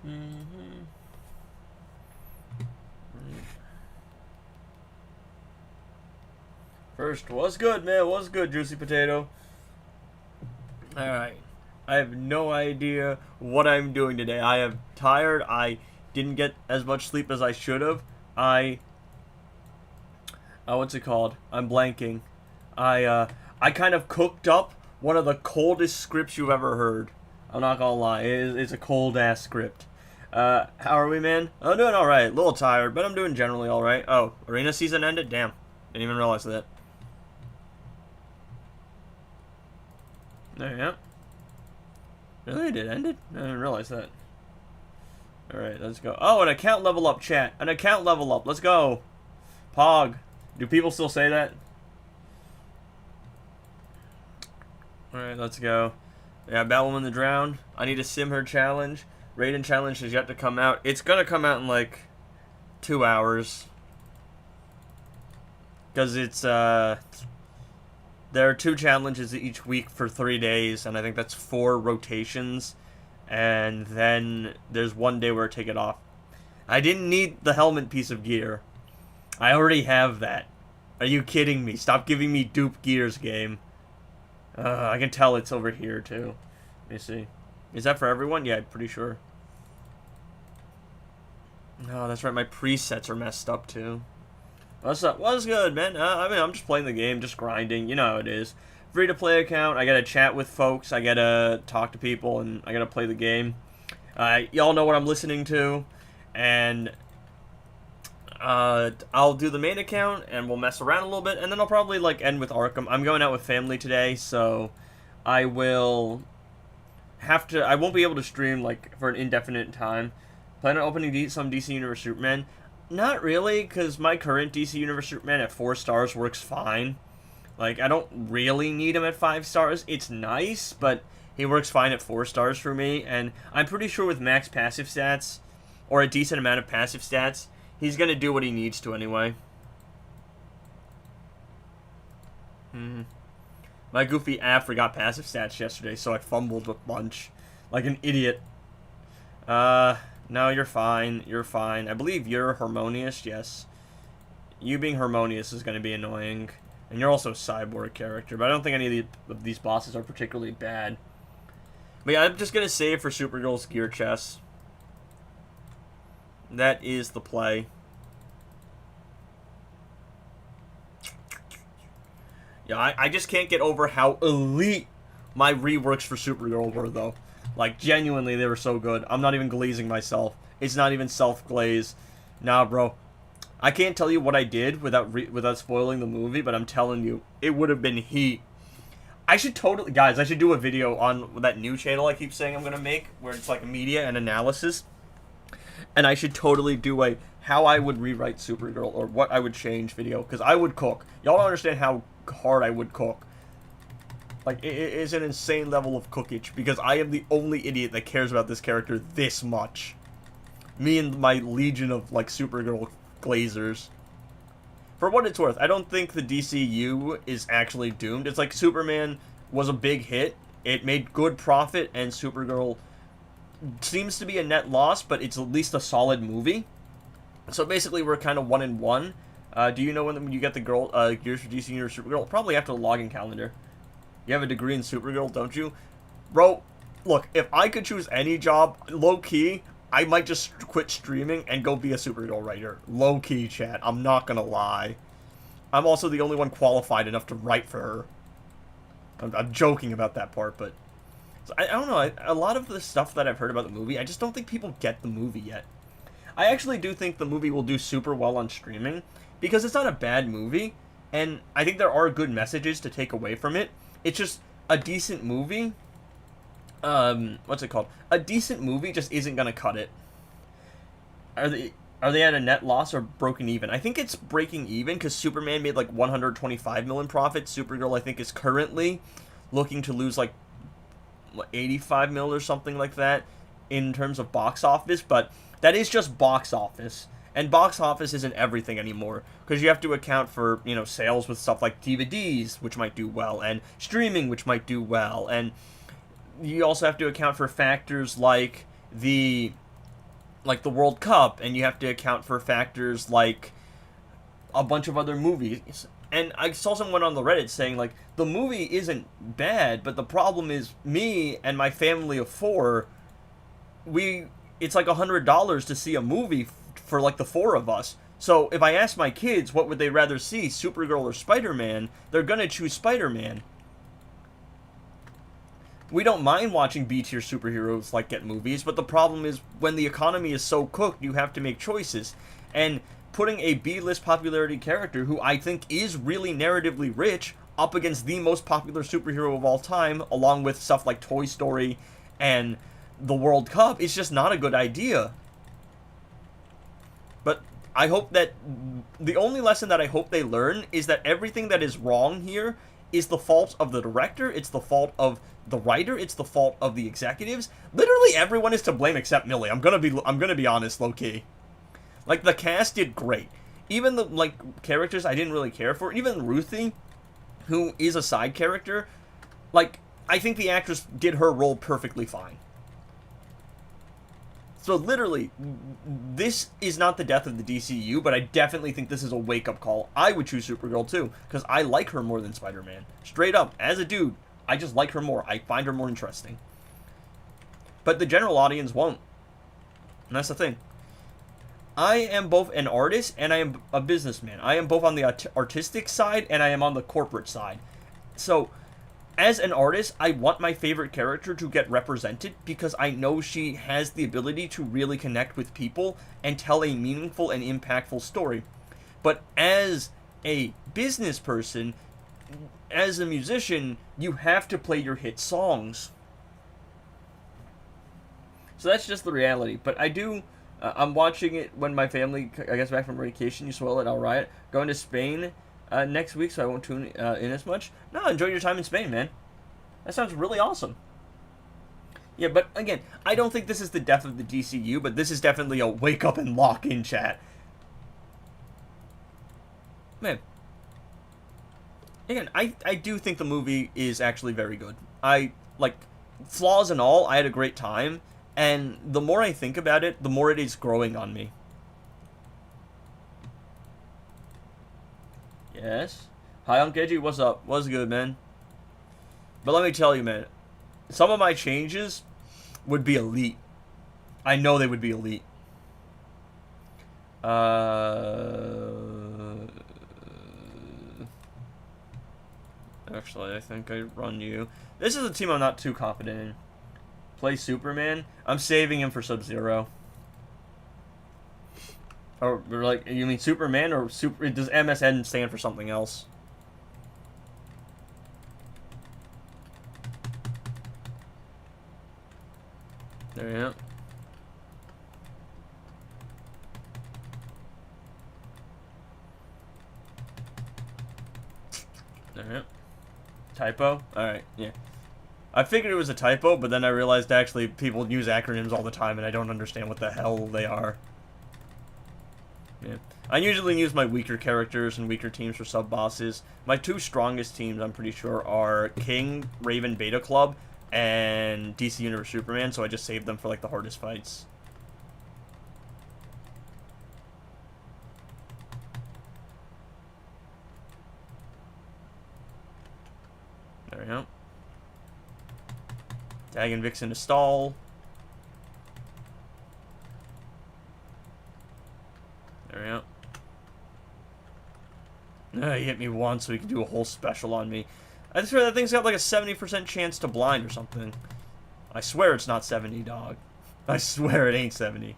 Mm-hmm. First, what's good, man? What's good, Juicy Potato? Alright. I have no idea what I'm doing today. I am tired. I didn't get as much sleep as I should have. What's it called? I'm blanking. I kind of cooked up one of the coldest scripts you've ever heard. I'm not gonna lie. It's a cold ass script. How are we, man? I'm doing alright. A little tired, but I'm doing generally alright. Oh, arena season ended? Damn. Didn't even realize that. There you go. Really? It did ended? I didn't realize that. Alright, let's go. Oh, an account level up, chat. An account level up. Let's go. Pog. Do people still say that? Alright, let's go. Yeah, Batwoman the Drown. I need to sim her challenge. Raiden challenge has yet to come out. It's gonna come out in like 2 hours. Because it's, there are 2 challenges each week for 3 days, and I think that's 4 rotations. And then there's 1 day where I take it off. I didn't need the helmet piece of gear. I already have that. Are you kidding me? Stop giving me dupe gears, game. I can tell it's over here, too. Let me see. Is that for everyone? Yeah, I'm pretty sure. Oh, that's right. My presets are messed up, too. What's up? What's good, man? I mean, I'm just playing the game, just grinding. You know how it is. Free-to-play account. I gotta chat with folks. I gotta talk to people, and I gotta play the game. Y'all know what I'm listening to. And I'll do the main account, and we'll mess around a little bit, and then I'll probably, like, end with Arkham. I'm going out with family today, so I will have to... I won't be able to stream, like, for an indefinite time. Plan on opening some DC Universe Superman. Not really, because my current DC Universe Superman at 4 stars works fine. Like, I don't really need him at 5 stars. It's nice, but he works fine at 4 stars for me, and I'm pretty sure with max passive stats, or a decent amount of passive stats, he's going to do what he needs to anyway. My goofy app forgot passive stats yesterday, so I fumbled a bunch. Like an idiot. No, you're fine. You're fine. I believe you're Harmonious, yes. You being Harmonious is going to be annoying. And you're also a cyborg character, but I don't think any of these bosses are particularly bad. But yeah, I'm just going to save for Supergirl's gear chest. That is the play. Yeah, I just can't get over how elite my reworks for Supergirl were, though. Like, genuinely, they were so good. I'm not even glazing myself. It's not even self-glaze. Nah, bro. I can't tell you what I did without spoiling the movie, but I'm telling you, it would have been heat. I should totally... Guys, I should do a video on that new channel I keep saying I'm going to make, where it's like media and analysis. And I should totally do a how I would rewrite Supergirl, or what I would change video, because I would cook. Y'all don't understand how hard I would cook. Like, it is an insane level of cookage, because I am the only idiot that cares about this character this much. Me and my legion of, like, Supergirl glazers. For what it's worth, I don't think the DCU is actually doomed. It's like Superman was a big hit, it made good profit, and Supergirl seems to be a net loss, but it's at least a solid movie. So basically, we're kind of 1-1. Do you know when you get the gears for DC or Supergirl? Probably after the login calendar. You have a degree in Supergirl, don't you? Bro, look, if I could choose any job, low-key, I might just quit streaming and go be a Supergirl writer. Low-key, chat. I'm not gonna lie. I'm also the only one qualified enough to write for her. I'm joking about that part, but... So I don't know, a lot of the stuff that I've heard about the movie, I just don't think people get the movie yet. I actually do think the movie will do super well on streaming, because it's not a bad movie, and I think there are good messages to take away from it. It's just a decent movie. What's it called? A decent movie just isn't gonna cut it. Are they at a net loss or broken even? I think it's breaking even, because Superman made like 125 million profit. Supergirl, I think, is currently looking to lose like 85 mil or something like that in terms of box office, but that is just box office. And box office isn't everything anymore, because you have to account for, you know, sales with stuff like DVDs, which might do well, and streaming, which might do well, and you also have to account for factors like the like the World Cup, and you have to account for factors like a bunch of other movies. And I saw someone on the Reddit saying, like, the movie isn't bad, but the problem is me and my family of four, it's like $100 to see a movie for like the four of us. So if I ask my kids what would they rather see, Supergirl or Spider-Man, they're gonna choose Spider-Man. We don't mind watching B-tier superheroes like get movies, but the problem is when the economy is so cooked, you have to make choices. And putting a B-list popularity character who I think is really narratively rich up against the most popular superhero of all time, along with stuff like Toy Story and the World Cup, is just not a good idea. But I hope that the only lesson that I hope they learn is that everything that is wrong here is the fault of the director, it's the fault of the writer, it's the fault of the executives. Literally everyone is to blame except Millie. I'm gonna be honest, low key. Like, the cast did great. Even the like characters I didn't really care for, even Ruthie, who is a side character, like, I think the actress did her role perfectly fine. So literally, this is not the death of the DCU, but I definitely think this is a wake-up call. I would choose Supergirl too, because I like her more than Spider-Man. Straight up, as a dude, I just like her more. I find her more interesting. But the general audience won't. And that's the thing. I am both an artist and I am a businessman. I am both on the artistic side and I am on the corporate side. So, as an artist, I want my favorite character to get represented because I know she has the ability to really connect with people and tell a meaningful and impactful story. But as a business person, as a musician, you have to play your hit songs. So that's just the reality. But I do... I'm watching it when my family, I guess, back from vacation. You spoil it, I'll riot. Going to Spain next week, so I won't tune in as much. No, enjoy your time in Spain, man. That sounds really awesome. Yeah, but again, I don't think this is the death of the DCU, but this is definitely a wake up and lock in chat. Man. Again, I do think the movie is actually very good. Flaws and all, I had a great time. And the more I think about it, the more it is growing on me. Yes. Hi, Unkeji, what's up? What's good, man? But let me tell you, man, some of my changes would be elite. I know they would be elite. Actually, I think I run you. This is a team I'm not too confident in. Play Superman. I'm saving him for Sub-Zero. Or, like, you mean Superman or Super... Does MSN stand for something else? There you go. There you go. Typo? Alright, yeah. I figured it was a typo, but then I realized actually people use acronyms all the time and I don't understand what the hell they are. Yeah. I usually use my weaker characters and weaker teams for sub-bosses. My two strongest teams, I'm pretty sure, are King, Raven, Beta Club, and DC Universe Superman, so I just saved them for, like, the hardest fights. There we go. Tagging Vixen to stall. There we go. He hit me once so he could do a whole special on me. I swear that thing's got like a 70% chance to blind or something. I swear it's not 70, dog. I swear it ain't 70.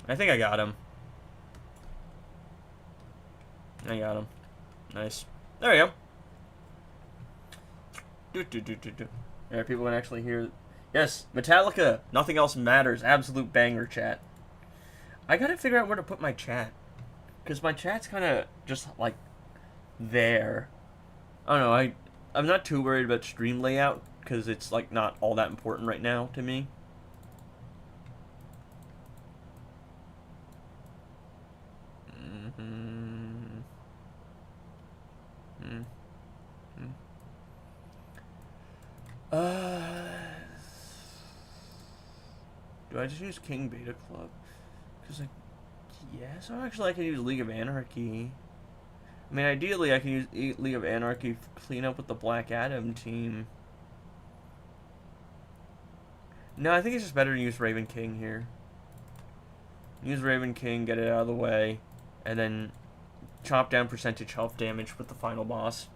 I think I got him. I got him. Nice. There we go. Alright, people can actually hear... Yes, Metallica. Nothing else matters. Absolute banger chat. I gotta figure out where to put my chat. Because my chat's kind of just, like, there. I don't know, I'm not too worried about stream layout. Because it's, like, not all that important right now to me. Do I just use King Beta Club? Because, like, yes, or actually I can use League of Anarchy. I mean, ideally I can use League of Anarchy, clean up with the Black Adam team. No, I think it's just better to use Raven King here. Use Raven King, get it out of the way, and then chop down percentage health damage with the final boss.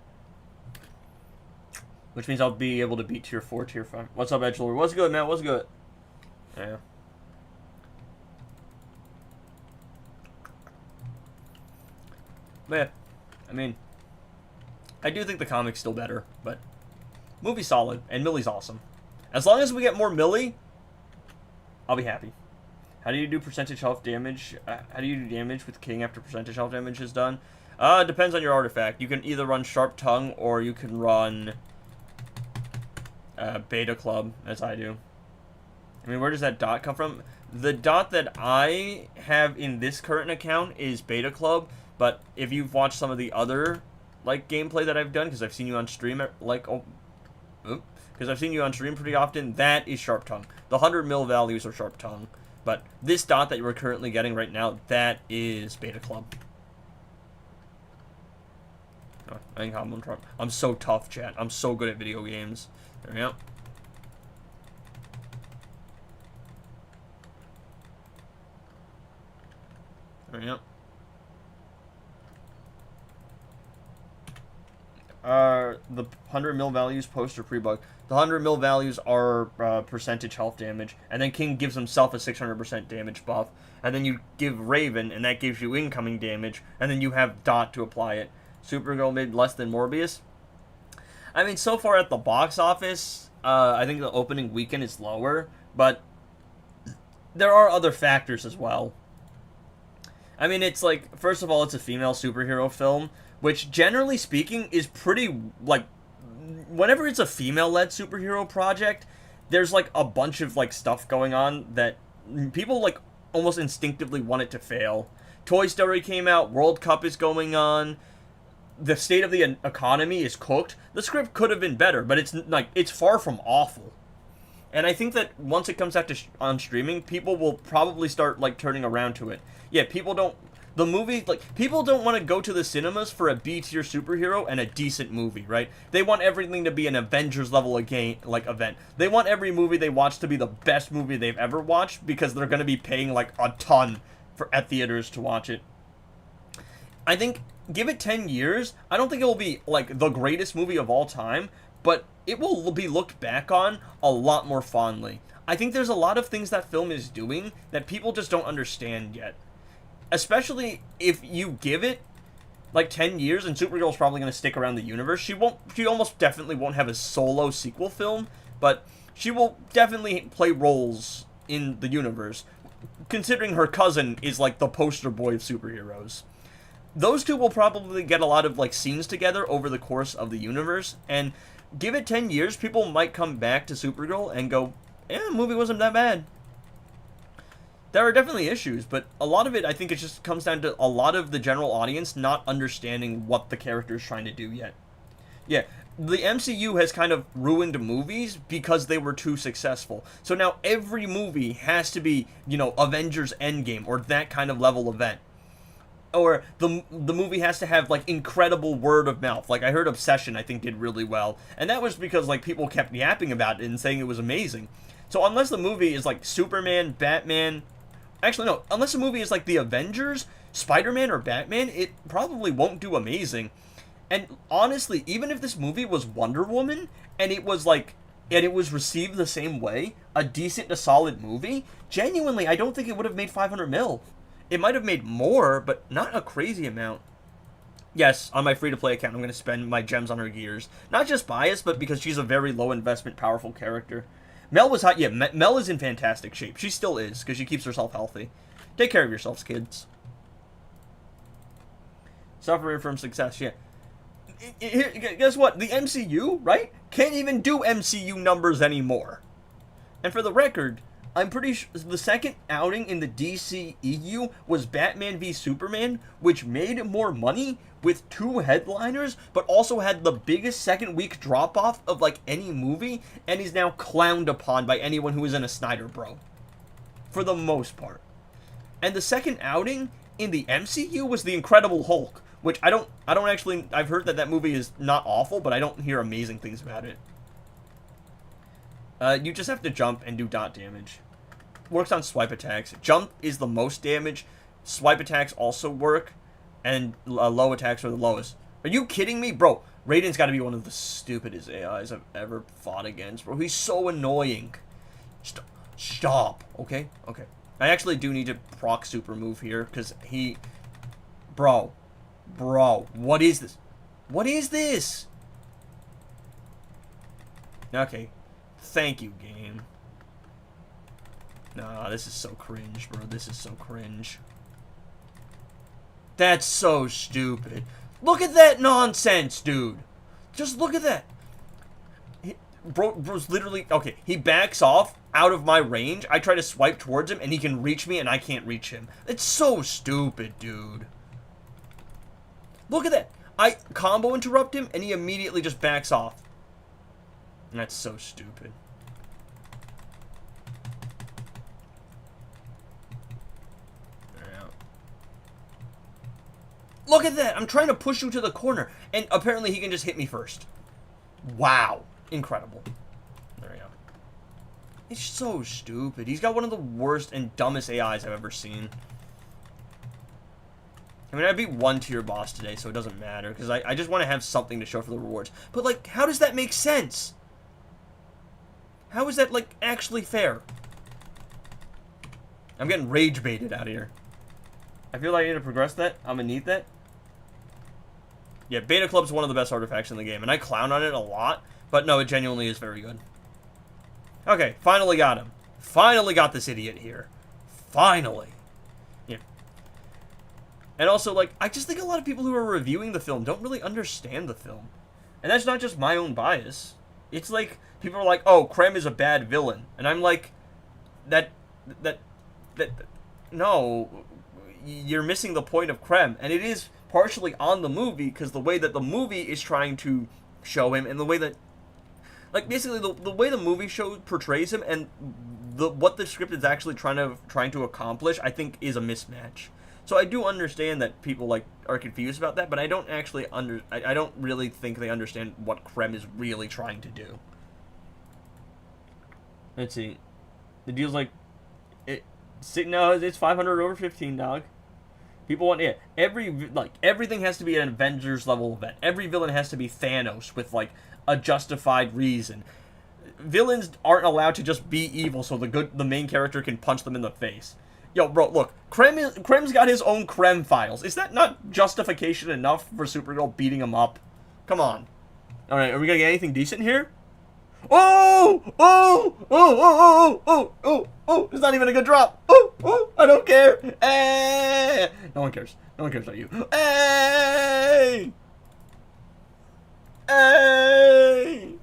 Which means I'll be able to beat tier 4, tier 5. What's up, Edgelord? What's good, man? What's good? Yeah. But yeah, I mean, I do think the comic's still better, but movie's solid, and Millie's awesome. As long as we get more Millie, I'll be happy. How do you do percentage health damage? How do you do damage with King after percentage health damage is done? It depends on your artifact. You can either run Sharp Tongue, or you can run Beta Club, as I do. I mean, where does that dot come from? The dot that I have in this current account is Beta Club, but if you've watched some of the other, like, gameplay that I've done, because I've seen you on stream, because I've seen you on stream pretty often, that is Sharp Tongue. The 100 mil values are Sharp Tongue, but this dot that you're currently getting right now, that is Beta Club. Oh, I think I'm so tough, chat. I'm so good at video games. There we go. There we go. The 100 mil values post or pre-bug. The 100 mil values are percentage health damage, and then King gives himself a 600% damage buff, and then you give Raven, and that gives you incoming damage, and then you have Dot to apply it. Supergirl made less than Morbius. I mean, so far at the box office, I think the opening weekend is lower, but there are other factors as well. I mean, it's like, first of all, it's a female superhero film, which, generally speaking, is pretty, like, whenever it's a female-led superhero project, there's, like, a bunch of, like, stuff going on that people, like, almost instinctively want it to fail. Toy Story came out, World Cup is going on, the state of the economy is cooked. The script could have been better, but it's, like, it's far from awful. And I think that once it comes out to on streaming, people will probably start, like, turning around to it. Yeah, people don't... The movie, like, people don't want to go to the cinemas for a B-tier superhero and a decent movie, right? They want everything to be an Avengers-level event. They want every movie they watch to be the best movie they've ever watched because they're going to be paying, like, a ton at theaters to watch it. I think, give it 10 years, I don't think it will be, like, the greatest movie of all time, but it will be looked back on a lot more fondly. I think there's a lot of things that film is doing that people just don't understand yet. Especially if you give it, like, 10 years, and Supergirl's probably going to stick around the universe. She almost definitely won't have a solo sequel film, but she will definitely play roles in the universe, considering her cousin is, like, the poster boy of superheroes. Those two will probably get a lot of, like, scenes together over the course of the universe, and give it 10 years, people might come back to Supergirl and go, yeah, the movie wasn't that bad. There are definitely issues, but a lot of it, I think it just comes down to a lot of the general audience not understanding what the character is trying to do yet. Yeah, the MCU has kind of ruined movies because they were too successful. So now every movie has to be, you know, Avengers Endgame or that kind of level event. Or the movie has to have, like, incredible word of mouth. Like, I heard Obsession, I think, did really well. And that was because, like, people kept yapping about it and saying it was amazing. So unless the movie is, like, Superman, Batman... Actually, no. Unless the movie is, like, The Avengers, Spider-Man, or Batman, it probably won't do amazing. And honestly, even if this movie was Wonder Woman, and it was, like... and it was received the same way, a decent to solid movie, genuinely, I don't think it would have made 500 mil. It might have made more, but not a crazy amount. Yes, on my free-to-play account, I'm going to spend my gems on her gears. Not just bias, but because she's a very low-investment, powerful character. Mel was hot. Yeah, Mel is in fantastic shape. She still is, because she keeps herself healthy. Take care of yourselves, kids. Suffering from success, yeah. Guess what? The MCU, right? Can't even do MCU numbers anymore. And for the record... I'm pretty sure the second outing in the DCEU was Batman v Superman, which made more money with 2 headliners, but also had the biggest second week drop-off of, like, any movie, and is now clowned upon by anyone who isn't a Snyder bro. for the most part. And the second outing in the MCU was the Incredible Hulk, which I don't actually, I've heard that that movie is not awful, but I don't hear amazing things about it. You just have to jump and do dot damage. Works on swipe attacks. Jump is the most damage. Swipe attacks also work, and low attacks are the lowest. Are you kidding me? Bro, Raiden's got to be one of the stupidest AIs I've ever fought against, bro. He's so annoying. Stop. Okay? Okay. I actually do need to proc super move here, because he... Bro. Bro. What is this? What is this? Okay. Thank you, game. Nah, this is so cringe, bro. This is so cringe. That's so stupid. Look at that nonsense, dude. Just look at that. Bro's literally... Okay, he backs off out of my range. I try to swipe towards him, and he can reach me, and I can't reach him. It's so stupid, dude. Look at that. I combo interrupt him, and he immediately just backs off. And that's so stupid. Look at that! I'm trying to push you to the corner, and apparently he can just hit me first. Wow. Incredible. There we go. It's so stupid. He's got one of the worst and dumbest AIs I've ever seen. I mean, I beat one tier boss today, so it doesn't matter, because I just want to have something to show for the rewards. But, like, how does that make sense? How is that, like, actually fair? I'm getting rage baited out here. I feel like I need to progress that. I'm gonna need that. Yeah, Beta Club's one of the best artifacts in the game, and I clown on it a lot, but no, it genuinely is very good. Okay, finally got him. Finally got this idiot here. Finally. Yeah. And also, like, I just think a lot of people who are reviewing the film don't really understand the film. And that's not just my own bias. It's like, people are like, oh, Krem is a bad villain. And I'm like, no, you're missing the point of Krem. And it is partially on the movie, because the way that the movie is trying to show him, and the way that, like, basically the way the movie portrays him, and what the script is actually trying to accomplish, I think is a mismatch. So I do understand that people, like, are confused about that, but I don't actually I don't really think they understand what Krem is really trying to do. Let's see. The deal's like, no, it's 500 over 15, dog. People want, yeah, everything has to be an Avengers level event. Every villain has to be Thanos with, like, a justified reason. Villains aren't allowed to just be evil so the main character can punch them in the face. Yo, bro, look, Krem's got his own Krem files. Is that not justification enough for Supergirl beating him up? Come on. Alright, are we gonna get anything decent here? Oh! Oh! Oh! Oh! Oh! Oh! Oh! Oh! It's not even a good drop. Oh! Oh! I don't care. Hey! No one cares. No one cares about you. Hey! Hey!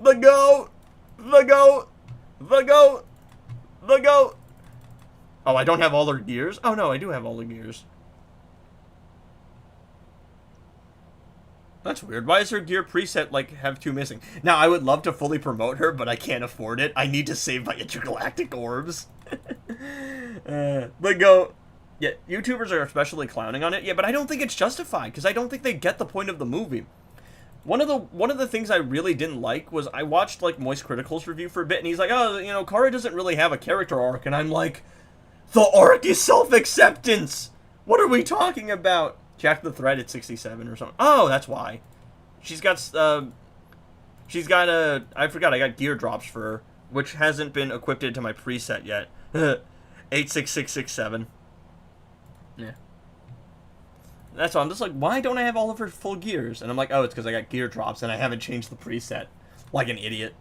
The goat! The goat! The goat! The goat! Oh, I don't have all their gears? Oh no, I do have all the gears. That's weird. Why is her gear preset, like, have two missing? Now, I would love to fully promote her, but I can't afford it. I need to save my intergalactic orbs. But go... Yeah, YouTubers are especially clowning on it. Yeah, but I don't think it's justified, because I don't think they get the point of the movie. One of the things I really didn't like was I watched, like, Moist Critical's review for a bit, and he's like, oh, you know, Kara doesn't really have a character arc, and I'm like, the arc is self-acceptance! What are we talking about? Check the thread at 67 or something. Oh, that's why. She's got I forgot, I got gear drops for her, which hasn't been equipped into my preset yet. 86667. Yeah. That's why I'm just like, why don't I have all of her full gears? And I'm like, oh, it's because I got gear drops and I haven't changed the preset. Like an idiot.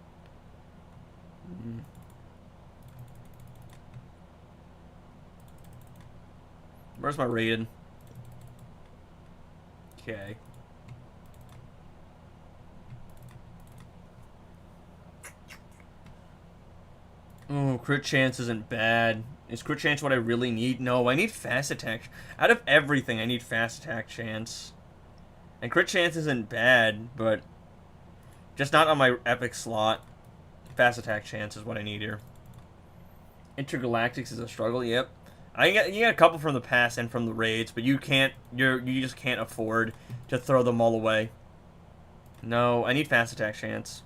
Where's my Raiden? Okay. Oh, crit chance isn't bad. Is crit chance what I really need? No, I need fast attack. Out of everything, I need fast attack chance. And crit chance isn't bad, but just not on my epic slot. Fast attack chance is what I need here. Intergalactics is a struggle. Yep. You got a couple from the past and from the raids, but you just can't afford to throw them all away. No, I need fast attack chance.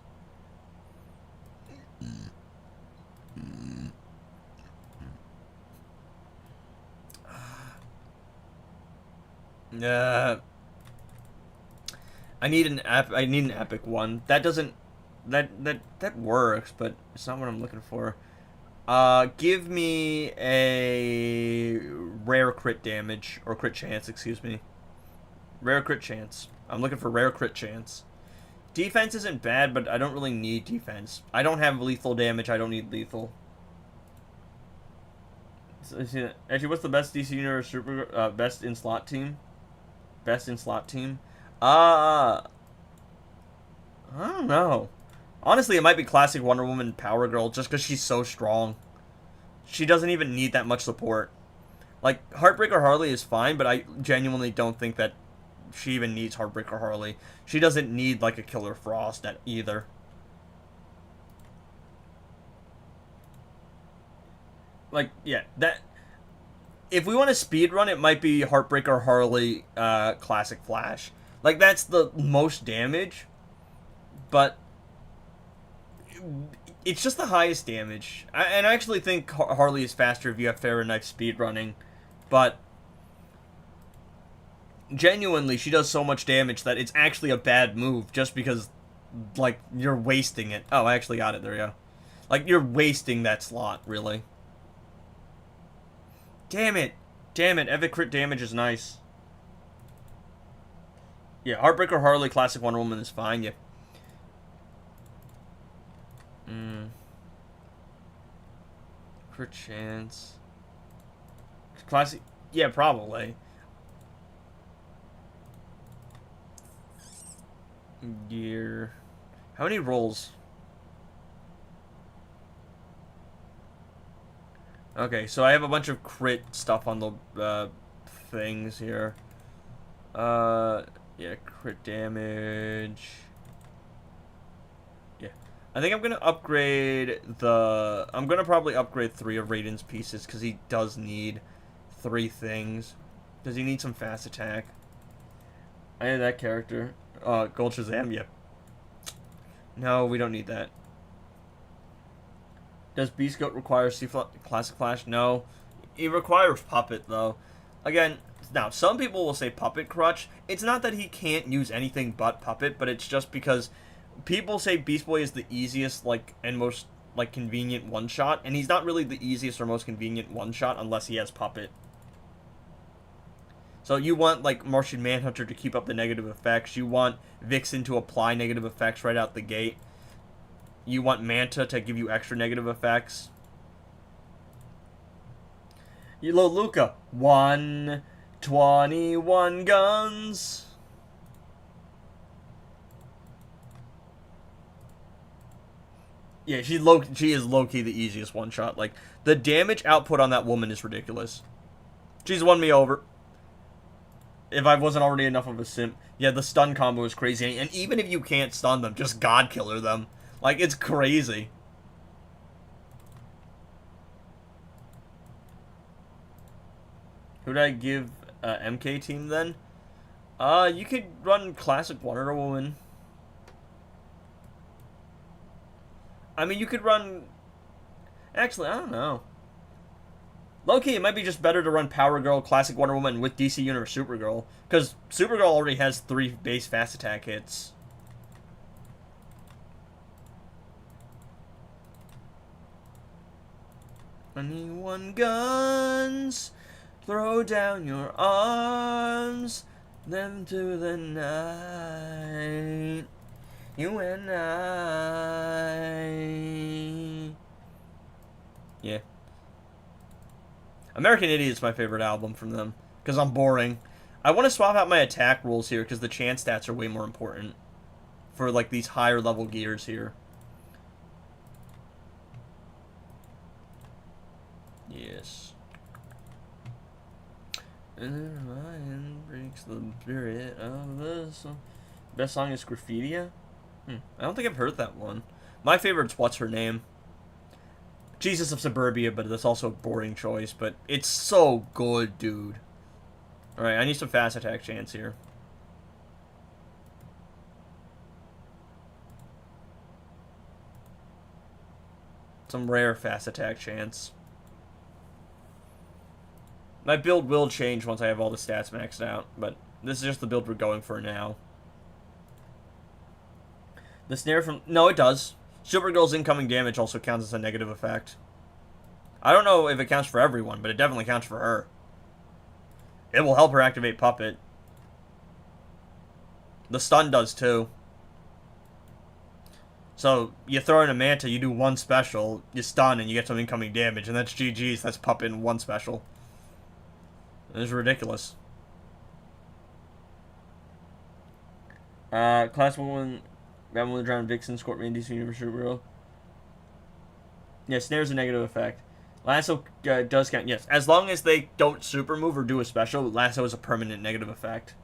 I need an epic one. That doesn't that works, but it's not what I'm looking for. Give me a rare crit damage or crit chance, excuse me. Rare crit chance. I'm looking for rare crit chance. Defense isn't bad, but I don't really need defense. I don't have lethal damage. I don't need lethal. Actually, what's the best DC Universe Super best in slot team? Best in slot team? I don't know. Honestly, it might be classic Wonder Woman Power Girl just because she's so strong. She doesn't even need that much support. Like, Heartbreaker Harley is fine, but I genuinely don't think that she even needs Heartbreaker Harley. She doesn't need, like, a Killer Frost either. Like, yeah, that... If we want to speedrun, it might be Heartbreaker Harley, Classic Flash. Like, that's the most damage, but it's just the highest damage. And I actually think Harley is faster if you have Farrah Knife speedrunning, but genuinely, she does so much damage that it's actually a bad move just because, like, you're wasting it. Oh, I actually got it. There you go. Like, you're wasting that slot, really. Damn it. Damn it. Epic crit damage is nice. Yeah, Heartbreaker Harley Classic Wonder Woman is fine. Yeah. Crit chance. Classic. Yeah, probably. Gear. How many rolls? Okay, so I have a bunch of crit stuff on the things here. Yeah, crit damage. Yeah. I think I'm gonna upgrade I'm gonna probably upgrade 3 of Raiden's pieces, because he does need 3 things. Does he need some fast attack? I had that character. Gold Shazam, yeah. No, we don't need that. Does Beast Goat require Classic Flash? No. It requires Puppet, though. Again, now, some people will say Puppet Crutch. It's not that he can't use anything but Puppet, but it's just because people say Beast Boy is the easiest, like, and most, like, convenient one-shot, and he's not really the easiest or most convenient one-shot unless he has Puppet. So you want, like, Martian Manhunter to keep up the negative effects. You want Vixen to apply negative effects right out the gate. You want Manta to give you extra negative effects. Yellow Luca, 121 guns. Yeah, she is low-key the easiest one-shot. Like, the damage output on that woman is ridiculous. She's won me over. If I wasn't already enough of a simp. Yeah, the stun combo is crazy. And even if you can't stun them, just God Killer them. Like, it's crazy. Who'd I give MK team then? You could run Classic Wonder Woman. I mean, you could run... Actually, I don't know. Low-key, it might be just better to run Power Girl, Classic Wonder Woman with DC Universe Supergirl. Because Supergirl already has 3 base fast attack hits. "21 guns, throw down your arms, them to the night, you and I." Yeah. American Idiot is my favorite album from them, because I'm boring. I want to swap out my attack rules here, because the chance stats are way more important for, like, these higher level gears here. Yes. And Ryan breaks the spirit of the song. Best song is Graffitia? I don't think I've heard that one. My favorite's What's Her Name. Jesus of Suburbia, but that's also a boring choice. But it's so good, dude. Alright, I need some fast attack chance here. Some rare fast attack chance. My build will change once I have all the stats maxed out, but this is just the build we're going for now. The snare from... No, it does. Supergirl's incoming damage also counts as a negative effect. I don't know if it counts for everyone, but it definitely counts for her. It will help her activate Puppet. The stun does too. So, you throw in a Manta, you do one special, you stun, and you get some incoming damage, and that's GG's, that's Puppet in one special. It's ridiculous. Class 1, Batman with Drowned Vixen, Scorpion, DC Universe, Supergirl. Yeah, Snare's a negative effect. Lasso does count, yes. As long as they don't super move or do a special, Lasso is a permanent negative effect.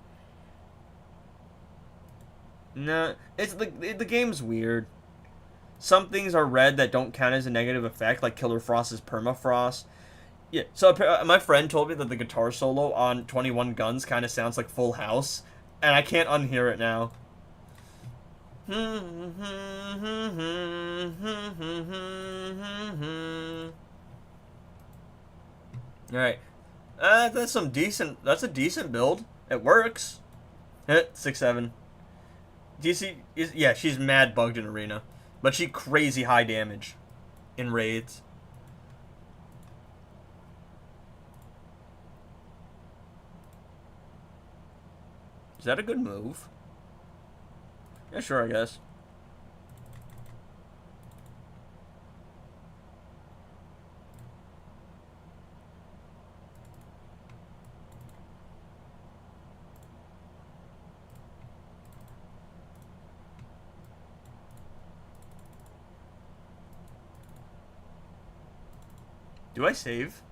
Nah, it's the game's weird. Some things are red that don't count as a negative effect, like Killer Frost's Permafrost. Yeah, so my friend told me that the guitar solo on 21 Guns kind of sounds like Full House, and I can't unhear it now. Alright. That's a decent build. It works. 6-7. DC is, yeah, she's mad bugged in Arena. But she crazy high damage in raids. Is that a good move? Yeah, sure, I guess. Do I save?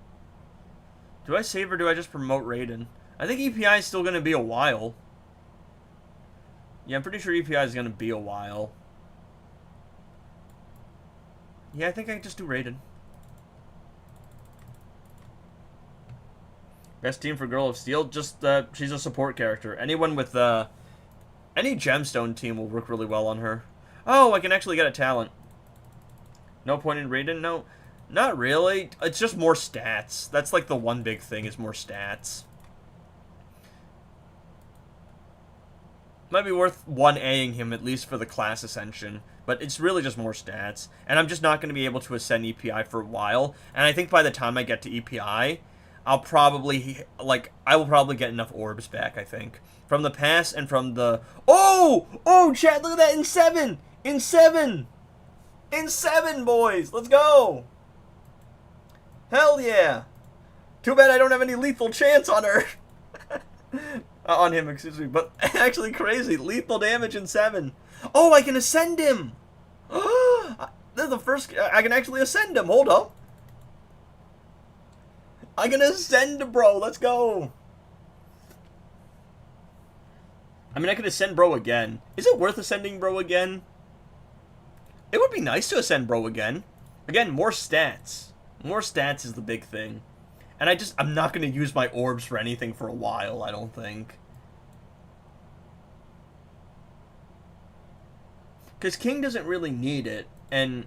Do I save or do I just promote Raiden? I think EPI is still going to be a while. Yeah, I'm pretty sure EPI is going to be a while. Yeah, I think I can just do Raiden. Best team for Girl of Steel? Just, she's a support character. Anyone with, any gemstone team will work really well on her. Oh, I can actually get a talent. No point in Raiden? No. Not really. It's just more stats. That's like the one big thing is more stats. Might be worth 1Aing him at least for the class ascension. But it's really just more stats. And I'm just not going to be able to ascend EPI for a while. And I think by the time I get to EPI, I'll probably, like, I will probably get enough orbs back, I think. From the pass and from the... Oh! Oh, chat, look at that! In 7! In 7! In 7, boys! Let's go! Hell yeah! Too bad I don't have any lethal chance on her. On him, excuse me. But actually crazy. Lethal damage in 7. Oh, I can ascend him! They're the first... I can actually ascend him. Hold up. I can ascend bro. Let's go. I mean, I could ascend bro again. Is it worth ascending bro again? It would be nice to ascend bro again. Again, more stats. More stats is the big thing. And I'm not going to use my orbs for anything for a while, I don't think. Because King doesn't really need it. And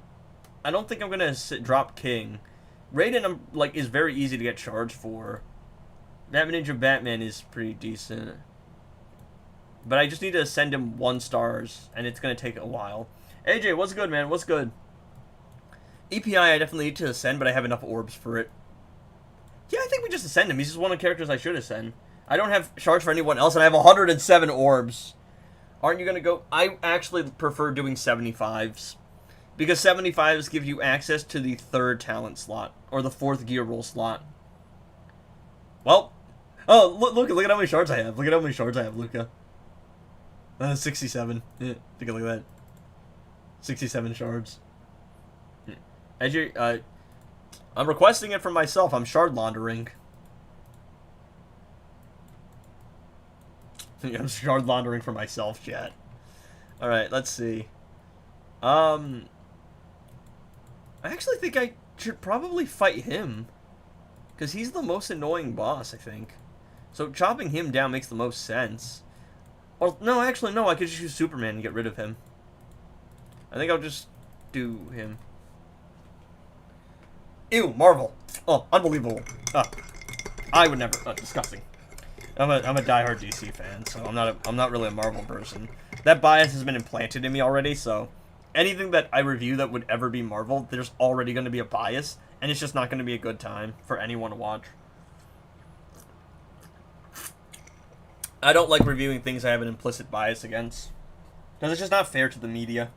I don't think I'm going to drop King. Raiden, like, is very easy to get charged for. Batman Ninja Batman is pretty decent. But I just need to send him 1 stars. And it's going to take a while. AJ, what's good, man? What's good? EPI, I definitely need to ascend, but I have enough orbs for it. Yeah, I think we just ascend him. He's just one of the characters I should ascend. I don't have charge for anyone else, and I have 107 orbs. Aren't you going to go... I actually prefer doing 75s. Because 75s give you access to the 3rd talent slot. Or the 4th gear roll slot. Well. Oh, look at how many shards I have. Look at how many shards I have, Luca. 67. Yeah, take a look at that. 67 shards. As you, I'm requesting it from myself. I'm shard laundering. I'm shard laundering for myself, chat. Alright, let's see. I actually think I should probably fight him. Because he's the most annoying boss, I think. So chopping him down makes the most sense. Or, no, actually, no, I could just use Superman and get rid of him. I think I'll just do him. Ew, Marvel. Oh, unbelievable. I would never. Disgusting. I'm a diehard DC fan, so I'm not really a Marvel person. That bias has been implanted in me already, so anything that I review that would ever be Marvel, there's already going to be a bias, and it's just not going to be a good time for anyone to watch. I don't like reviewing things I have an implicit bias against, because it's just not fair to the media.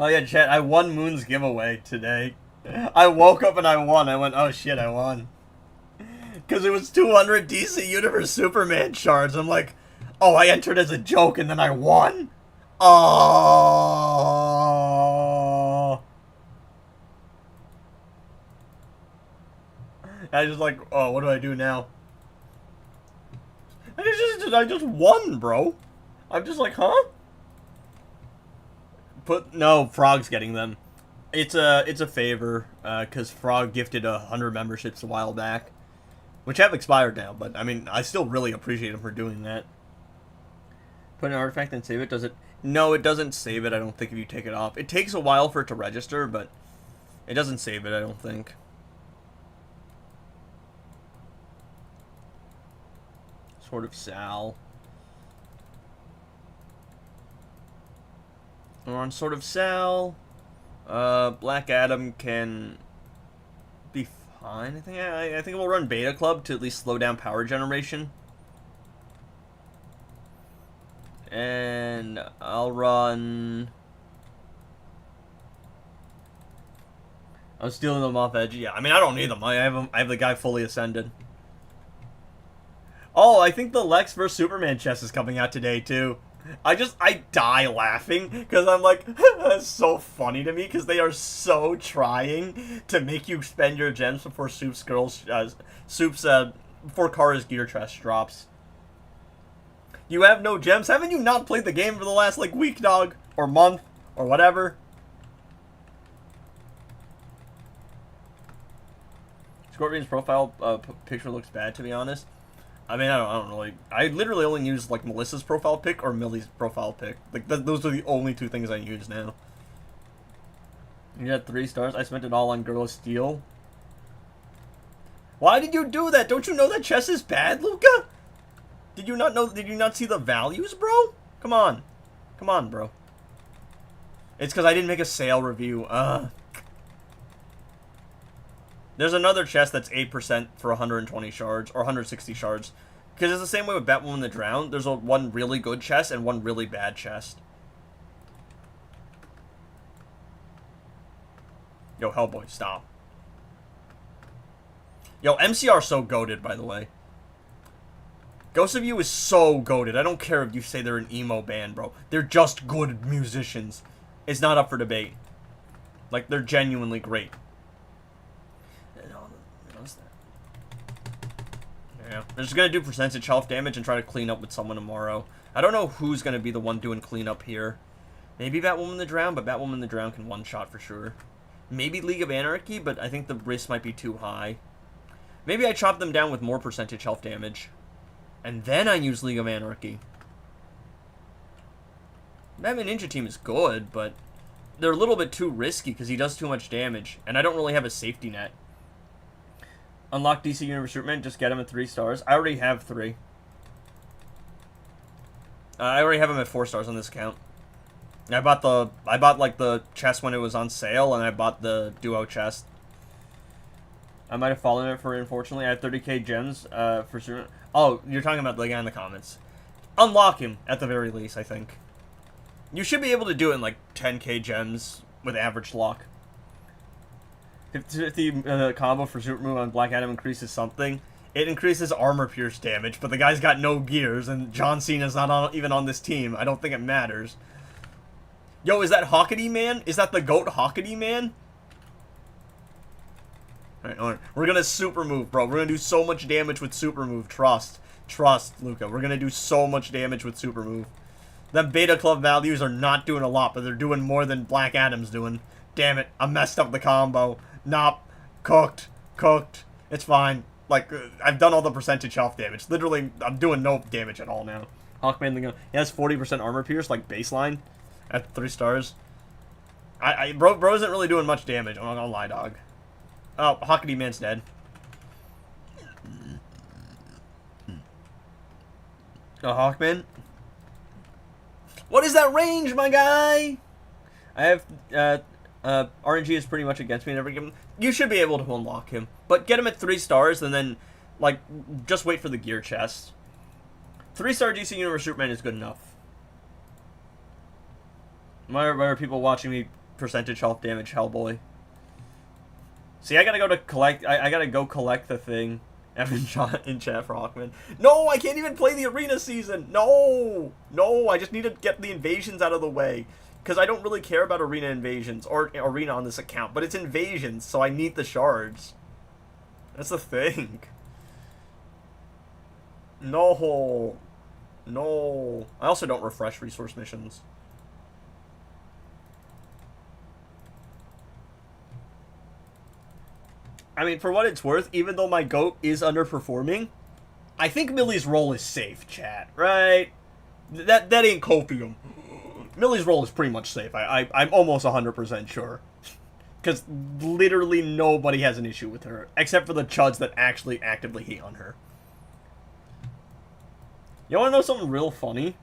Oh yeah, chat, I won Moon's giveaway today. I woke up and I won. I went, oh shit, I won. Because it was 200 DC Universe Superman shards. I'm like, oh, I entered as a joke and then I won? Oh. I was just like, oh, what do I do now? I just won, bro. I'm just like, huh? No, Frog's getting them. It's a favor, because Frog gifted 100 memberships a while back, which have expired now, but, I mean, I still really appreciate him for doing that. Put an artifact and save it, does it? No, it doesn't save it, I don't think, if you take it off. It takes a while for it to register, but it doesn't save it, I don't think. Sword of Sal. We're on Sword of Sal. Black Adam can be fine. I think we'll run Beta Club to at least slow down power generation. And I'll run... I'm stealing them off Edge. Yeah, I mean, I don't need them. I have the guy fully ascended. Oh, I think the Lex vs. Superman chest is coming out today, too. I die laughing, because I'm like, that's so funny to me, because they are so trying to make you spend your gems before before Kara's gear chest drops. You have no gems? Haven't you not played the game for the last, like, week, dog? Or month? Or whatever? Scorpion's profile picture looks bad, to be honest. I mean, I don't really... I literally only use, like, Melissa's profile pic or Millie's profile pic. Like, those are the only two things I use now. You got 3 stars? I spent it all on Girl of Steel. Why did you do that? Don't you know that chest is bad, Luca? Did you not know... Did you not see the values, bro? Come on. Come on, bro. It's because I didn't make a sale review. There's another chest that's 8% for 120 shards, or 160 shards. Because it's the same way with Batwoman the Drowned. There's one really good chest and one really bad chest. Yo, Hellboy, stop. Yo, MCR so goated, by the way. Ghost of You is so goated. I don't care if you say they're an emo band, bro. They're just good musicians. It's not up for debate. Like, they're genuinely great. Yeah, they're just gonna do percentage health damage and try to clean up with someone tomorrow. I don't know who's gonna be the one doing cleanup here. Maybe Batwoman the Drowned, but Batwoman the Drowned can one-shot for sure. Maybe League of Anarchy, but I think the risk might be too high. Maybe I chop them down with more percentage health damage. And then I use League of Anarchy. Batman Ninja Team is good, but they're a little bit too risky because he does too much damage. And I don't really have a safety net. Unlock DC Universe Superman, just get him at 3 stars. I already have 3. I already have him at 4 stars on this account. I bought like the chest when it was on sale, and I bought the duo chest. I might have fallen it for it, unfortunately. I have 30k gems for Superman. Oh, you're talking about the guy in the comments. Unlock him, at the very least, I think. You should be able to do it in like 10k gems with average luck. If the combo for Super Move on Black Adam increases something, it increases armor pierce damage, but the guy's got no gears, and John Cena's not even on this team. I don't think it matters. Yo, is that Hawkedy Man? Is that the GOAT Hawkedy Man? Alright. We're gonna super move, bro. We're gonna do so much damage with super move. Trust, Luca. We're gonna do so much damage with super move. The beta club values are not doing a lot, but they're doing more than Black Adam's doing. Damn it, I messed up the combo. Nope. Cooked. It's fine. Like, I've done all the percentage health damage. Literally, I'm doing no damage at all now. Hawkman, he has 40% armor pierce, like, baseline, at 3 stars. Bro isn't really doing much damage, I'm not gonna lie, dog. Oh, Hockety Man's dead. Oh, Hawkman. What is that range, my guy? I have, RNG is pretty much against me in every game. You should be able to unlock him. But get him at 3 stars, and then, like, just wait for the gear chest. 3-star DC Universe Superman is good enough. Why are people watching me percentage health damage, Hellboy? See, I gotta go to collect, I gotta go collect the thing. Evan shot in chat for Hawkman. No, I can't even play the arena season. No, I just need to get the invasions out of the way. Because I don't really care about arena invasions, or arena on this account. But it's invasions, so I need the shards. That's the thing. No. I also don't refresh resource missions. I mean, for what it's worth, even though my GOAT is underperforming, I think Millie's role is safe, chat, right? That ain't copium. Millie's role is pretty much safe. I'm almost 100% sure. Because literally nobody has an issue with her, except for the chuds that actually actively hate on her. You want to know something real funny?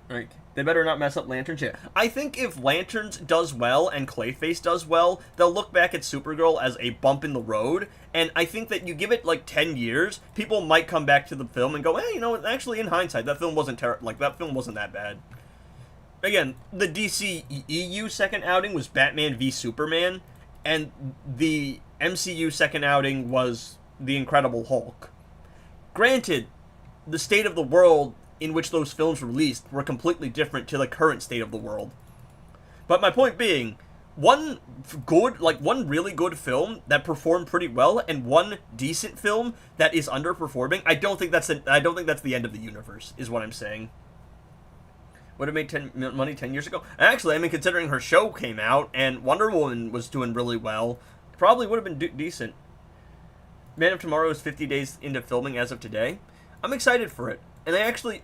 Like, they better not mess up Lanterns yet. I think if Lanterns does well and Clayface does well, they'll look back at Supergirl as a bump in the road. And I think that you give it like 10 years, people might come back to the film and go, hey, you know, actually in hindsight, that film wasn't that film wasn't that bad. Again, the DC EU second outing was Batman v Superman, and the MCU second outing was The Incredible Hulk. Granted, the state of the world in which those films released were completely different to the current state of the world. But my point being, one really good film that performed pretty well and one decent film that is underperforming, I don't think that's the end of the universe, is what I'm saying. Would have made money 10 years ago? Actually, I mean, considering her show came out and Wonder Woman was doing really well, probably would have been decent. Man of Tomorrow is 50 days into filming as of today. I'm excited for it. And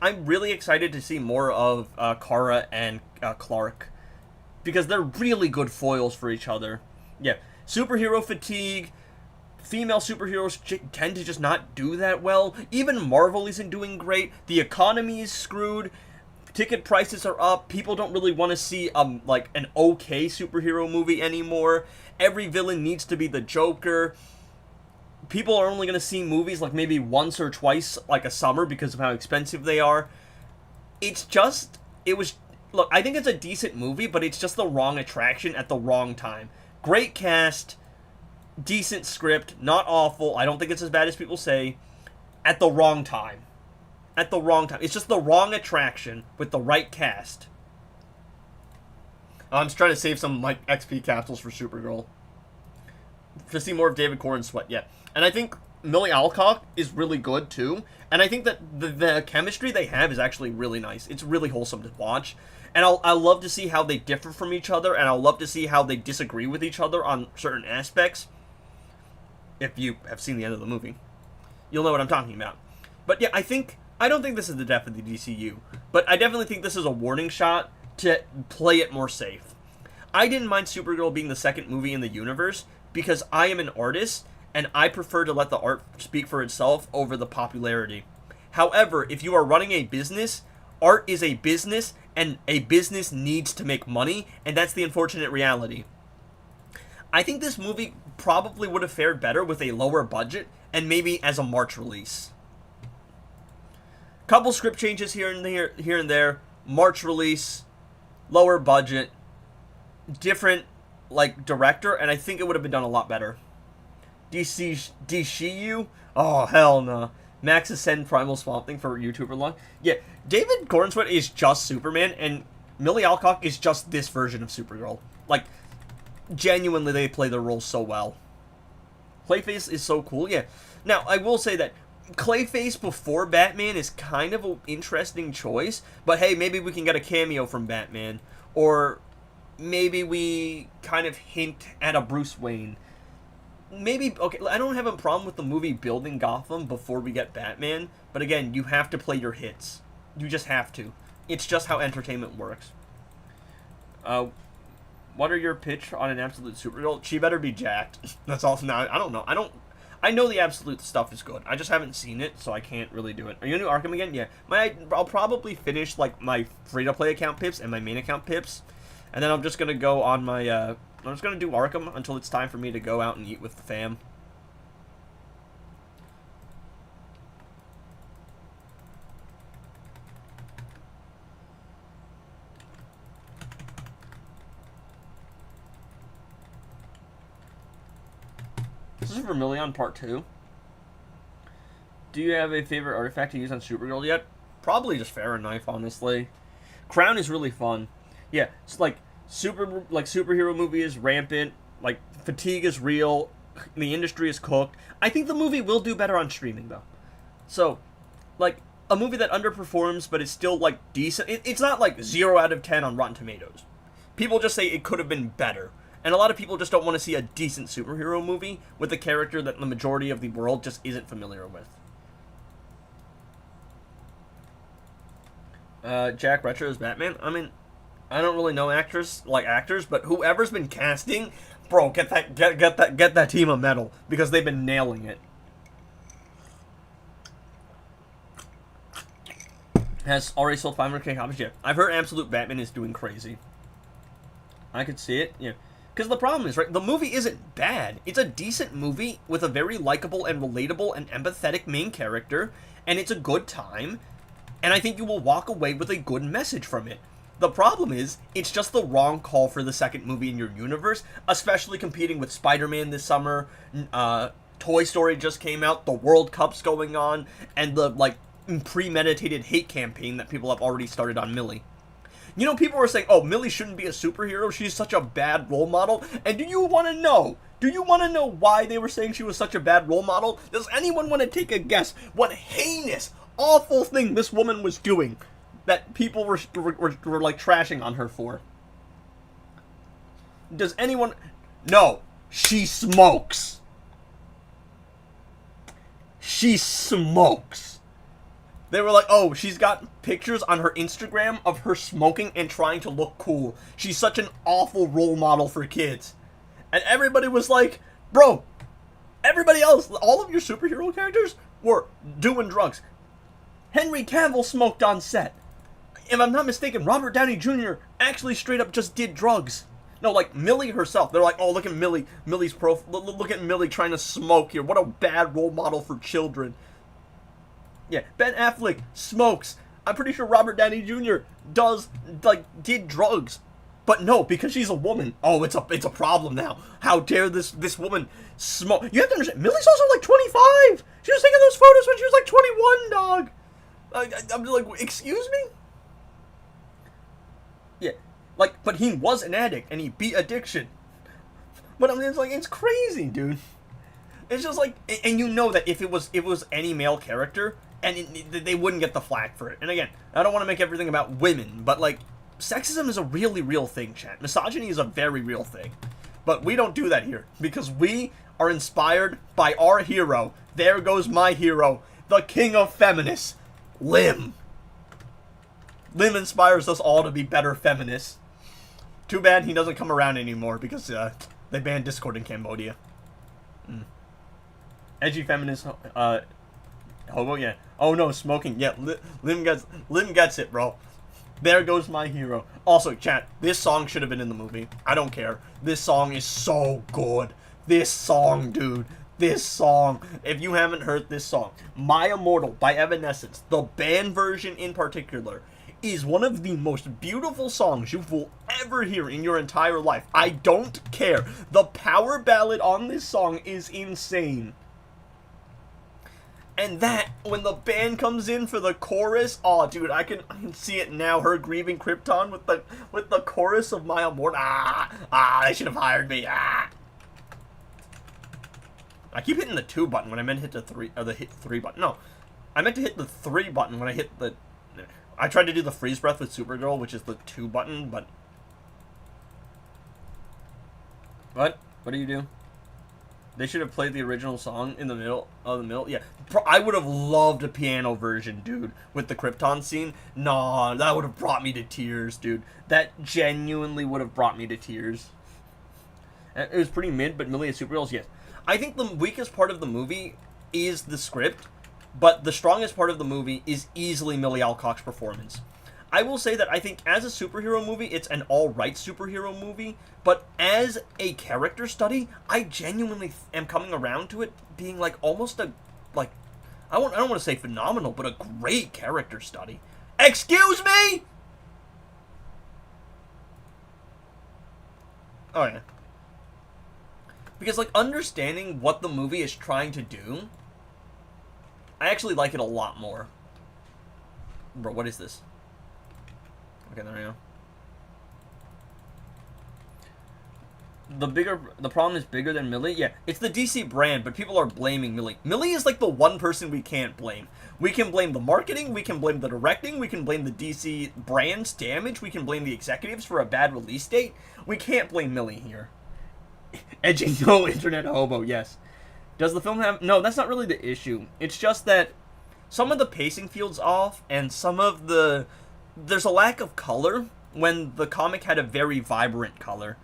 I'm really excited to see more of Kara and Clark. Because they're really good foils for each other. Yeah, superhero fatigue. Female superheroes tend to just not do that well. Even Marvel isn't doing great. The economy is screwed. Ticket prices are up. People don't really want to see like an okay superhero movie anymore. Every villain needs to be the Joker. People are only going to see movies like maybe once or twice like a summer because of how expensive they are. Look, I think it's a decent movie, but it's just the wrong attraction at the wrong time. Great cast, decent script, not awful. I don't think it's as bad as people say. At the wrong time. At the wrong time. It's just the wrong attraction with the right cast. I'm just trying to save some like XP capsules for Supergirl. To see more of David Corn's sweat, yeah. And I think Millie Alcock is really good, too. And I think that the chemistry they have is actually really nice. It's really wholesome to watch. And I'll love to see how they differ from each other, and I'll love to see how they disagree with each other on certain aspects. If you have seen the end of the movie, you'll know what I'm talking about. But yeah, I don't think this is the death of the DCU. But I definitely think this is a warning shot to play it more safe. I didn't mind Supergirl being the second movie in the universe, because I am an artist, and I prefer to let the art speak for itself over the popularity. However, if you are running a business, art is a business, and a business needs to make money, and that's the unfortunate reality. I think this movie probably would have fared better with a lower budget, and maybe as a March release. Couple script changes here and there, March release, lower budget, different like director, and I think it would have been done a lot better. DCU? Oh, hell no. Max Ascend Primal Swamp Thing for YouTuber long. Yeah, David Cornsweat is just Superman, and Millie Alcock is just this version of Supergirl. Like, genuinely, they play their roles so well. Clayface is so cool, yeah. Now, I will say that Clayface before Batman is kind of an interesting choice, but hey, maybe we can get a cameo from Batman, or maybe we kind of hint at a Bruce Wayne. Maybe, okay, I don't have a problem with the movie building Gotham before we get Batman, but again, you have to play your hits. You just have to. It's just how entertainment works. What are your pitch on an absolute Supergirl? She better be jacked. That's all. No, I don't know. I know the absolute stuff is good. I just haven't seen it, so I can't really do it. Are you gonna do Arkham again? Yeah. I'll probably finish like my free-to-play account pips and my main account pips, and then I'm just gonna go on my. I'm just gonna do Arkham until it's time for me to go out and eat with the fam. This is Vermilion Part 2. Do you have a favorite artifact to use on Supergirl yet? Probably just Fahrenheit, honestly. Crown is really fun. Yeah, it's like superhero movie is rampant. Like fatigue is real. The industry is cooked. I think the movie will do better on streaming though. So, like a movie that underperforms but is still like decent. It's not like 0 out of 10 on Rotten Tomatoes. People just say it could have been better. And a lot of people just don't want to see a decent superhero movie with a character that the majority of the world just isn't familiar with. Jack Reacher as Batman? I mean, I don't really know actors, but whoever's been casting, bro, get that team a medal because they've been nailing it. Has already sold 500k copies yet. I've heard Absolute Batman is doing crazy. I could see it, yeah. Because the problem is, right, the movie isn't bad. It's a decent movie with a very likable and relatable and empathetic main character, and it's a good time, and I think you will walk away with a good message from it. The problem is, it's just the wrong call for the second movie in your universe, especially competing with Spider-Man this summer, Toy Story just came out, the World Cup's going on, and the, like, premeditated hate campaign that people have already started on Millie. You know, people were saying, oh, Millie shouldn't be a superhero, she's such a bad role model, and do you want to know? Do you want to know why they were saying she was such a bad role model? Does anyone want to take a guess what heinous, awful thing this woman was doing that people were like trashing on her for? Does anyone... No, she smokes. She smokes. They were like, oh, she's got pictures on her Instagram of her smoking and trying to look cool. She's such an awful role model for kids. And everybody was like, bro, everybody else, all of your superhero characters were doing drugs. Henry Cavill smoked on set. If I'm not mistaken, Robert Downey Jr. actually straight up just did drugs. No, like Millie herself. They're like, oh, look at Millie. Look at Millie trying to smoke here. What a bad role model for children. Yeah, Ben Affleck smokes. I'm pretty sure Robert Downey Jr. did drugs. But no, because she's a woman. Oh, it's a problem now. How dare this woman smoke? You have to understand, Millie's also like 25. She was taking those photos when she was like 21, dog. I'm like, excuse me? Yeah, like, but he was an addict and he beat addiction. But I mean, it's like, it's crazy, dude. It's just like, and you know that if it was any male character, and they wouldn't get the flack for it. And again, I don't want to make everything about women, but like, sexism is a really real thing, chat. Misogyny is a very real thing. But we don't do that here, because we are inspired by our hero. There goes my hero, the king of feminists, Lim. Lim inspires us all to be better feminists. Too bad he doesn't come around anymore, because they banned Discord in Cambodia. Edgy feminist, hobo, yeah. Oh no, smoking, yeah. Lim gets it, bro. There goes my hero. Also, chat, this song should have been in the movie. I don't care. This song is so good. This song, dude. This song. If you haven't heard this song, My Immortal by Evanescence, the band version in particular, is one of the most beautiful songs you will ever hear in your entire life. I don't care. The power ballad on this song is insane. And that, when the band comes in for the chorus, oh, dude, I can see it now. Her grieving Krypton with the chorus of My Immortal. They should have hired me. I keep hitting the 2 button when I meant to hit the 3, or the hit 3 button. No, I meant to hit the 3 button when I hit the... I tried to do the freeze breath with Supergirl, which is the 2 button, but... What? What do you do? They should have played the original song in the middle of the middle. Yeah, I would have loved a piano version, dude, with the Krypton scene. Nah, that would have brought me to tears, dude. That genuinely would have brought me to tears. It was pretty mid, but Millie as Supergirl, yes. I think the weakest part of the movie is the script, but the strongest part of the movie is easily Millie Alcock's performance. I will say that I think as a superhero movie, it's an all-right superhero movie, but as a character study, I genuinely am coming around to it being like almost a, like, I don't want to say phenomenal, but a great character study. Excuse me? Oh yeah. Because like understanding what the movie is trying to do, I actually like it a lot more. Bro, what is this? Okay, there we go. The problem is bigger than Millie. Yeah, it's the DC brand, but people are blaming Millie. Millie is like the one person we can't blame. We can blame the marketing, we can blame the directing, we can blame the DC brand's damage, we can blame the executives for a bad release date. We can't blame Millie here. Edging no internet hobo, yes. Does the film have... No, that's not really the issue. It's just that some of the pacing feels off, and some of the... There's a lack of color when the comic had a very vibrant color.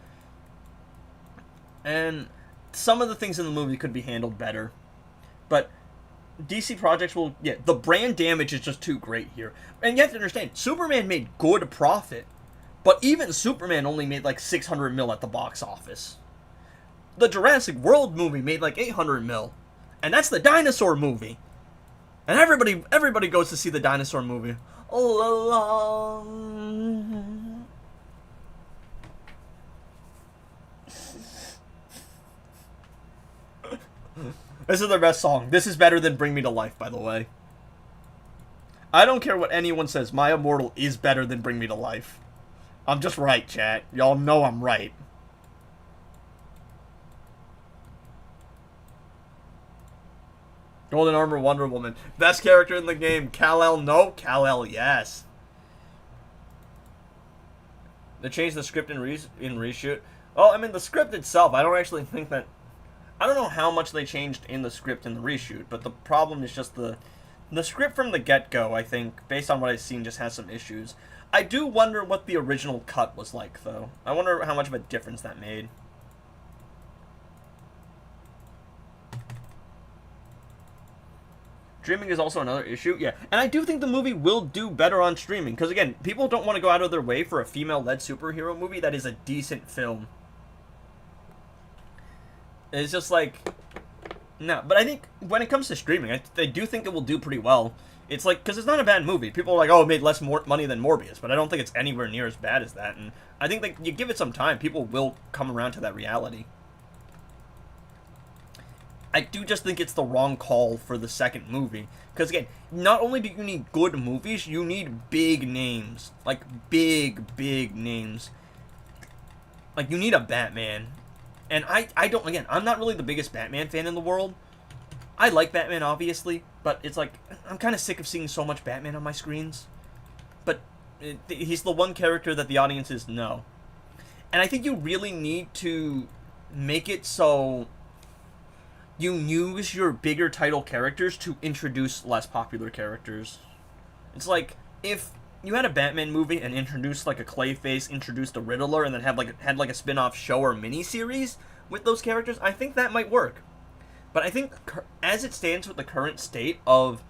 And some of the things in the movie could be handled better. But DC projects will... Yeah, the brand damage is just too great here. And you have to understand, Superman made good profit. But even Superman only made like 600 mil at the box office. The Jurassic World movie made like 800 mil. And that's the dinosaur movie. And everybody goes to see the dinosaur movie. All along. This is their best song. This is better than Bring Me to Life, by the way. I don't care what anyone says. My Immortal is better than Bring Me to Life. I'm just right, chat. Y'all know I'm right. Golden Armor Wonder Woman. Best character in the game. Kal-El, no. Kal-El, yes. They changed the script in reshoot. Well, I mean, the script itself, I don't actually think that... I don't know how much they changed in the script in the reshoot, but the problem is just the script from the get-go, I think, based on what I've seen, just has some issues. I do wonder what the original cut was like, though. I wonder how much of a difference that made. Streaming is also another issue, yeah. And I do think the movie will do better on streaming, because again, people don't want to go out of their way for a female-led superhero movie that is a decent film. It's just like, no. But I think when it comes to streaming, I do think it will do pretty well. It's like, because it's not a bad movie. People are like, oh, it made less money than Morbius, but I don't think it's anywhere near as bad as that. And I think that you give it some time, people will come around to that reality. I do just think it's the wrong call for the second movie. Because, again, not only do you need good movies, you need big names. Like, big names. Like, you need a Batman. And I don't, again, I'm not really the biggest Batman fan in the world. I like Batman, obviously, but it's like, I'm kind of sick of seeing so much Batman on my screens. But he's the one character that the audiences know. And I think you really need to make it so... you use your bigger title characters to introduce less popular characters. It's like, if you had a Batman movie and introduced like a Clayface, introduced a Riddler, and then had like a spin-off show or miniseries with those characters, I think that might work. But I think as it stands with the current state of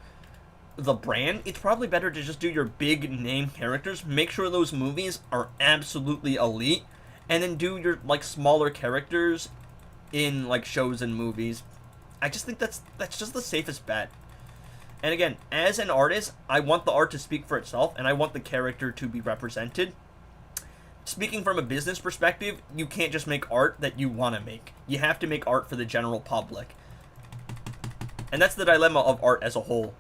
the brand, it's probably better to just do your big name characters, make sure those movies are absolutely elite, and then do your like smaller characters in like shows and movies. I just think that's just the safest bet. And again, as an artist, I want the art to speak for itself, and I want the character to be represented. Speaking from a business perspective, you can't just make art that you want to make. You have to make art for the general public. And that's the dilemma of art as a whole.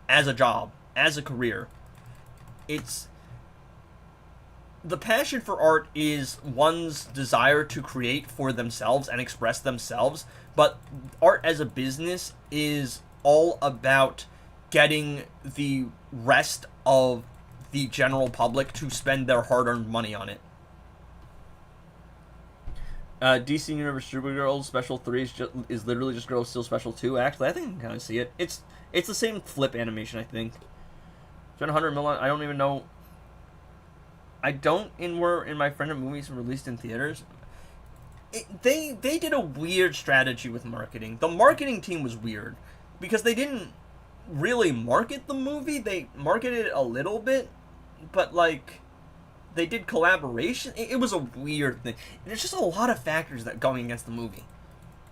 As a job. As a career. It's... the passion for art is one's desire to create for themselves and express themselves, But art as a business is all about getting the rest of the general public to spend their hard-earned money on it. DC Universe Supergirl Special 3 is literally just Girl of Steel Special 2. Actually, I think I can kind of see it. It's the same flip animation, I think. Spent 100 million. I don't even know. I don't in my friend of movies released in theaters. They did a weird strategy with marketing. The marketing team was weird because they didn't really market the movie. They marketed it a little bit, but like they did collaboration. It was a weird thing. There's just a lot of factors that going against the movie.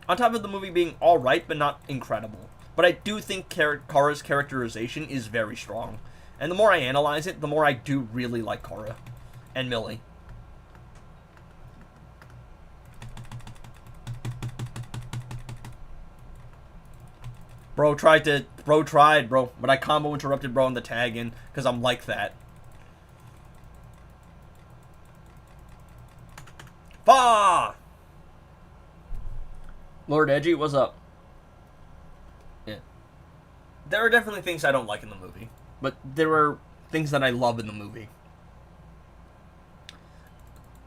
On top of the movie being all right, but not incredible. But I do think Kara's characterization is very strong. And the more I analyze it, the more I do really like Kara and Millie. Bro tried, but I combo interrupted bro on the tag in because I'm like that. Bah! Lord Edgy, what's up? Yeah. There are definitely things I don't like in the movie, but there are things that I love in the movie.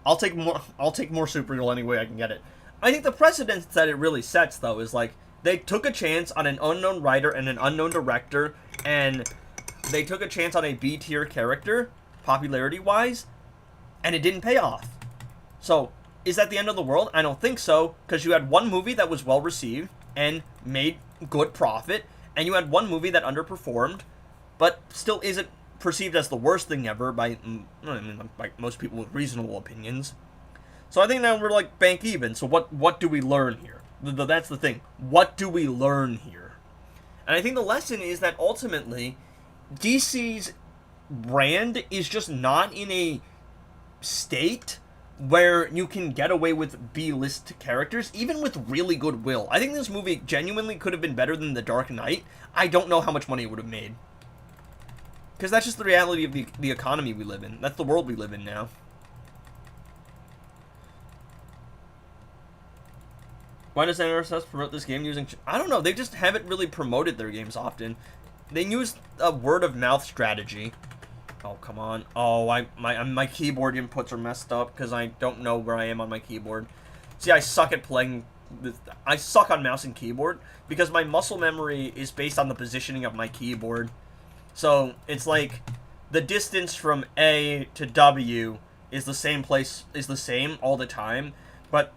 I'll take more Supergirl any way I can get it. I think the precedence that it really sets, though, is like they took a chance on an unknown writer and an unknown director, and they took a chance on a B-tier character, popularity-wise, and it didn't pay off. So, is that the end of the world? I don't think so, because you had one movie that was well-received and made good profit, and you had one movie that underperformed, but still isn't perceived as the worst thing ever by most people with reasonable opinions. So I think now we're like bank even. So what do we learn here? That's the thing. What do we learn here? And I think the lesson is that ultimately DC's brand is just not in a state where you can get away with B-list characters, even with really good will. I think this movie genuinely could have been better than The Dark Knight. I don't know how much money it would have made. Because that's just the reality of the economy we live in. That's the world we live in now. Why does NRSS promote this game using... I don't know, they just haven't really promoted their games often. They use a word-of-mouth strategy. Oh, come on. Oh, my keyboard inputs are messed up because I don't know where I am on my keyboard. See, I suck at playing... I suck on mouse and keyboard because my muscle memory is based on the positioning of my keyboard. So, it's like the distance from A to W is the same all the time, but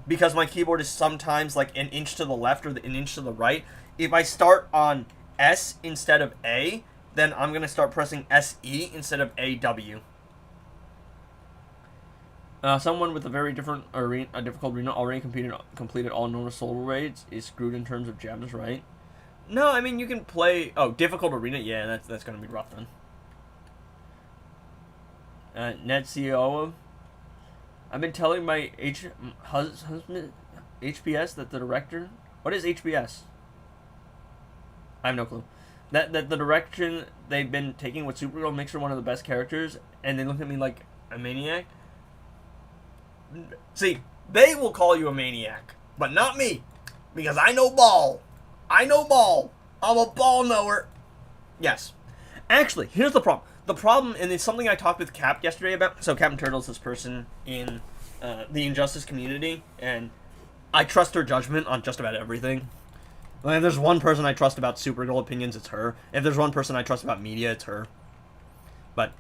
because my keyboard is sometimes like an inch to the left or an inch to the right, if I start on S instead of A, then I'm going to start pressing SE instead of AW. Someone with a very difficult arena already completed all normal solo raids is screwed in terms of gems, right? No, I mean, you can play... Oh, difficult arena? Yeah, that's going to be rough then. Net CEO. I've been telling my husband, HBS, that the director... What is HBS? I have no clue. That the direction they've been taking with Supergirl makes her one of the best characters, and they look at me like a maniac. See, they will call you a maniac, but not me, because I know ball. I know ball. I'm a ball knower. Yes. Actually, here's the problem. The problem, and it's something I talked with Cap yesterday about. So Captain Turtle is this person in the Injustice community, and I trust her judgment on just about everything. Like, if there's one person I trust about Supergirl opinions, it's her. If there's one person I trust about media, it's her. But,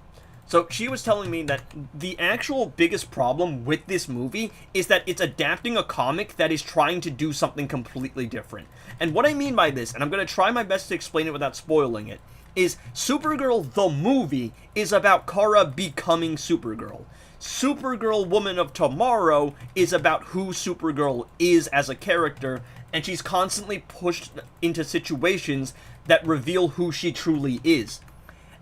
so she was telling me that the actual biggest problem with this movie is that it's adapting a comic that is trying to do something completely different. And what I mean by this, and I'm going to try my best to explain it without spoiling it, is Supergirl the movie is about Kara becoming Supergirl. Supergirl Woman of Tomorrow is about who Supergirl is as a character, and she's constantly pushed into situations that reveal who she truly is.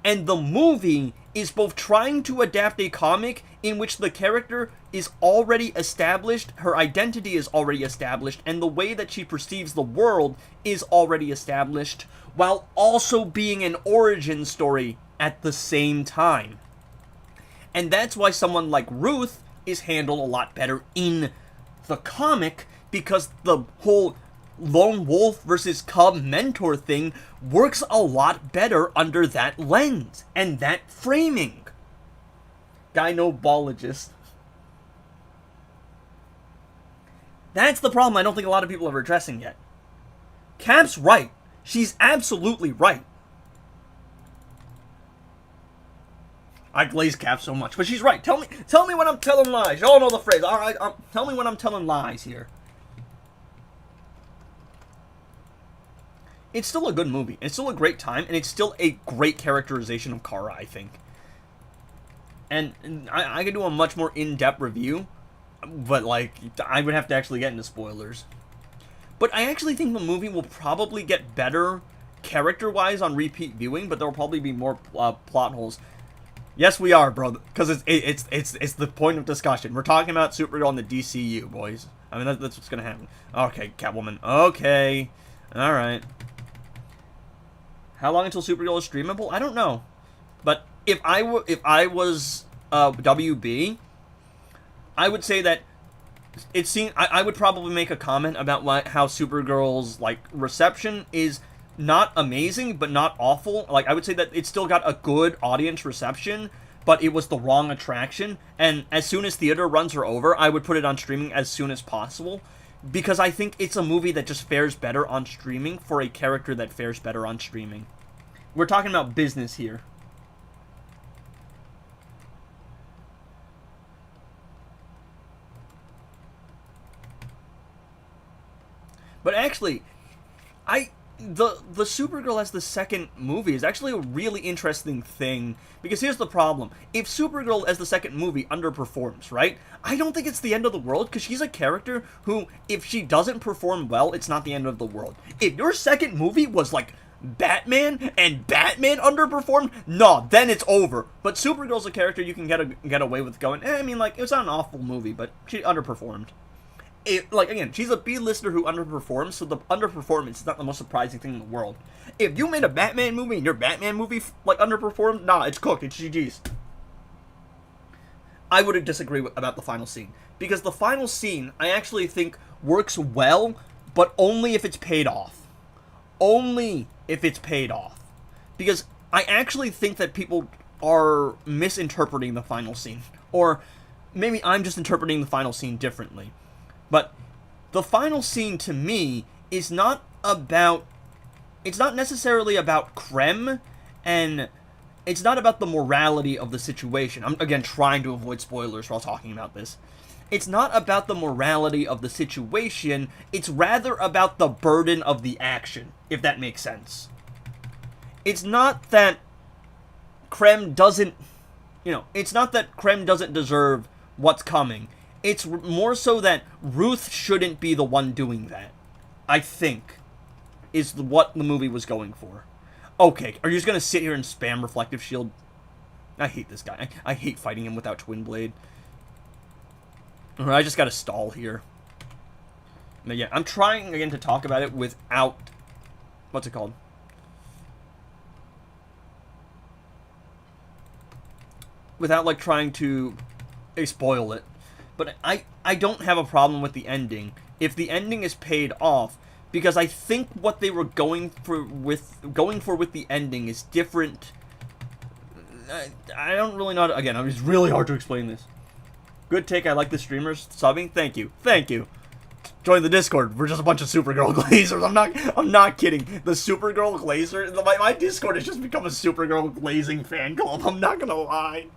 And the movie is both trying to adapt a comic in which the character is already established, her identity is already established, and the way that she perceives the world is already established, while also being an origin story at the same time. And that's why someone like Ruth is handled a lot better in the comic, because the whole lone wolf versus cub mentor thing works a lot better under that lens and that framing. Gynobologist. That's the problem I don't think a lot of people are addressing yet. Cap's right. She's absolutely right. I glaze Cap so much, but she's right. Tell me when I'm telling lies. You all know the phrase. All right, tell me when I'm telling lies here. It's still a good movie. It's still a great time, and it's still a great characterization of Kara, I think. And I could do a much more in-depth review, but like I would have to actually get into spoilers. But I actually think the movie will probably get better character-wise on repeat viewing, but there will probably be more plot holes. Yes, we are, bro, because it's the point of discussion. We're talking about Supergirl in the DCU, boys. I mean, that's what's gonna happen. Okay, Catwoman. Okay, all right. How long until Supergirl is streamable? I don't know, but if I was WB, I would say that it seemed I would probably make a comment about how Supergirl's like reception is not amazing, but not awful. Like, I would say that it still got a good audience reception, but it was the wrong attraction. And as soon as theater runs are over, I would put it on streaming as soon as possible, because I think it's a movie that just fares better on streaming for a character that fares better on streaming. We're talking about business here. But actually, the Supergirl as the second movie is actually a really interesting thing, because here's the problem. If Supergirl as the second movie underperforms, right, I don't think it's the end of the world, because she's a character who, if she doesn't perform well, it's not the end of the world. If your second movie was like Batman and Batman underperformed, no, then it's over. But Supergirl's a character you can get away with going, I mean, like, it's not an awful movie, but she underperformed. Like, again, she's a B-lister who underperforms, so the underperformance is not the most surprising thing in the world. If you made a Batman movie and your Batman movie, like, underperformed, nah, it's cooked, it's GG's. I would disagree about the final scene, because the final scene, I actually think, works well, but only if it's paid off. Only if it's paid off. Because I actually think that people are misinterpreting the final scene, or maybe I'm just interpreting the final scene differently. But the final scene, to me, is not about... It's not necessarily about Krem, and it's not about the morality of the situation. I'm, again, trying to avoid spoilers while talking about this. It's not about the morality of the situation, it's rather about the burden of the action, if that makes sense. It's not that Krem doesn't... it's not that Krem doesn't deserve what's coming. It's more so that Ruth shouldn't be the one doing that, I think, is what the movie was going for. Okay, are you just going to sit here and spam Reflective Shield? I hate this guy. I hate fighting him without Twin Blade. I just got to stall here. But yeah, I'm trying, again, to talk about it without... What's it called? Without, like, trying to spoil it. But I don't have a problem with the ending if the ending is paid off, because I think what they were going for with the ending is different. I don't really know. Again, it's really hard to explain this. Good take. I like the streamers subbing. Thank you. Thank you. Join the Discord. We're just a bunch of Supergirl glazers. I'm not kidding. The Supergirl glazer. My Discord has just become a Supergirl glazing fan club. I'm not gonna lie.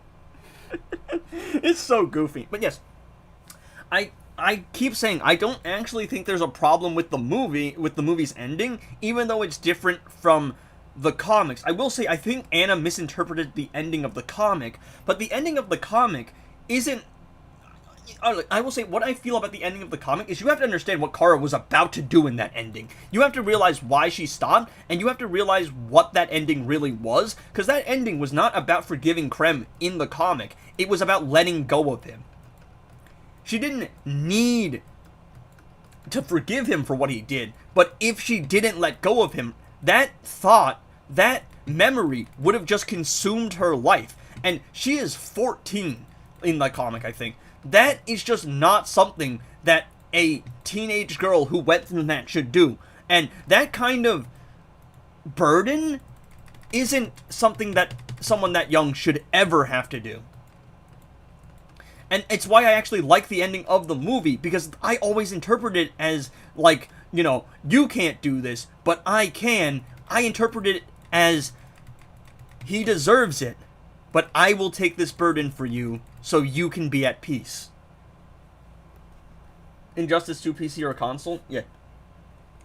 It's so goofy. But yes. I keep saying I don't actually think there's a problem with the movie's ending, even though it's different from the comics. I will say I think Anna misinterpreted the ending of the comic, but the ending of the comic isn't... I will say what I feel about the ending of the comic is you have to understand what Kara was about to do in that ending. You have to realize why she stopped, and you have to realize what that ending really was, because that ending was not about forgiving Krem in the comic. It was about letting go of him. She didn't need to forgive him for what he did, but if she didn't let go of him, that thought, that memory would have just consumed her life. And she is 14 in the comic, I think. That is just not something that a teenage girl who went through that should do. And that kind of burden isn't something that someone that young should ever have to do. And it's why I actually like the ending of the movie, because I always interpret it as, like, you know, you can't do this, but I can. I interpret it as, he deserves it, but I will take this burden for you so you can be at peace. Injustice 2 PC or console? Yeah.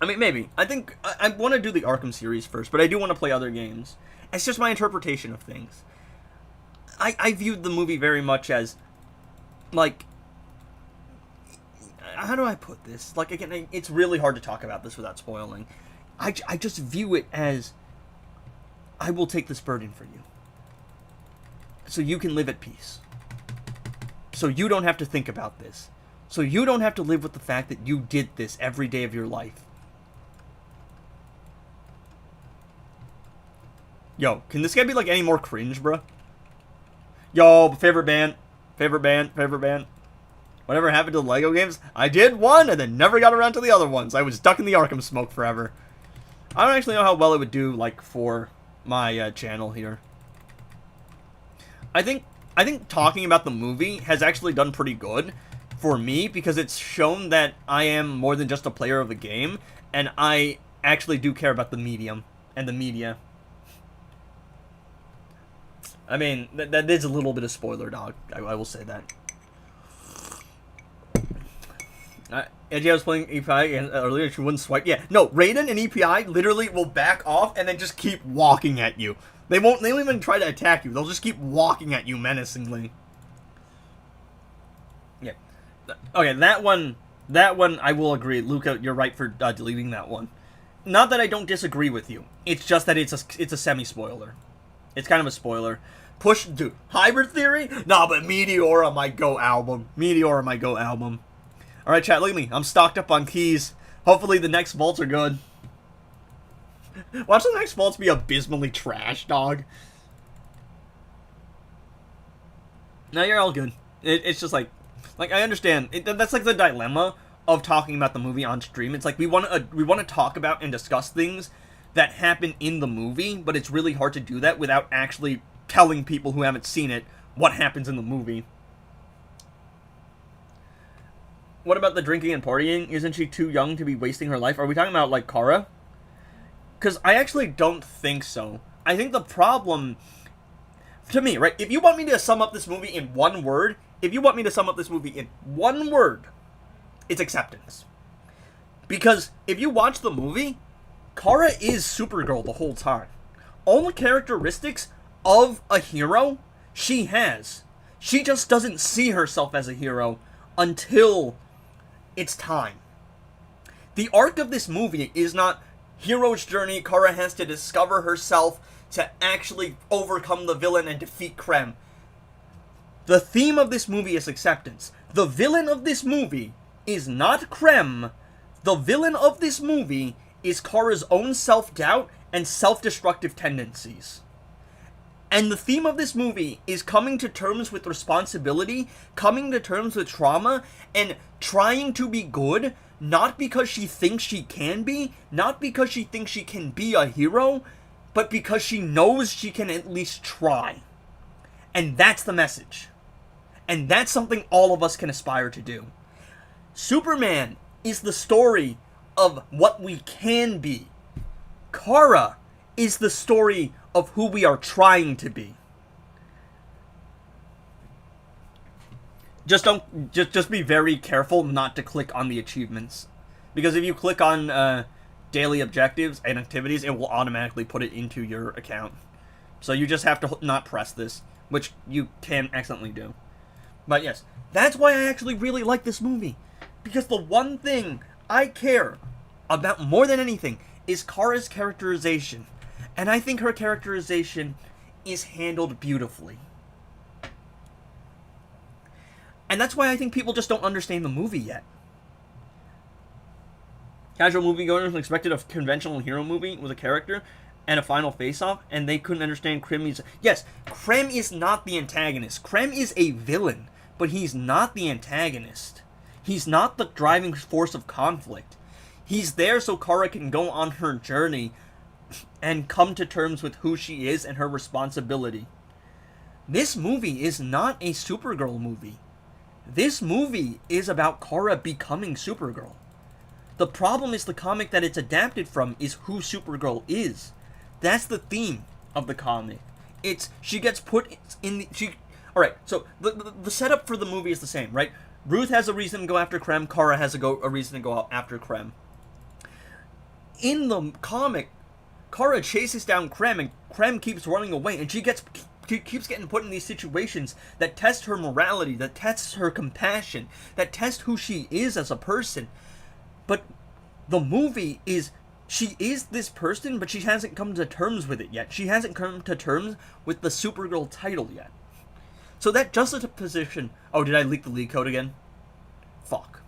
I mean, maybe. I think I want to do the Arkham series first, but I do want to play other games. It's just my interpretation of things. I viewed the movie very much as, like, how do I put this? Like, again, it's really hard to talk about this without spoiling. I just view it as, I will take this burden for you, so you can live at peace. So you don't have to think about this. So you don't have to live with the fact that you did this every day of your life. Yo, can this guy be, like, any more cringe, bro? Yo, favorite band. Favorite band. Favorite band. Whatever happened to the Lego games? I did one, and then never got around to the other ones. I was stuck in the Arkham smoke forever. I don't actually know how well it would do, like, for my channel here. I think talking about the movie has actually done pretty good for me, because it's shown that I am more than just a player of the game, and I actually do care about the medium and the media. I mean, that is a little bit of spoiler, dog. I will say that. Edgy, I was playing EPI and earlier, she wouldn't swipe. Yeah, no, Raiden and EPI literally will back off and then just keep walking at you. They won't even try to attack you. They'll just keep walking at you menacingly. Yeah. Okay, that one I will agree. Luca, you're right for deleting that one. Not that I don't disagree with you. It's just that it's a semi-spoiler. It's kind of a spoiler. Push, dude, Hybrid Theory? Nah, but Meteora might go album. Meteora might go album. Alright, chat, look at me. I'm stocked up on keys. Hopefully the next vaults are good. Watch the next vaults be abysmally trash, dog. No, you're all good. It's just like I understand. That's like the dilemma of talking about the movie on stream. It's like we want to talk about and discuss things that happen in the movie, but it's really hard to do that without actually telling people who haven't seen it what happens in the movie. What about the drinking and partying? Isn't she too young to be wasting her life? Are we talking about, like, Kara? Because I actually don't think so. I think the problem, to me, right, if you want me to sum up this movie in one word, it's acceptance. Because if you watch the movie, Kara is Supergirl the whole time. All the characteristics of a hero she has. She just doesn't see herself as a hero until it's time. The arc of this movie is not hero's journey. Kara has to discover herself to actually overcome the villain and defeat Krem. The theme of this movie is acceptance. The villain of this movie is not Krem. The villain of this movie is Kara's own self-doubt and self-destructive tendencies. And the theme of this movie is coming to terms with responsibility, coming to terms with trauma, and trying to be good, not because she thinks she can be, not because she thinks she can be a hero, but because she knows she can at least try. And that's the message. And that's something all of us can aspire to do. Superman is the story of what we can be. Kara is the story of who we are trying to be. Just be very careful not to click on the achievements, because if you click on daily objectives and activities, it will automatically put it into your account. So you just have to not press this, which you can accidentally do. But yes, that's why I actually really like this movie, because the one thing I care about more than anything is Kara's characterization. And I think her characterization is handled beautifully. And that's why I think people just don't understand the movie yet. Casual moviegoers expected a conventional hero movie with a character and a final face-off, and they couldn't understand Krem is... Yes, Krem is not the antagonist. Krem is a villain, but he's not the antagonist. He's not the driving force of conflict. He's there so Kara can go on her journey and come to terms with who she is and her responsibility. This movie is not a Supergirl movie. This movie is about Kara becoming Supergirl. The problem is the comic that it's adapted from is who Supergirl is. That's the theme of the comic. She gets put in the... Alright, so the setup for the movie is the same, right? Ruth has a reason to go after Krem, Kara has a reason to go after Krem. In the comic, Kara chases down Krem, and Krem keeps running away, and she keeps getting put in these situations that test her morality, that test her compassion, that test who she is as a person. But the movie is, she is this person, but she hasn't come to terms with it yet. She hasn't come to terms with the Supergirl title yet. So that juxtaposition... Oh, did I leak the leak code again? Fuck.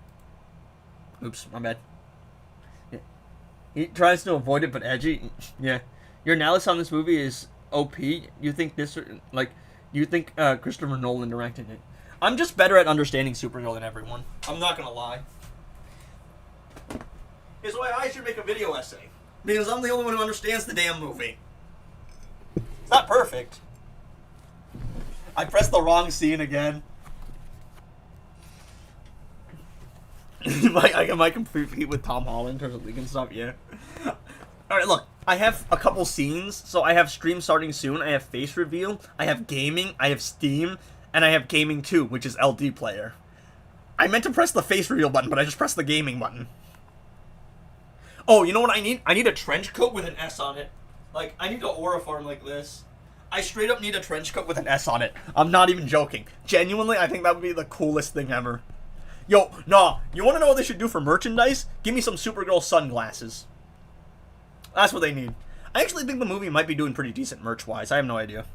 Oops, my bad. Yeah. He tries to avoid it, but edgy. Yeah. Your analysis on this movie is OP. You think this... you think Christopher Nolan directed it. I'm just better at understanding Supergirl than everyone. I'm not gonna lie. It's why I should make a video essay. Because I'm the only one who understands the damn movie. It's not perfect. I pressed the wrong scene again. Am I compete with Tom Holland in terms of leaking stuff? Yeah. Alright, look. I have a couple scenes. So I have stream starting soon. I have face reveal. I have gaming. I have Steam. And I have gaming 2, which is LD player. I meant to press the face reveal button, but I just pressed the gaming button. Oh, you know what I need? I need a trench coat with an S on it. Like, I need an aura farm like this. I straight up need a trench coat with an S on it. I'm not even joking. Genuinely, I think that would be the coolest thing ever. Yo, nah, you want to know what they should do for merchandise? Give me some Supergirl sunglasses. That's what they need. I actually think the movie might be doing pretty decent merch-wise. I have no idea.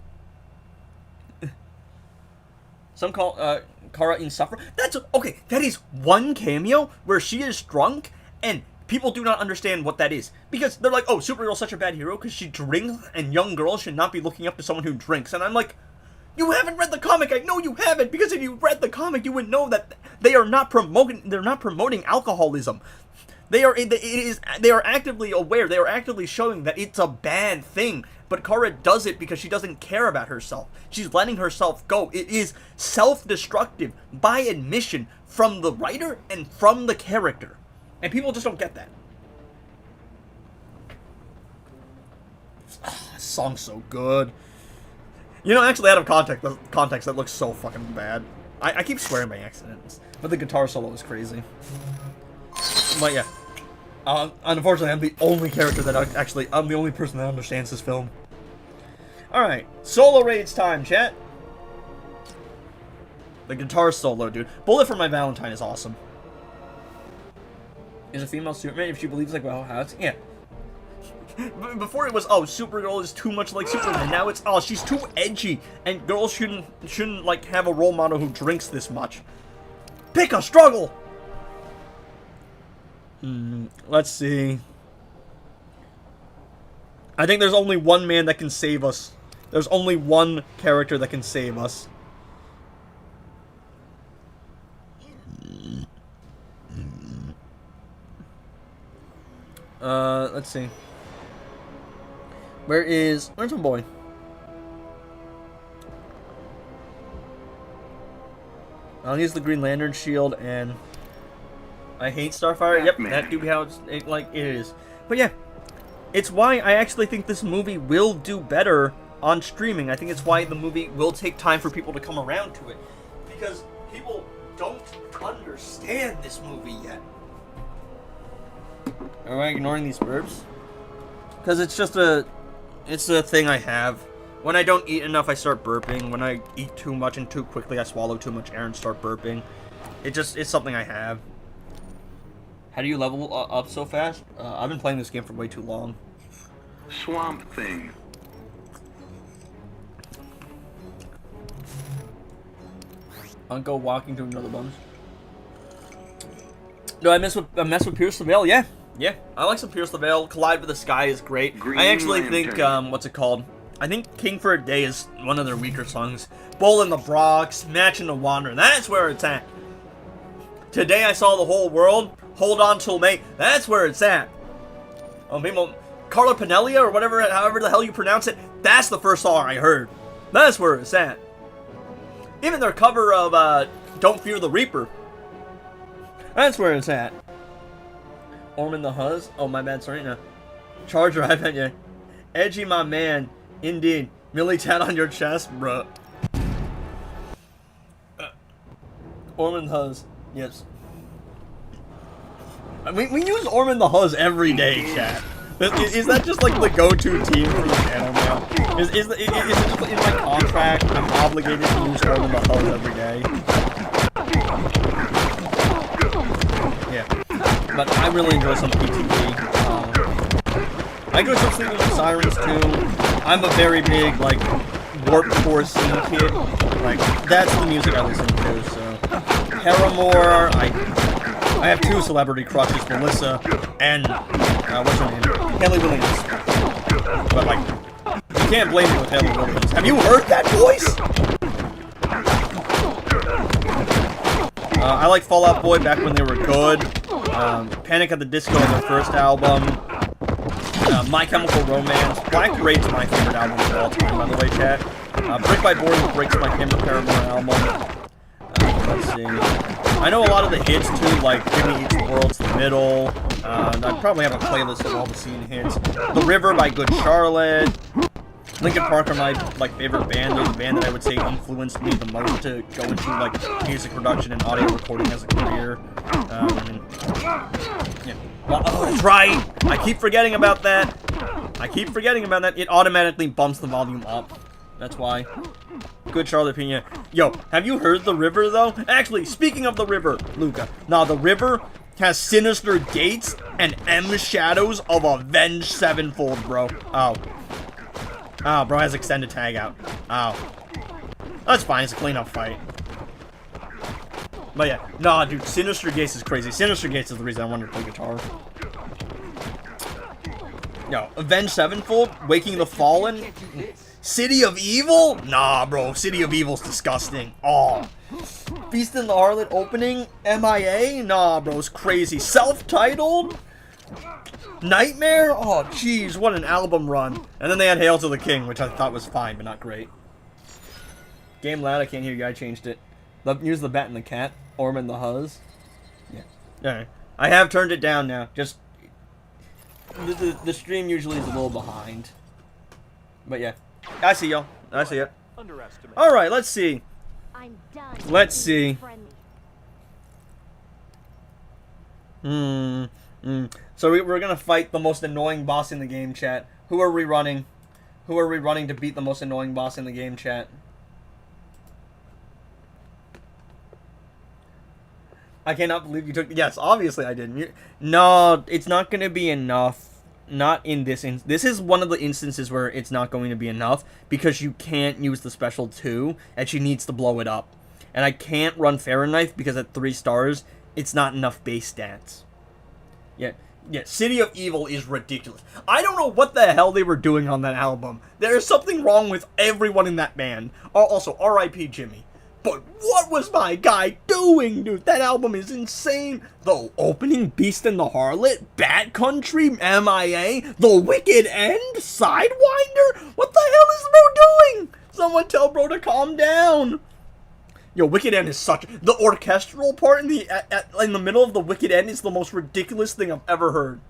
Some call Kara insufferable. That's okay. That is one cameo where she is drunk and people do not understand what that is. Because they're like, oh, Supergirl's such a bad hero because she drinks and young girls should not be looking up to someone who drinks. And I'm like, you haven't read the comic. I know you haven't, because if you read the comic, you would know that they are not promoting alcoholism. They are actively aware. They are actively showing that it's a bad thing. But Kara does it because she doesn't care about herself. She's letting herself go. It is self-destructive by admission from the writer and from the character. And people just don't get that. This song's so good. You know, actually, out of context, that looks so fucking bad. I keep swearing by accident, but the guitar solo is crazy. But yeah. Unfortunately, I'm the only character that I'm the only person that understands this film. Alright, solo raids time, chat. The guitar solo, dude. Bullet for My Valentine is awesome. Is a female Superman if she believes like well how it's yeah. Before it was oh Supergirl is too much like Superman. Now it's oh she's too edgy and girls shouldn't like have a role model who drinks this much. Pick a struggle. Let's see. I think there's only one man that can save us. There's only one character that can save us. Let's see. Where's my boy? I'll use the Green Lantern shield, and I hate Starfire. Yep, that do be how it is. But yeah, it's why I actually think this movie will do better on streaming. I think it's why the movie will take time for people to come around to it, because people don't understand this movie yet. Am I ignoring these burps? Because it's just it's a thing I have. When I don't eat enough, I start burping. When I eat too much and too quickly, I swallow too much air and start burping. It's something I have. How do you level up so fast? I've been playing this game for way too long. Swamp Thing. I'll go walking to another bums. Do I mess with Pierce the Veil? Yeah. Yeah, I like some Pierce the Veil. Collide with the Sky is great. I actually think, what's it called? I think King for a Day is one of their weaker songs. Bull in the Bronx, Match in the Wander. That's where it's at. Today I saw the whole world. Hold on till May. That's where it's at. Oh, people, Carla Penelia or whatever, however the hell you pronounce it. That's the first song I heard. That's where it's at. Even their cover of "Don't Fear the Reaper." That's where it's at. Orman the Huzz. Oh, my bad. Sorry, no. Charger, I bet you. Edgy, my man. Indeed. Millie tat on your chest, bruh. Orman the Huzz. Yes. We use Orman the Huzz every day, chat. Is that just like the go-to team for the channel now? Is it just in my contract? I'm obligated to use Orman the Huzz every day. Yeah. But I really enjoy some PTV. I enjoy some Sleeping with Sirens too. I'm a very big, like, Warp Core scene kid. Like, that's the music I listen to, so. Paramore, I have two celebrity crushes, Melissa and, what's her name? Haley Williams. But, like, you can't blame me with Haley Williams. Have you heard that voice? I like Fall Out Boy back when they were good. Panic at the Disco on their first album. My Chemical Romance. Black Parade's my favorite album of all time, by the way, chat. Brick by Boarding Brick's my favorite Paramore album. Let's see. I know a lot of the hits too, like Give Me Each World's the Middle. I probably have a playlist of all the scene hits. The River by Good Charlotte. Linkin Park are my favorite band. They're the band that I would say influenced me the most to go into like music production and audio recording as a career. Yeah. Well, oh, that's right. I keep forgetting about that. It automatically bumps the volume up. That's why. Good Charlotte Pena. Yo, have you heard The River, though? Actually, speaking of The River, Luca. Nah, The River has Sinister Gates and M Shadows of Avenged Sevenfold, bro. Oh. Oh, bro has extended tag out. Oh. That's fine, it's a clean-up fight. But yeah, nah, dude, Sinister Gates is crazy. Sinister Gates is the reason I wanted to play guitar. Yo, Avenged Sevenfold, Waking the Fallen, City of Evil? Nah, bro, City of Evil's disgusting. Oh. Beast and the Harlot opening, MIA? Nah, bro, it's crazy. Self-titled? Nightmare? Oh, jeez, what an album run. And then they had Hail to the King, which I thought was fine, but not great. Game loud, I can't hear you, I changed it. Use the Bat and the Cat. Orman the Huzz. Yeah. Alright. I have turned it down now. Just... The stream usually is a little behind. But yeah. I see y'all. I see it. Alright, let's see. Let's see. So we're gonna fight the most annoying boss in the game, chat. Who are we running? Who are we running to beat the most annoying boss in the game, chat? I cannot believe you took... Yes, obviously I didn't. No, it's not gonna be enough. Not in this this is one of the instances where it's not going to be enough because you can't use the special 2 and she needs to blow it up. And I can't run Fahrenheit because at 3 stars, it's not enough base stats. Yeah, City of Evil is ridiculous. I don't know what the hell they were doing on that album. There is something wrong with everyone in that band. Also, R.I.P. Jimmy. But what was my guy doing, dude? That album is insane. The opening, Beast and the Harlot, Bat Country, MIA, The Wicked End, Sidewinder? What the hell is bro doing? Someone tell bro to calm down. Yo, Wicked End is such... The orchestral part in the middle of the Wicked End is the most ridiculous thing I've ever heard.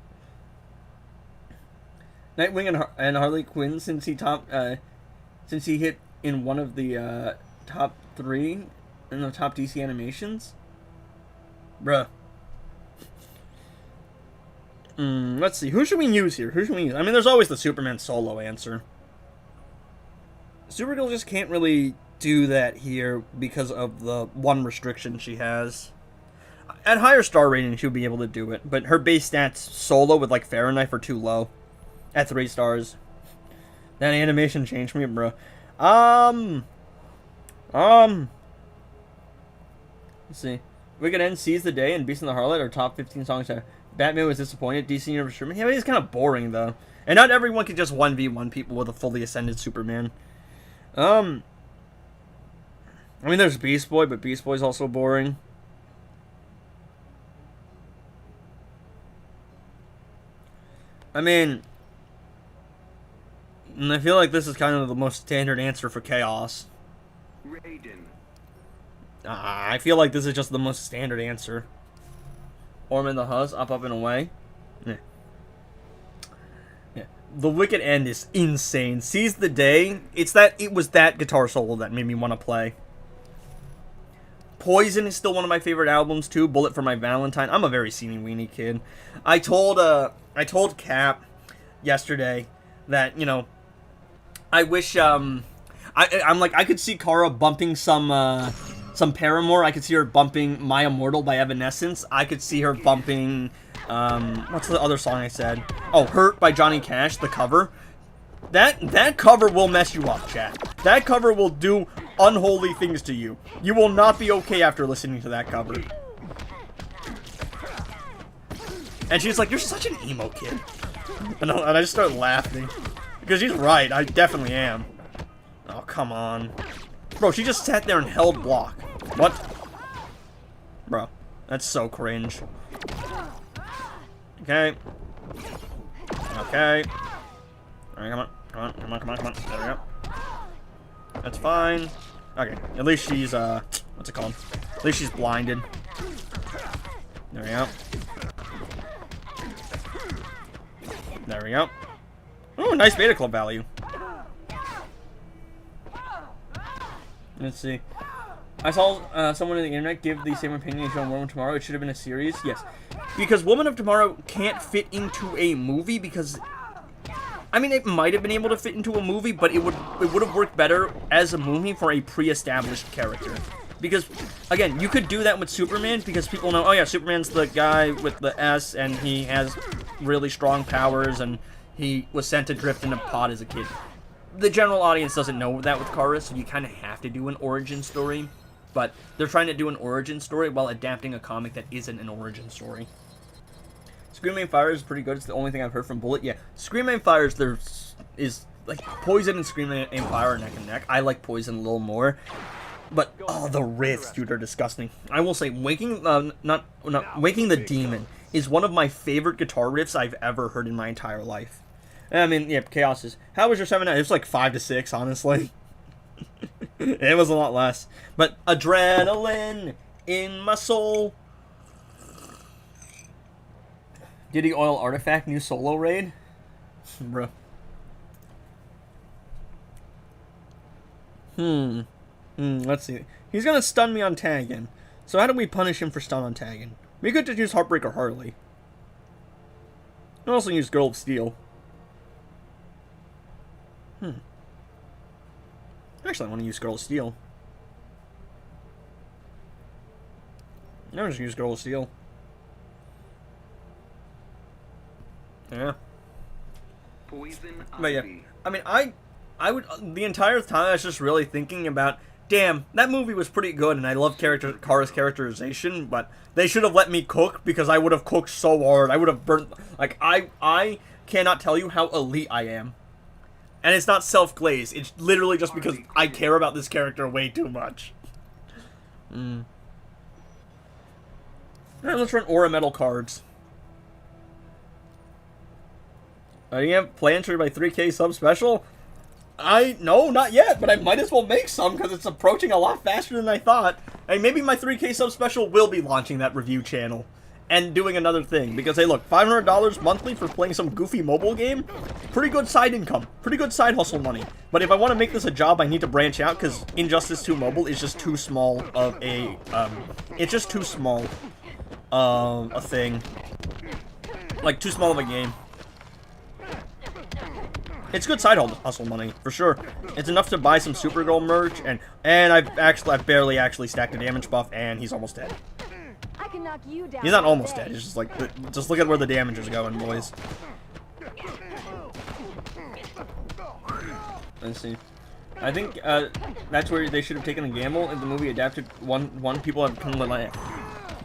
Nightwing and Harley Quinn, since he hit in one of the top 3 in the top DC animations? Bruh. Let's see. Who should we use here? Who should we use? I mean, there's always the Superman solo answer. Supergirl just can't really do that here because of the one restriction she has. At higher star rating, she would be able to do it, but her base stats solo with like Fahrenheit are too low. At 3 stars. That animation changed me, bro. Let's see. Wicked End Seize the Day and Beast and the Harlot are top 15 songs. Batman was disappointed. DC Universe Superman. Yeah, but he's kind of boring though. And not everyone can just 1v1 people with a fully ascended Superman. I mean, there's Beast Boy, but Beast Boy's also boring. I mean, I feel like this is kind of the most standard answer for Chaos. Raiden. I feel like this is just the most standard answer. Orm the Huzz, up, and away. Yeah. Yeah. The Wicked End is insane. Seize the Day. It was that guitar solo that made me want to play. Poison is still one of my favorite albums too. Bullet for My Valentine. I'm a very Seenie Weenie kid. I told Cap yesterday that, you know, I wish I'm like, I could see Kara bumping some Paramore. I could see her bumping My Immortal by Evanescence. I could see her bumping what's the other song I said? Oh, Hurt by Johnny Cash, the cover. That cover will mess you up, chat. That cover will do unholy things to you. You will not be okay after listening to that cover. And she's like, "You're such an emo kid." And I just start laughing. Because she's right, I definitely am. Oh, come on. Bro, she just sat there and held block. What? Bro, that's so cringe. Okay. Okay. Alright, come on. There we go. That's fine. Okay, at least she's, what's it called? At least she's blinded. There we go. There we go. Ooh, nice beta club value. Let's see. I saw someone on the internet give the same opinion as Woman of Tomorrow. It should have been a series. Yes. Because Woman of Tomorrow can't fit into a movie because... I mean, it might have been able to fit into a movie, but it would have worked better as a movie for a pre-established character. Because, again, you could do that with Superman because people know, oh yeah, Superman's the guy with the S and he has really strong powers and he was sent to drift in a pod as a kid. The general audience doesn't know that with Kara, so you kind of have to do an origin story. But they're trying to do an origin story while adapting a comic that isn't an origin story. Screaming Fire is pretty good. It's the only thing I've heard from Bullet. Yeah, Screaming Fire is like Poison and Screaming Fire are neck and neck. I like Poison a little more. But, oh, the riffs, dude, are disgusting. I will say, Waking the Demon is one of my favorite guitar riffs I've ever heard in my entire life. I mean, yeah, Chaos is... How was your 7 night? It was like 5 to 6, honestly. It was a lot less. But adrenaline in my soul. Diddy Oil Artifact, new solo raid? Bruh. Let's see. He's gonna stun me on tagging. So how do we punish him for stun on tagging? We could just use Heartbreaker Harley. We can also use Girl of Steel. Actually, I want to use Girl of Steel. I'm just use Girl of Steel. Yeah. Poison But yeah, Ivy. I mean, I would, the entire time I was just really thinking about, damn, that movie was pretty good, and I love Kara's characterization, but they should have let me cook, because I would have cooked so hard. I would have burnt, like, I cannot tell you how elite I am. And it's not self-glazed, it's literally just because I care about this character way too much. Alright, let's run Aura Metal cards. Do you have plans for my 3K sub special? No, not yet, but I might as well make some because it's approaching a lot faster than I thought. And maybe my 3K sub special will be launching that review channel and doing another thing. Because, hey, look, $500 monthly for playing some goofy mobile game? Pretty good side income. Pretty good side hustle money. But if I want to make this a job, I need to branch out because Injustice 2 Mobile is just too small of a, it's just too small of a thing. Like, too small of a game. It's good side hustle money, for sure. It's enough to buy some Supergirl merch, and I've barely actually stacked a damage buff, and he's almost dead. I can knock you down. He's not almost dead, it's just like, just look at where the damage is going, boys. Let's see. I think, that's where they should have taken a gamble if the movie adapted one people have come to like.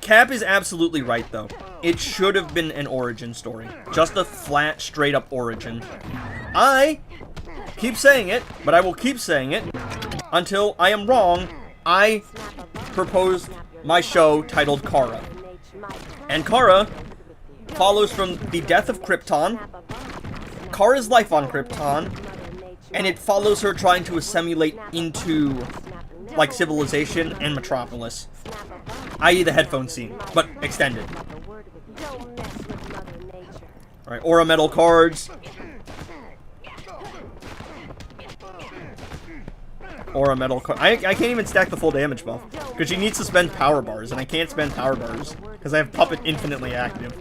Cap is absolutely right, though. It should have been an origin story. Just a flat, straight-up origin. I keep saying it, but I will keep saying it until I am wrong. I proposed my show titled Kara. And Kara follows from the death of Krypton Kara's life on Krypton, and it follows her trying to assimilate into, like, civilization and Metropolis. I.e. the headphone scene, but extended. Alright, aura metal cards. Aura metal card. I can't even stack the full damage buff, because she needs to spend power bars, and I can't spend power bars, because I have Puppet infinitely active.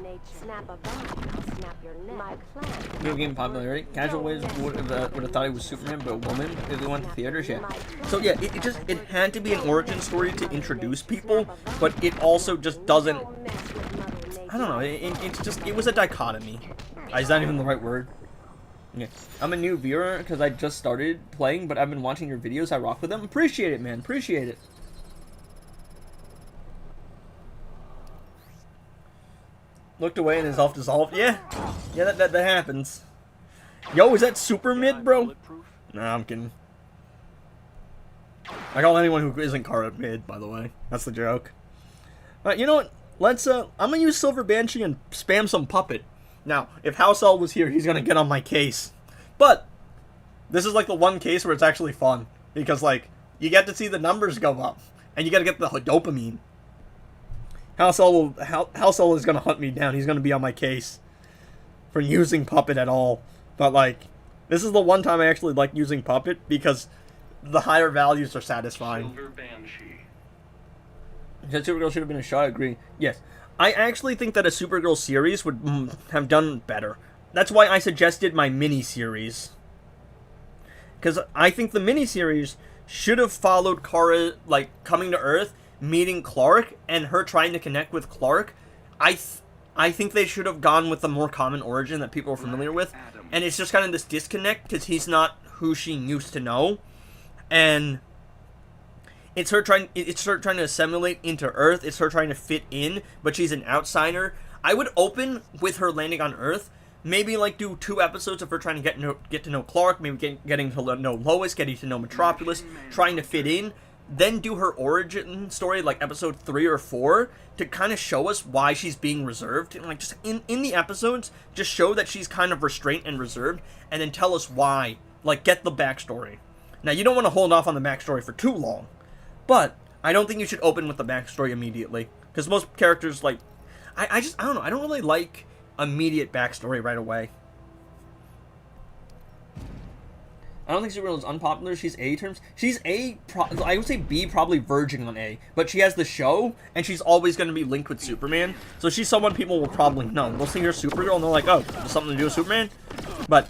Video game popularity. Casual ways would have thought he was Superman, but a woman if they went to theaters, yeah. So yeah, it had to be an origin story to introduce people, but it also just doesn't. I don't know. It was a dichotomy. Is that even the right word? Yeah. I'm a new viewer because I just started playing, but I've been watching your videos. I rock with them. Appreciate it, man. Appreciate it. Looked away and his elf dissolved. Yeah. Yeah, that happens. Yo, is that super mid, bro? Nah, I'm kidding. I call anyone who isn't Kara mid, by the way. That's the joke. Alright, you know what? Let's, I'm gonna use Silver Banshee and spam some Puppet. Now, if House L was here, he's gonna get on my case. But, this is like the one case where it's actually fun. Because, like, you get to see the numbers go up. And you gotta get the dopamine. House L is gonna hunt me down. He's gonna be on my case for using Puppet at all. But, like, this is the one time I actually like using Puppet because the higher values are satisfying. Silver Banshee. That Supergirl should have been a show, I agree. Yes. I actually think that a Supergirl series would have done better. That's why I suggested my mini-series. Because I think the mini-series should have followed Kara, like, coming to Earth, meeting Clark, and her trying to connect with Clark. I think they should have gone with the more common origin that people are familiar with. And it's just kind of this disconnect, because he's not who she used to know. And it's her trying to assimilate into Earth. It's her trying to fit in, but she's an outsider. I would open with her landing on Earth. Maybe, like, do 2 episodes of her trying to get to know Clark. Maybe getting to know Lois, getting to know Metropolis, trying to fit in. Then do her origin story, like episode 3 or 4, to kind of show us why she's being reserved. And, like, just in the episodes, just show that she's kind of restrained and reserved, and then tell us why. Like, get the backstory. Now, you don't want to hold off on the backstory for too long. But I don't think you should open with the backstory immediately. Because most characters, like, I don't know. I don't really like immediate backstory right away. I don't think Supergirl is unpopular. She's A terms. She's A, I would say B, probably verging on A. But she has the show, and she's always going to be linked with Superman. So she's someone people will probably know. They'll see her Supergirl, and they're like, oh, there's something to do with Superman? But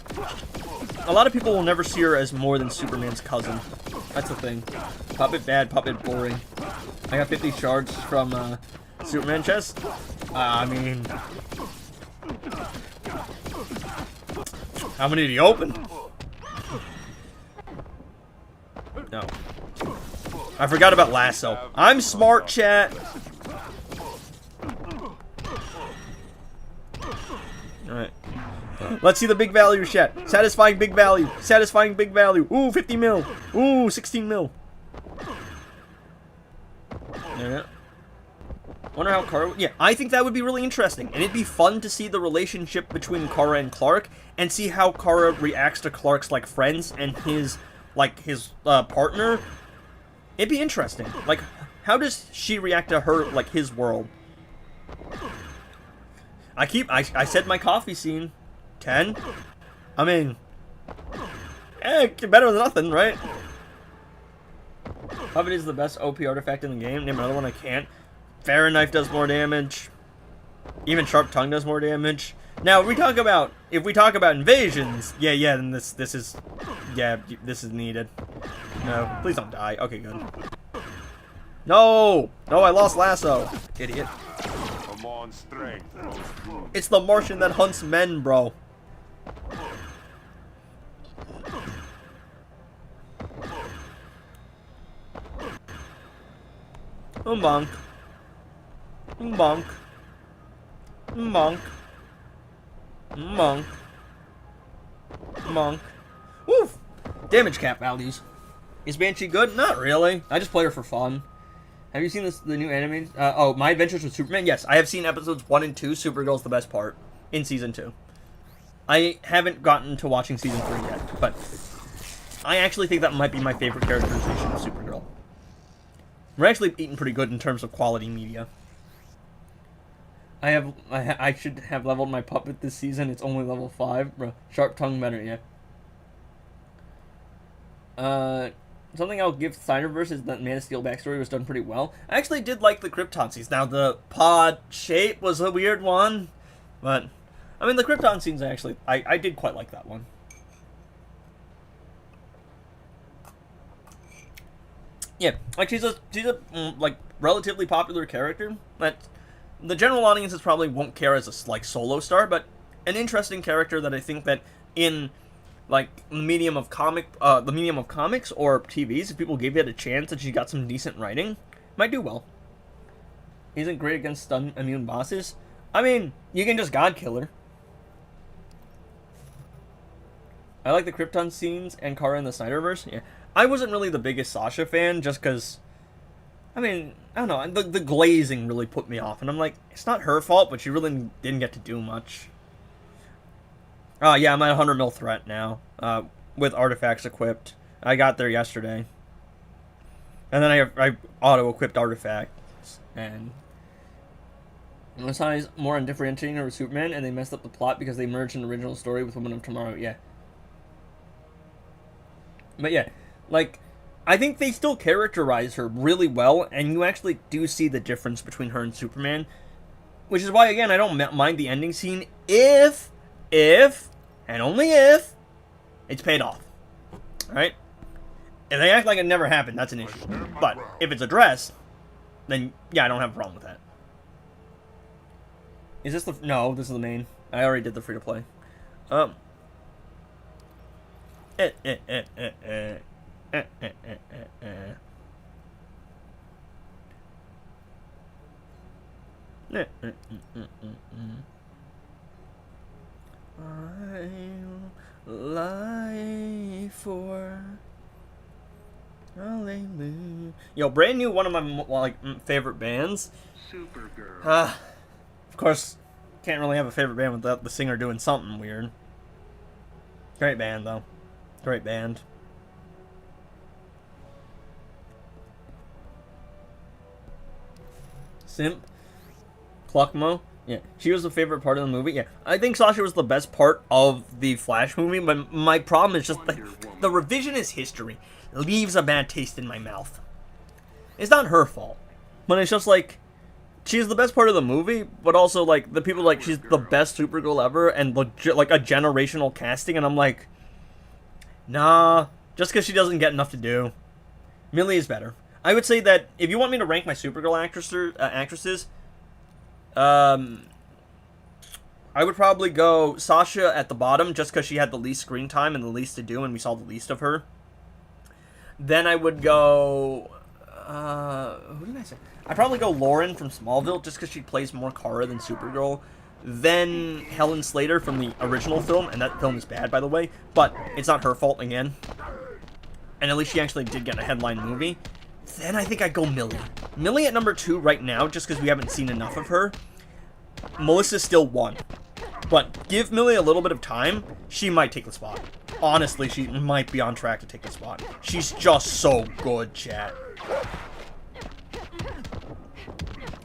a lot of people will never see her as more than Superman's cousin. That's the thing. Puppet bad, Puppet boring. I got 50 shards from Superman chest. I mean, how many did he open? No. I forgot about Lasso. I'm smart, chat. Alright. Let's see the big value, chat. Satisfying big value. Satisfying big value. Ooh, 50 mil. Ooh, 16 mil. Yeah. Wonder how Kara... Yeah, I think that would be really interesting. And it'd be fun to see the relationship between Kara and Clark. And see how Kara reacts to Clark's, like, friends and his... like, his partner. It'd be interesting. Like, how does she react to her, like, his world? I said my coffee scene. 10? I mean, better than nothing, right? Puppet is the best OP artifact in the game. Name another one I can't. Fahrenheit does more damage. Even Sharp Tongue does more damage. Now, if we talk about invasions, yeah, then this is needed. No, please don't die. Okay, good. No, I lost Lasso, idiot. Come on, strength. It's the Martian that hunts men, bro. Bonk. Bonk. Bonk. Monk. Monk. Woof! Damage cap values. Is Banshee good? Not really. I just play her for fun. Have you seen the new anime? Oh, My Adventures with Superman? Yes, I have seen episodes 1 and 2. Supergirl's the best part in season 2. I haven't gotten to watching season 3 yet, but I actually think that might be my favorite characterization of Supergirl. We're actually eating pretty good in terms of quality media. I should have leveled my puppet this season. It's only level 5. Bro, sharp tongue better, yeah. Something I'll give Snyderverse is that Man of Steel backstory was done pretty well. I actually did like the Krypton scenes. Now, the pod shape was a weird one, but, I mean, the Krypton scenes, I did quite like that one. Yeah, like, she's a like, relatively popular character, but the general audiences probably won't care as a, like, solo star, but an interesting character that I think that in, like, the medium of comics or TVs, if people gave it a chance and she got some decent writing, might do well. Isn't great against stun immune bosses. I mean, you can just God kill her. I like the Krypton scenes and Kara in the Snyderverse. Yeah, I wasn't really the biggest Sasha fan, just because, I mean, I don't know, the glazing really put me off, and I'm like, it's not her fault, but she really didn't get to do much. Yeah, I'm at 100 mil threat now, with artifacts equipped. I got there yesterday. And then I auto-equipped artifacts, and Masai's more on differentiating over Superman, and they messed up the plot because they merged an original story with Woman of Tomorrow, yeah. But yeah, like, I think they still characterize her really well, and you actually do see the difference between her and Superman, which is why, again, I don't mind the ending scene if, and only if, it's paid off. Alright? If they act like it never happened, that's an issue. But if it's addressed, then yeah, I don't have a problem with that. Is this the... No, this is the main. I already did the free-to-play. I'll lie for hallelujah. Yo, brand new, one of my favorite bands. Supergirl. Of course, can't really have a favorite band without the singer doing something weird. Great band though. Great band. Simp. Cluckmo. Yeah, she was the favorite part of the movie. Yeah, I think Sasha was the best part of the Flash movie, but my problem is just the revisionist history leaves a bad taste in my mouth. It's not her fault, but it's just like, she's the best part of the movie, but also like the people like she's the best Supergirl ever and legit like a generational casting, and I'm like, nah, just because she doesn't get enough to do. Millie is better. I would say that if you want me to rank my Supergirl actresses, I would probably go Sasha at the bottom, just because she had the least screen time and the least to do, and we saw the least of her. Then I would go... who did I say? I'd probably go Lauren from Smallville, just because she plays more Kara than Supergirl. Then Helen Slater from the original film, and that film is bad, by the way, but it's not her fault again. And at least she actually did get a headline movie. Then I think I'd go Millie. Millie at number 2 right now, just because we haven't seen enough of her. Melissa's still 1. But give Millie a little bit of time, she might take the spot. Honestly, she might be on track to take the spot. She's just so good, chat.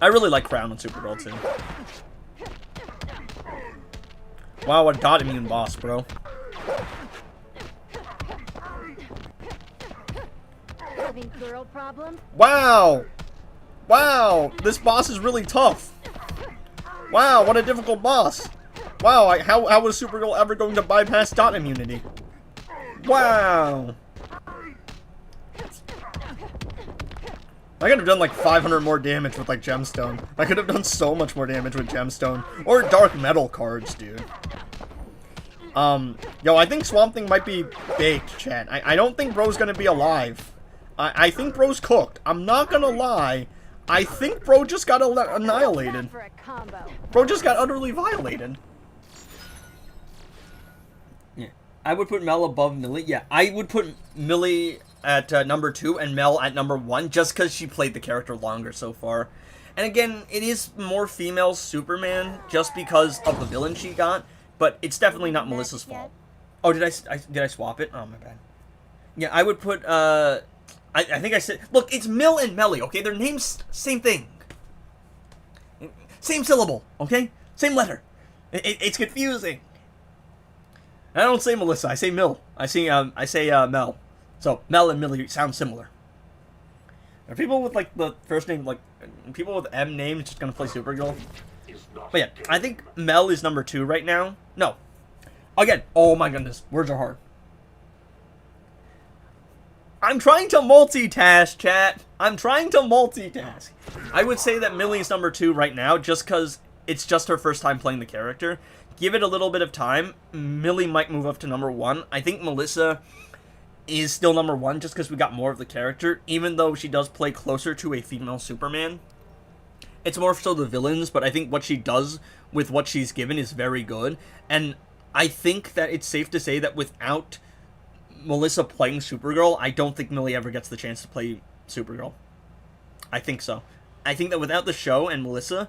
I really like Crown on Supergirl, too. Wow, what a dot immune boss, bro. Having girl problems? Wow! Wow, this boss is really tough. Wow, what a difficult boss. Wow, how was Supergirl ever going to bypass dot immunity? Wow. I could have done like 500 more damage with like Gemstone. I could have done so much more damage with Gemstone. Or Dark Metal cards, dude. Yo, I think Swamp Thing might be baked, chat. I don't think Bro's gonna be alive. I think Bro's cooked. I'm not gonna lie. I think Bro just got annihilated. Bro just got utterly violated. Yeah. I would put Mel above Millie. Yeah, I would put Millie at number 2 and Mel at number 1 just because she played the character longer so far. And again, it is more female Superman just because of the villain she got. but it's definitely not Magic Melissa's yet? fault. Oh, did I swap it? Oh, my bad. Yeah, I would put, I think I said, look, it's Mill and Melly, okay? Their names, same thing. Same syllable, okay? Same letter. It's confusing. I don't say Melissa, I say Mill. I say Mel. So, Mel and Millie sound similar. Are people with, like, the first name, like, people with M names just gonna play Supergirl? But yeah, I think Mel is number 2 right now. No. Again, oh my goodness, words are hard. I'm trying to multitask, chat. I'm trying to multitask. I would say that Millie's number 2 right now, just because it's just her first time playing the character. Give it a little bit of time. Millie might move up to number 1. I think Melissa is still number 1 just because we got more of the character, even though she does play closer to a female Superman. It's more so the villains, but I think what she does with what she's given is very good. And I think that it's safe to say that without Melissa playing Supergirl, I don't think Millie ever gets the chance to play Supergirl. I think so. I think that without the show and Melissa,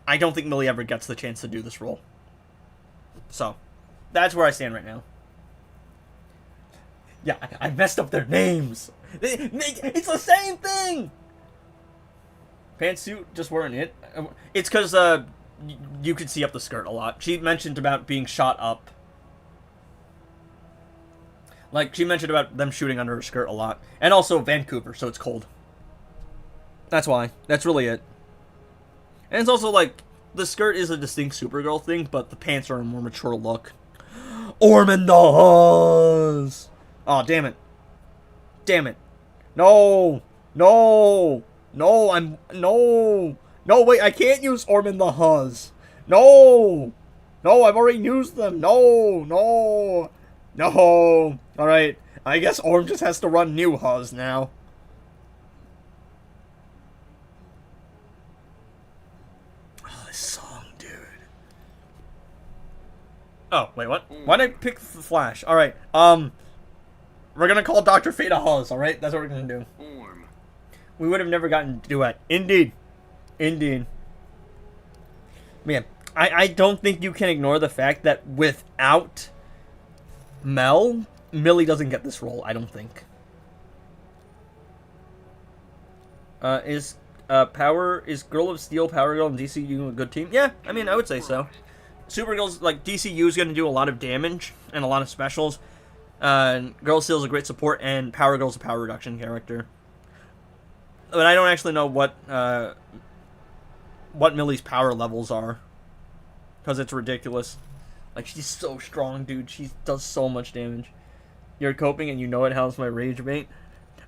I don't think Millie ever gets the chance to do this role. So, that's where I stand right now. Yeah, I messed up their names. It's the same thing! Pantsuit just weren't it. It's because you could see up the skirt a lot. She mentioned about being shot up. Like, she mentioned about them shooting under her skirt a lot. And also Vancouver, so it's cold. That's why. That's really it. And it's also like, the skirt is a distinct Supergirl thing, but the pants are a more mature look. Orm the Huzz! Oh, damn it. Damn it. No! No! No, no! No, wait, I can't use Orm the Huzz! No! No, I've already used them! No! No! No! Alright, I guess Orm just has to run new Huzz now. Oh, this song, dude. Oh, wait, what? Why did I pick the Flash? Alright, we're gonna call Dr. Fate a Huzz, alright? That's what we're gonna do. Orm. We would have never gotten to duet. Indeed. Indeed. Man, I don't think you can ignore the fact that without Mel, Millie doesn't get this role, I don't think. Is Girl of Steel, Power Girl, and DCU a good team? Yeah, I mean, I would say so. Supergirl's, like, DCU is going to do a lot of damage and a lot of specials. Girl of Steel is a great support, and Power Girl's a power reduction character. But I don't actually know what Millie's power levels are. Because it's ridiculous. Like, she's so strong, dude. She does so much damage. You're coping and you know it helps my rage bait.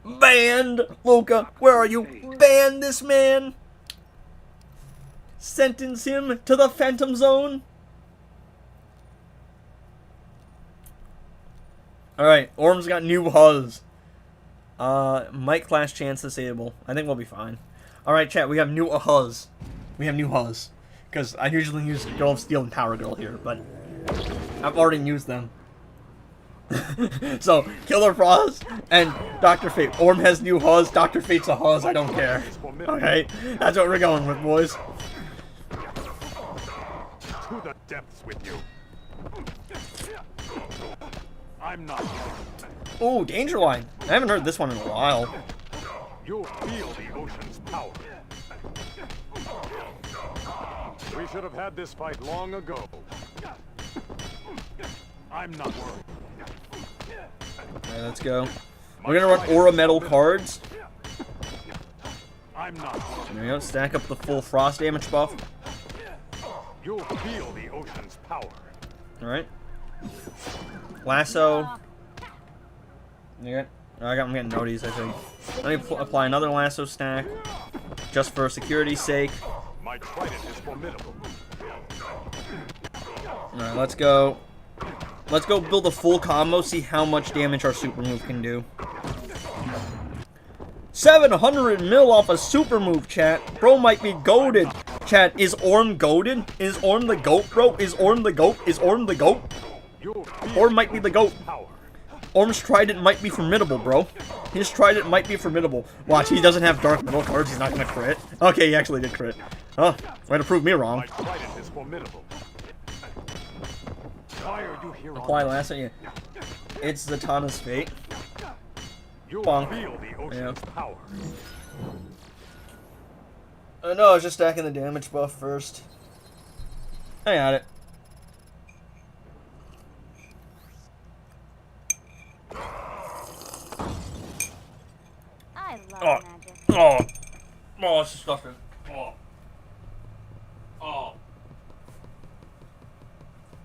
Banned! Luca, where are you? Ban this man! Sentence him to the Phantom Zone! Alright, Orm's got new Huzz. Might class chance disable. I think we'll be fine. Alright, chat, we have new Huzz. We have new Huzz. Because I usually use Girl of Steel and Power Girl here, but I've already used them. So, Killer Frost and Dr. Fate. Orm has new Huzz, Dr. Fate's a Huzz, I don't care. Okay, that's what we're going with, boys. To the depths with you. I'm not. Ooh, Danger Line. I haven't heard this one in a while. You'll feel the ocean's power. We should have had this fight long ago. I'm not worried. Alright, let's go. We're gonna run Aura Metal cards. I'm not worried. There we go, stack up the full frost damage buff. You'll feel the ocean's power. Alright. Lasso. I'm getting noties, I think. Let me apply another lasso stack. Just for security's sake. My trident is formidable. Alright, let's go. Let's go build a full combo, see how much damage our super move can do. 700 mil off a super move, chat. Bro might be goated. Chat, is Orm goated? Is Orm the goat, bro? Is Orm the goat? Is Orm the goat? Orm might be the goat. Orm's trident might be formidable, bro. His trident might be formidable. Watch, he doesn't have dark metal cards. He's not gonna crit. Okay, he actually did crit. Oh, way to prove me wrong. My trident is formidable. Why are you here Apply on last one, yeah. It's Zatanna's fate. You'll Bonk. feel the ocean's power. No, I was just stacking the damage buff first. I got it. I love Oh. magic. Oh. Oh, it's disgusting. Oh. Oh.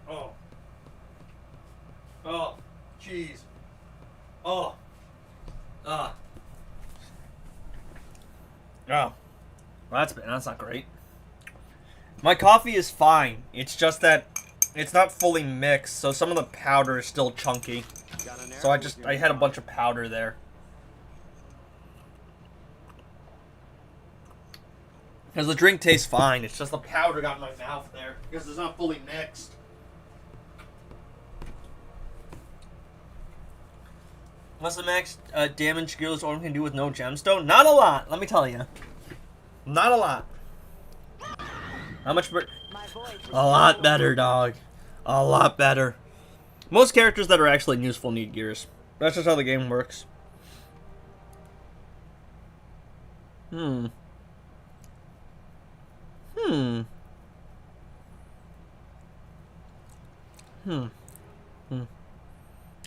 Oh. Oh. Jeez. Oh. Ah. Oh. Well, that's not great. My coffee is fine. It's just that it's not fully mixed, so some of the powder is still chunky. So I had a bunch of powder there. Because the drink tastes fine, it's just the powder got in my mouth there. Because it's not fully mixed. What's the max damage Gearless Orm can do with no gemstone? Not a lot, let me tell you. Not a lot. How much? A lot better, dog. A lot better. Most characters that are actually useful need gears. That's just how the game works.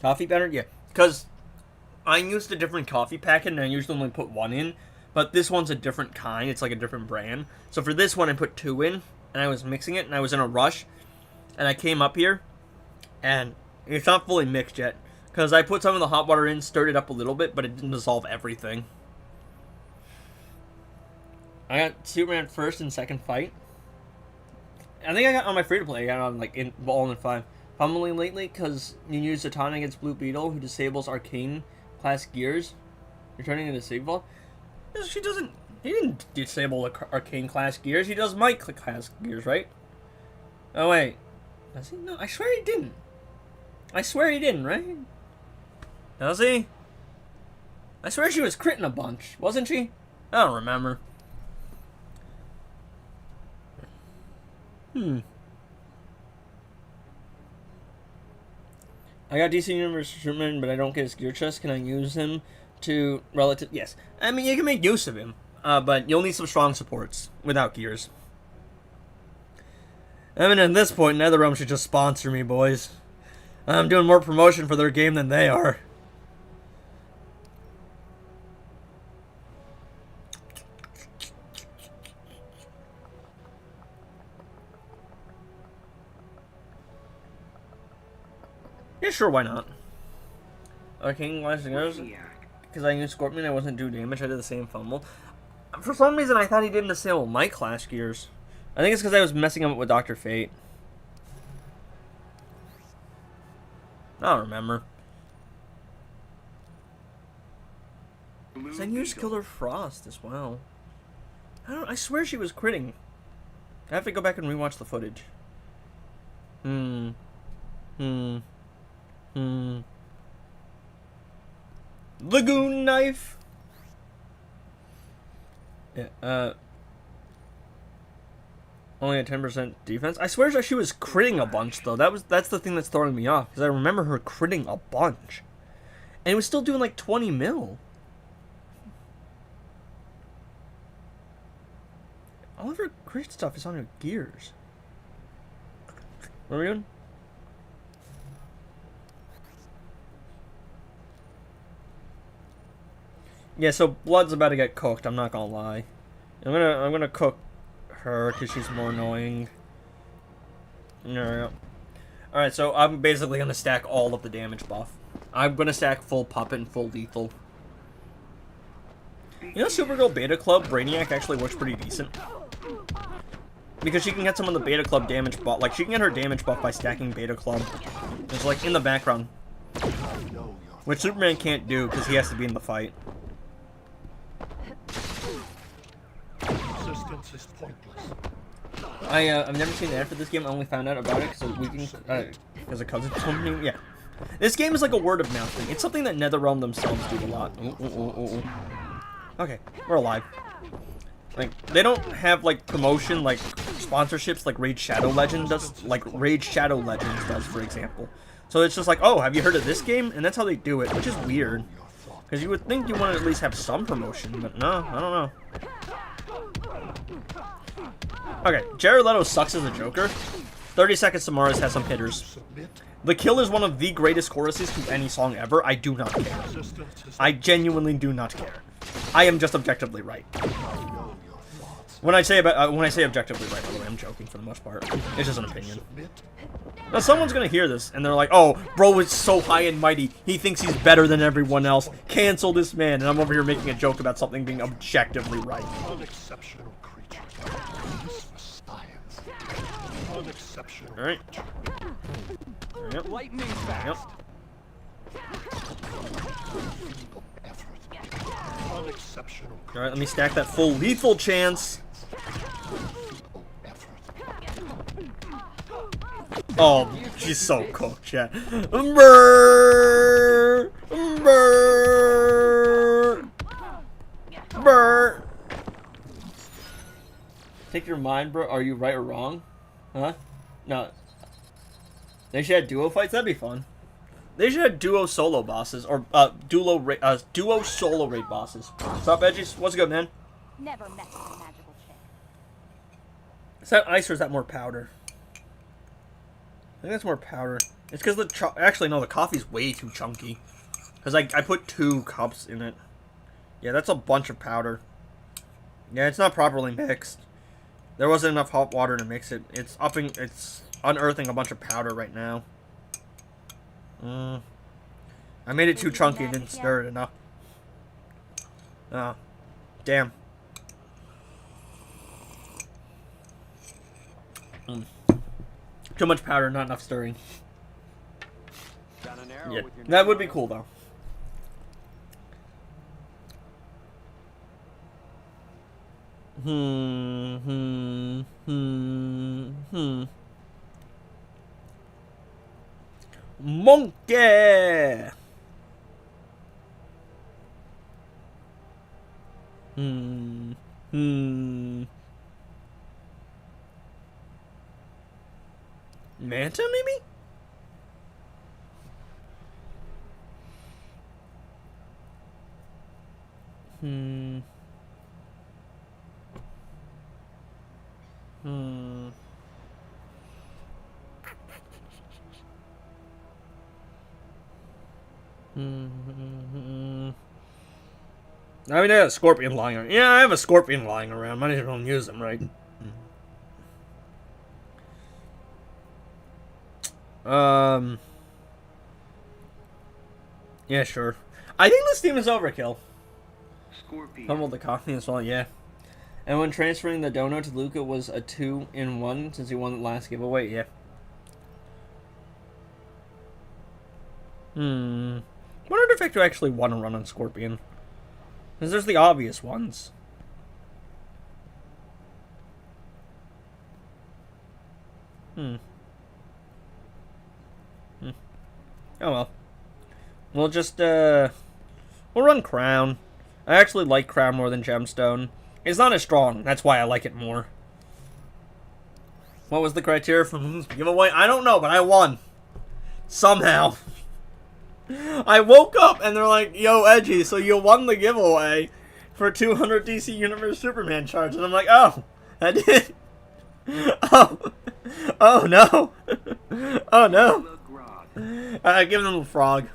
Coffee better? Yeah. Because I used a different coffee packet and I usually only put one in. But this one's a different kind. It's like a different brand. So for this one, I put 2 in. And I was mixing it and I was in a rush. And I came up here. And it's not fully mixed yet. Because I put some of the hot water in, stirred it up a little bit, but it didn't dissolve everything. I got Superman first and second fight. I think I got on my free-to-play. I got on like all in 5. Pummeling lately because you use Zatanna against Blue Beetle, who disables arcane class gears. Returning to disable. She doesn't. He didn't disable the arcane class gears. He does Mike class gears, right? Oh wait, does he? No, I swear he didn't. I swear he didn't, right? Does he? I swear she was critting a bunch, wasn't she? I don't remember. I got DC Universe Superman, but I don't get his gear chest. Can I use him to relative? Yes. I mean, you can make use of him, but you'll need some strong supports without gears. I mean, at this point, NetherRealm should just sponsor me, boys. I'm doing more promotion for their game than they are. Yeah, sure, why not? Arcane Glass Gears. Because I used Scorpion, I wasn't do damage. I did the same fumble. For some reason, I thought he didn't disable my class gears. I think it's because I was messing up with Dr. Fate. I don't remember. Because I used Killer Frost as well. I swear she was critting. I have to go back and rewatch the footage. Lagoon Knife. Yeah, only a 10% defense. I swear that she was critting a bunch though. That's the thing that's throwing me off, because I remember her critting a bunch. And it was still doing like 20 mil. All of her crit stuff is on her gears. What are we doing? Yeah, so Blood's about to get cooked, I'm not gonna lie. I'm gonna cook her because she's more annoying. Yeah. Alright, so I'm basically gonna stack all of the damage buff. I'm gonna stack full puppet and full lethal. You know, Supergirl Beta Club Brainiac actually works pretty decent. Because she can get some of the Beta Club damage buff. Like, she can get her damage buff by stacking Beta Club. It's like in the background. Which Superman can't do because he has to be in the fight. Resistance is pointless. I've never seen the ad for this game. I only found out about it because a cousin told me. Yeah, this game is like a word of mouth thing. It's something that NetherRealm themselves do a lot. Okay, we're alive. Like, they don't have, like, promotion, like, sponsorships like Raid Shadow Legends does, for example. So it's just like, oh, have you heard of this game? And that's how they do it, which is weird. Because you would think you want to at least have some promotion, but no, I don't know. Okay, Jared Leto sucks as a Joker. 30 Seconds to Mars has some hitters. The Kill is one of the greatest choruses to any song ever. I do not care. I genuinely do not care. I am just objectively right. When I say objectively right, by the way, I'm joking for the most part. It's just an opinion. Now, someone's gonna hear this, and they're like, oh, bro is so high and mighty. He thinks he's better than everyone else. Cancel this man. And I'm over here making a joke about something being objectively right. Unexceptional creature. Science. Unexceptional. Alright. Yep. Lightning fast. Unexceptional. Alright, let me stack that full lethal chance. Oh, she's so cooked, chat. Brrr, brrr, brrr. Take your mind, bro. Are you right or wrong? Huh? No. They should have duo fights. That'd be fun. They should have duo solo bosses or duo solo raid bosses. What's up, Edgies? What's good, man? Never met with a magical chick. Is that ice or is that more powder? I think that's more powder. It's because actually no, the coffee's way too chunky. Because I put 2 cups in it. Yeah, that's a bunch of powder. Yeah, it's not properly mixed. There wasn't enough hot water to mix it. It's unearthing a bunch of powder right now. I made it too chunky and didn't stir it enough. Oh, damn. Too much powder, not enough stirring. Yeah, that would be cool though. Monkey. Manta, maybe? I mean, I have a scorpion lying around. Yeah, I have a scorpion lying around. Might as well use them, right? Yeah, sure. I think this team is overkill. Scorpion. Humbled the coffee as well, yeah. And when transferring the donut to Luca was a 2-in-1 since he won the last giveaway, yeah. Wonder if I actually want to run on Scorpion. Because there's the obvious ones. Oh well. We'll just, we'll run Crown. I actually like Crown more than Gemstone. It's not as strong, that's why I like it more. What was the criteria for the giveaway? I don't know, but I won. Somehow. I woke up and they're like, yo, Edgy, so you won the giveaway for 200 DC Universe Superman shards. And I'm like, oh, I did. Oh no. Oh no. Give them a frog.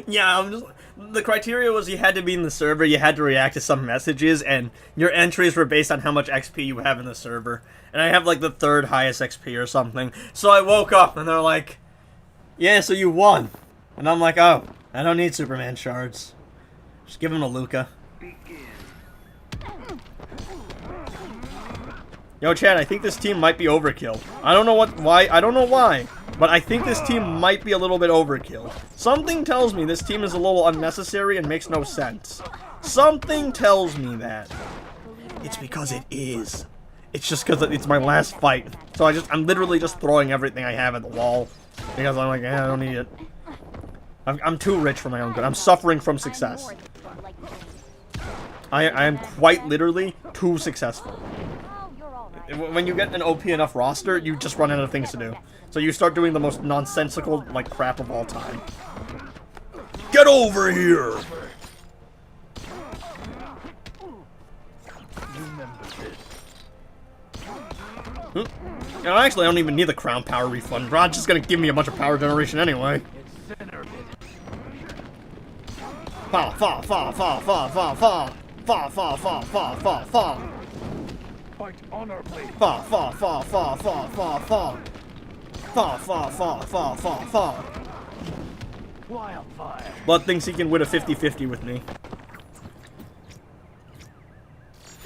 Yeah, I'm just... The criteria was you had to be in the server, you had to react to some messages, and your entries were based on how much XP you have in the server. And I have, like, the 3rd highest XP or something. So I woke up, and they're like, yeah, so you won. And I'm like, oh, I don't need Superman shards. Just give him to Luca. Yo, Chad, I think this team might be overkill. I don't know why, but I think this team might be a little bit overkill. Something tells me this team is a little unnecessary and makes no sense. Something tells me that. It's because it is. It's just because it's my last fight. So I'm literally just throwing everything I have at the wall. Because I'm like, I don't need it. I'm too rich for my own good. I'm suffering from success. I am quite literally too successful. Oh, you're all right. When you get an OP enough roster, you just run out of things to do. So you start doing the most nonsensical, like, crap of all time. Get over here! Actually, I don't even need the crown power refund. Rod's just gonna give me a bunch of power generation anyway. Fa fa fa fa fa fa fa fa fa fa fa fa fa. Fight honorably. Fa fa fa fa fa fa fa. Fa fa fa fa fa fa. Wildfire. Blood thinks he can win a 50-50 with me.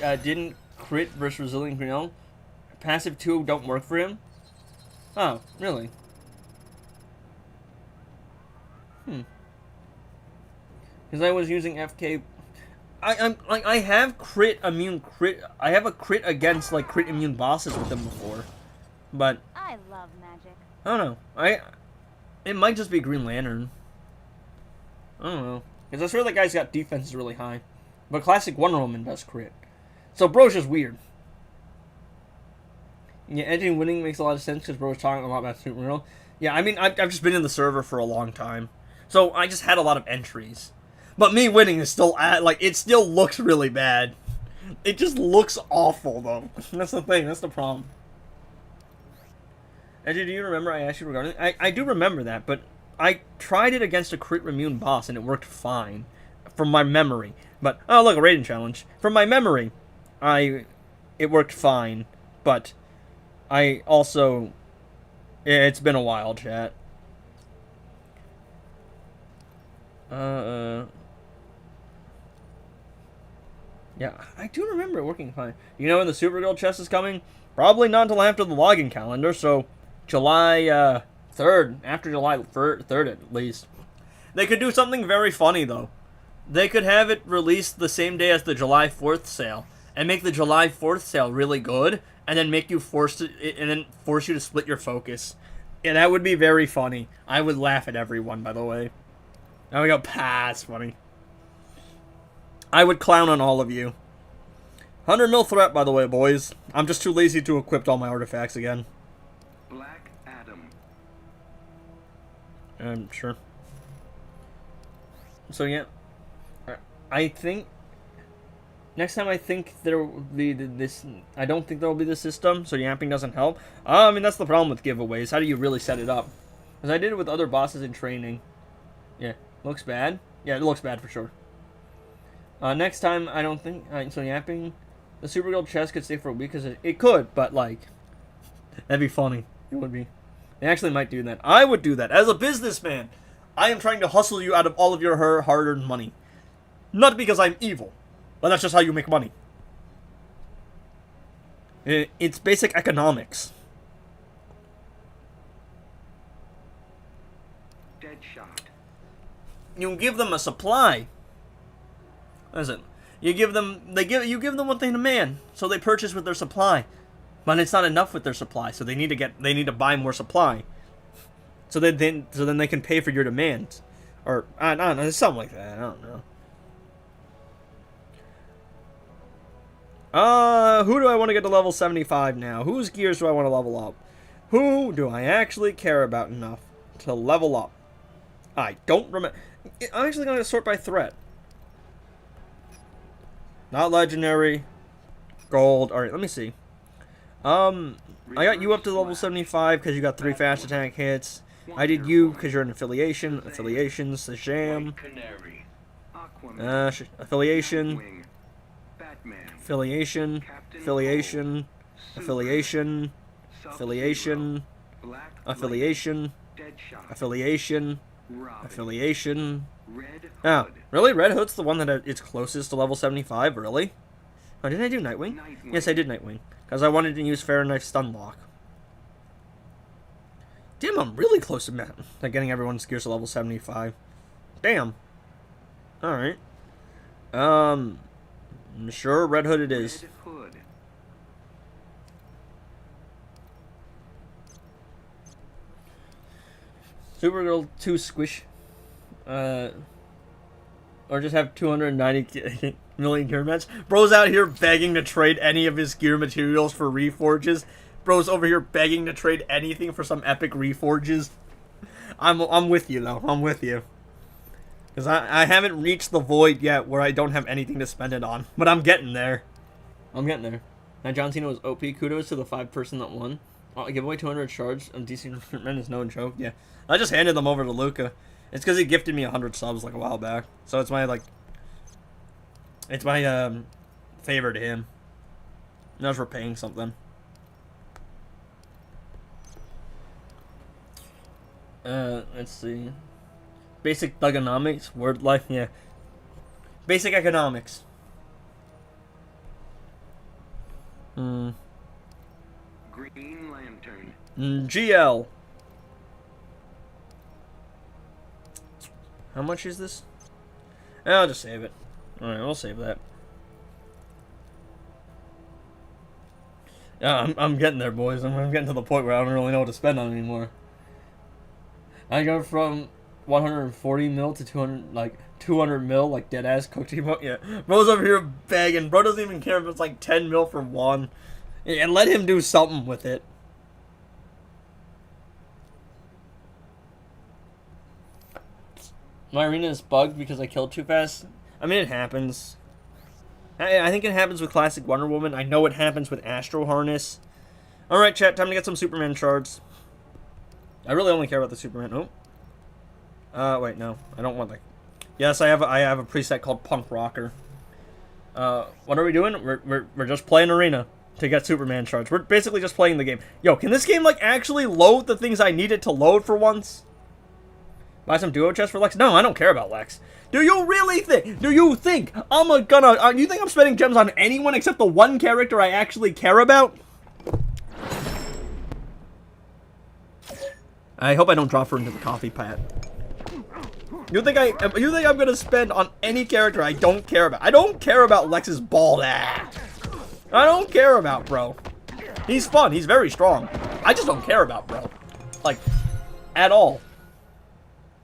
Didn't crit versus Resilient Grinnell. Passive 2 don't work for him? Oh, really? Because I was using FK. I have crit immune crit. I have a crit against like crit immune bosses with them before, but I love magic. I don't know. It might just be Green Lantern. I don't know. Because I swear that guy's got defense is really high, but classic Wonder Woman does crit. So bro's just weird. Yeah, edging winning makes a lot of sense because bro's talking a lot about Supergirl. Yeah, I mean I've just been in the server for a long time, so I just had a lot of entries. But me winning is still it still looks really bad. It just looks awful though. That's the thing. That's the problem. Edgy, do you remember I asked you regarding? I do remember that, but I tried it against a crit immune boss and it worked fine, from my memory. But oh look, a rating challenge. From my memory, it worked fine, but I also it's been a while, chat. Yeah, I do remember it working fine. You know when the Supergirl chest is coming? Probably not until after the login calendar, so July 3rd, after July 3rd at least. They could do something very funny, though. They could have it released the same day as the July 4th sale, and make the July 4th sale really good, and then make you force you to split your focus. Yeah, that would be very funny. I would laugh at everyone, by the way. Now we go, pass, funny. I would clown on all of you. 100 mil threat, by the way, boys. I'm just too lazy to equip all my artifacts again. Black Adam. Sure. So, yeah. I think... Next time I think there will be this... I don't think there will be this system, so yapping doesn't help. I mean, that's the problem with giveaways. How do you really set it up? Because I did it with other bosses in training. Yeah. Looks bad? Yeah, it looks bad for sure. Next time, I don't think... so yapping... The Supergirl chest could stay for a week, because it could, but, like... That'd be funny. It would be. They actually might do that. I would do that. As a businessman, I am trying to hustle you out of all of your hard-earned money. Not because I'm evil, but that's just how you make money. It's basic economics. Deadshot. You give them a supply. Listen, you give them what they demand, so they purchase with their supply, but it's not enough with their supply, so they need to buy more supply, so then they can pay for your demands, or I don't know, something like that. I don't know. Who do I want to get to level 75 now? Whose gears do I want to level up? Who do I actually care about enough to level up? I don't remember. I'm actually going to sort by threat. Not legendary. Gold. Alright, let me see. I got you up to level 75 because you got 3 fast attack hits. I did you because you're an affiliation. Affiliations, the sham. Canary. Aquaman. Affiliation. Wing. Batman. Affiliation. Affiliation. Affiliation. Affiliation. Black Affiliation. Deadshot. Affiliation. Robin. Affiliation. Red Hood. Oh, really? Red Hood's the one that it's closest to level 75, really? Oh, did I do Nightwing? Nightwing. Yes, I did Nightwing. Because I wanted to use Fahrenheit Stunlock. Damn, I'm really close to getting everyone's gears to level 75. Damn. Alright. Sure, Red Hood it is. Red Hood. Supergirl 2 Squish. Or just have 290 million gear match. Bro's out here begging to trade any of his gear materials for reforges. Bro's over here begging to trade anything for some epic reforges. I'm with you though. I'm with you. Because I haven't reached the void yet where I don't have anything to spend it on. But I'm getting there. I'm getting there. Now John Cena was OP. Kudos to the 5-person that won. Give away 200 shards of DC recruitment is no joke. Yeah. I just handed them over to Luca. It's because he gifted me 100 subs like a while back. So it's my like... It's my favor to him. Not for paying something. Let's see. Basic thugonomics, word life, yeah. Basic economics. Green Lantern. GL. How much is this? I'll just save it. Alright, we'll save that. Yeah, I'm getting there, boys. I'm getting to the point where I don't really know what to spend on anymore. I go from 140 mil to 200 mil, like dead ass cooked emote. Yeah, bro's over here begging. Bro doesn't even care if it's like 10 mil for one. Yeah, and let him do something with it. My arena is bugged because I killed too fast. I mean, it happens. I think it happens with classic Wonder Woman. I know it happens with Astro Harness. Alright, chat, time to get some Superman shards. I really only care about the Superman. Oh. Wait, no. I don't want that. Yes, I have a preset called Punk Rocker. What are we doing? We're just playing Arena to get Superman shards. We're basically just playing the game. Yo, can this game, like, actually load the things I need it to load for once? Buy some duo chests for Lex? No, I don't care about Lex. Do you really think? Do you think I'm gonna... you think I'm spending gems on anyone except the one character I actually care about? I hope I don't drop her into the coffee pot. You think I'm gonna spend on any character I don't care about? I don't care about Lex's bald ass. I don't care about bro. He's fun. He's very strong. I just don't care about bro. Like, at all.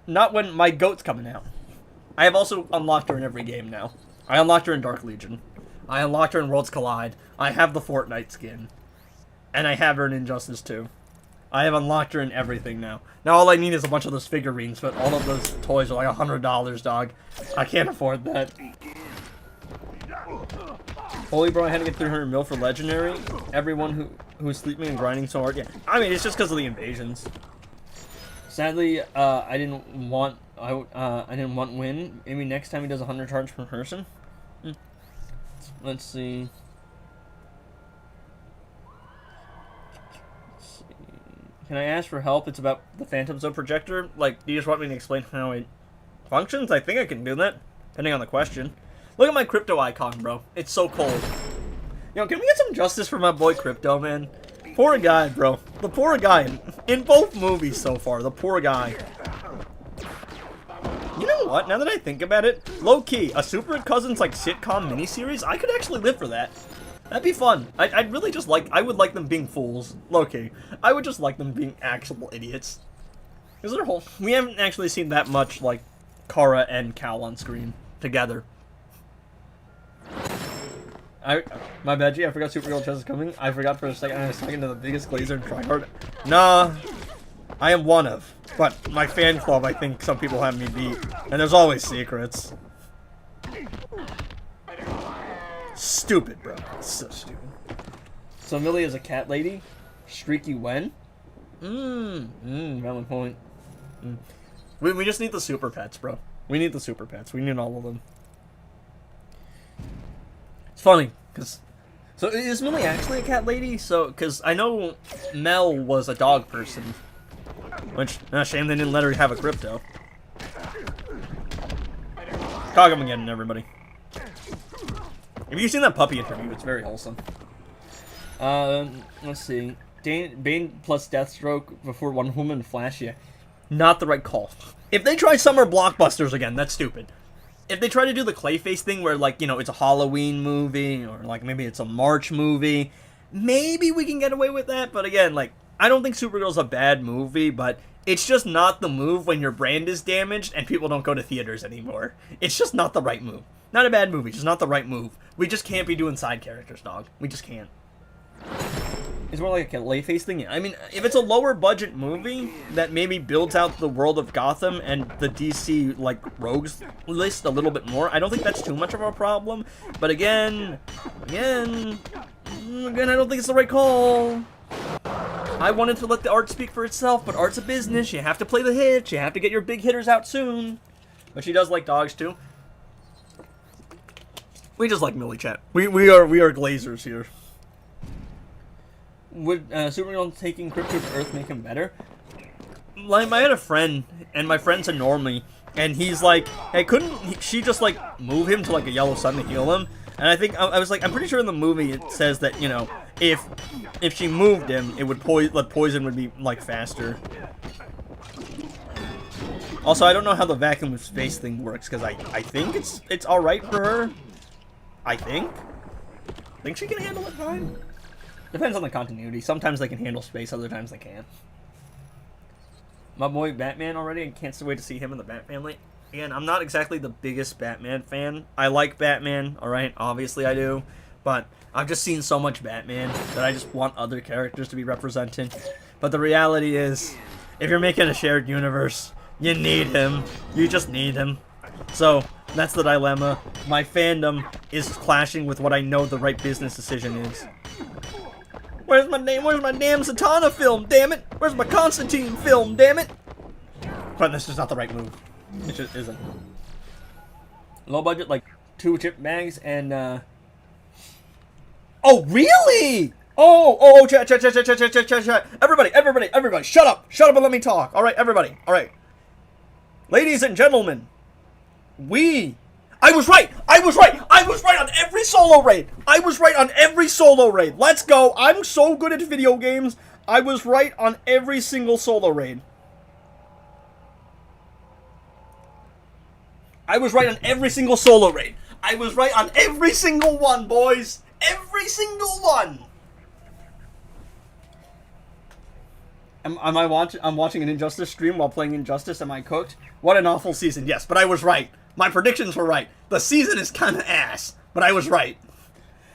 Not when my goat's coming out. I have also unlocked her in every game now. I unlocked her in Dark Legion. I unlocked her in Worlds Collide. I have the Fortnite skin. And I have her in Injustice 2. I have unlocked her in everything now. Now all I need is a bunch of those figurines, but all of those toys are like $100, dog. I can't afford that. Holy bro, I had to get 300 mil for Legendary. Everyone who's sleeping and grinding so hard. Yeah, I mean, it's just because of the invasions. Sadly, I didn't want win. Maybe next time he does 100 charge per person. Let's see. Can I ask for help? It's about the Phantom Zone projector. Like, do you just want me to explain how it functions? I think I can do that, depending on the question. Look at my crypto icon, bro. It's so cold. Yo, can we get some justice for my boy Crypto, man? Poor guy, bro. The poor guy. In both movies so far, the poor guy. You know what? Now that I think about it, low-key, a Super Cousins, like, sitcom miniseries, I could actually live for that. That'd be fun. I'd really just like... I would like them being fools. Low-key. I would just like them being actual idiots. Because their whole... We haven't actually seen that much, like, Kara and Cal on screen together. My bad, G. I forgot Supergirl Chess is coming. I forgot for a second. I was talking to the biggest glazer and tryhard. Nah. I am one of. But my fan club, I think some people have me beat. And there's always secrets. Stupid, bro. So stupid. So Millie is a cat lady? Streaky when? Valid point. We just need the super pets, bro. We need the super pets. We need all of them. It's funny, because... So, is Millie actually a cat lady? So, because I know Mel was a dog person. Which, shame they didn't let her have a crypto. Cog again, everybody. Have you seen that puppy interview? It's very wholesome. Let's see. Bane plus Deathstroke before Wonder Woman and Flash, yeah. Not the right call. If they try summer blockbusters again, that's stupid. If they try to do the Clayface thing where, like, you know, it's a Halloween movie, or, like, maybe it's a March movie, maybe we can get away with that, but again, like, I don't think Supergirl's a bad movie, but It's just not the move when your brand is damaged and people don't go to theaters anymore. It's just not the right move. Not a bad movie, just not the right move. We just can't be doing side characters, dog. We just can't. It's more like a layface thing. Yeah. I mean, if it's a lower budget movie that maybe builds out the world of Gotham and the DC, like, rogues list a little bit more, I don't think that's too much of a problem. But again, I don't think it's the right call. I wanted to let the art speak for itself, but art's a business. You have to play the hits. You have to get your big hitters out soon. But she does like dogs, too. We just like Millie Chat. We are glazers here. Would Supergirl taking Krypto to Earth make him better? Like, I had a friend, and my friend's a normie, and he's like, hey, couldn't she just, like, move him to, like, a yellow sun to heal him? And I think, I was like, I'm pretty sure in the movie it says that, you know, if she moved him, it would poison would be, like, faster. Also, I don't know how the vacuum of space thing works, because I think it's alright for her. I think she can handle it fine. Depends on the continuity. Sometimes they can handle space, other times they can't. My boy Batman already, I can't wait to see him in the Bat family. Again, I'm not exactly the biggest Batman fan. I like Batman, alright, obviously I do. But I've just seen so much Batman that I just want other characters to be represented. But the reality is, if you're making a shared universe, you need him. You just need him. So, that's the dilemma. My fandom is clashing with what I know the right business decision is. Where's my name? Where's my damn Zatanna film? Damn it! Where's my Constantine film? Damn it! But this is not the right move. It just isn't. Low budget, like 2 chip bags and Oh, really? Oh, chat. Everybody, shut up and let me talk. All right, everybody. All right. Ladies and gentlemen, I was right on every solo raid. Let's go. I'm so good at video games. I was right on every single solo raid. I was right on every single solo raid. I was right on every single one, boys. Every single one. I'm watching an Injustice stream while playing Injustice. Am I cooked? What an awful season. Yes, but I was right. My predictions were right. The season is kind of ass, but I was right.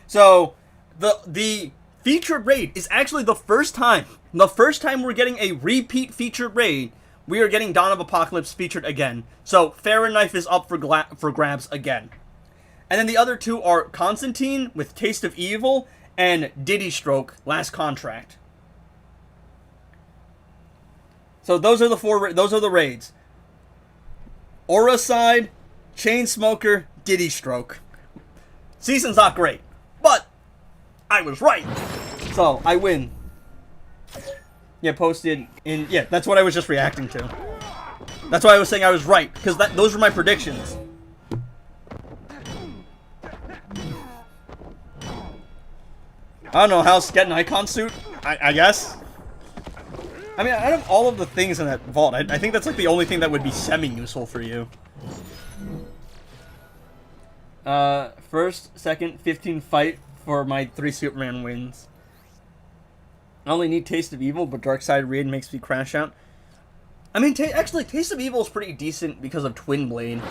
So, the featured raid is actually the first time we're getting a repeat featured raid. We are getting Dawn of Apocalypse featured again. So, Fahrenheit is up for grabs again. And then the other two are Constantine with Taste of Evil and Diddy Stroke, Last Contract. So those are the raids. Aura Side, Chainsmoker, Diddy Stroke. Season's not great, but I was right. So, I win. Yeah, posted in... Yeah, that's what I was just reacting to. That's why I was saying I was right, because those were my predictions. I don't know, how's getting icon suit? I guess. I mean, out of all of the things in that vault, I think that's like the only thing that would be semi-useful for you. First, second, 15 fight for my 3 Superman wins. I only need Taste of Evil, but Darkseid Raid makes me crash out. I mean, actually, Taste of Evil is pretty decent because of Twin Blade.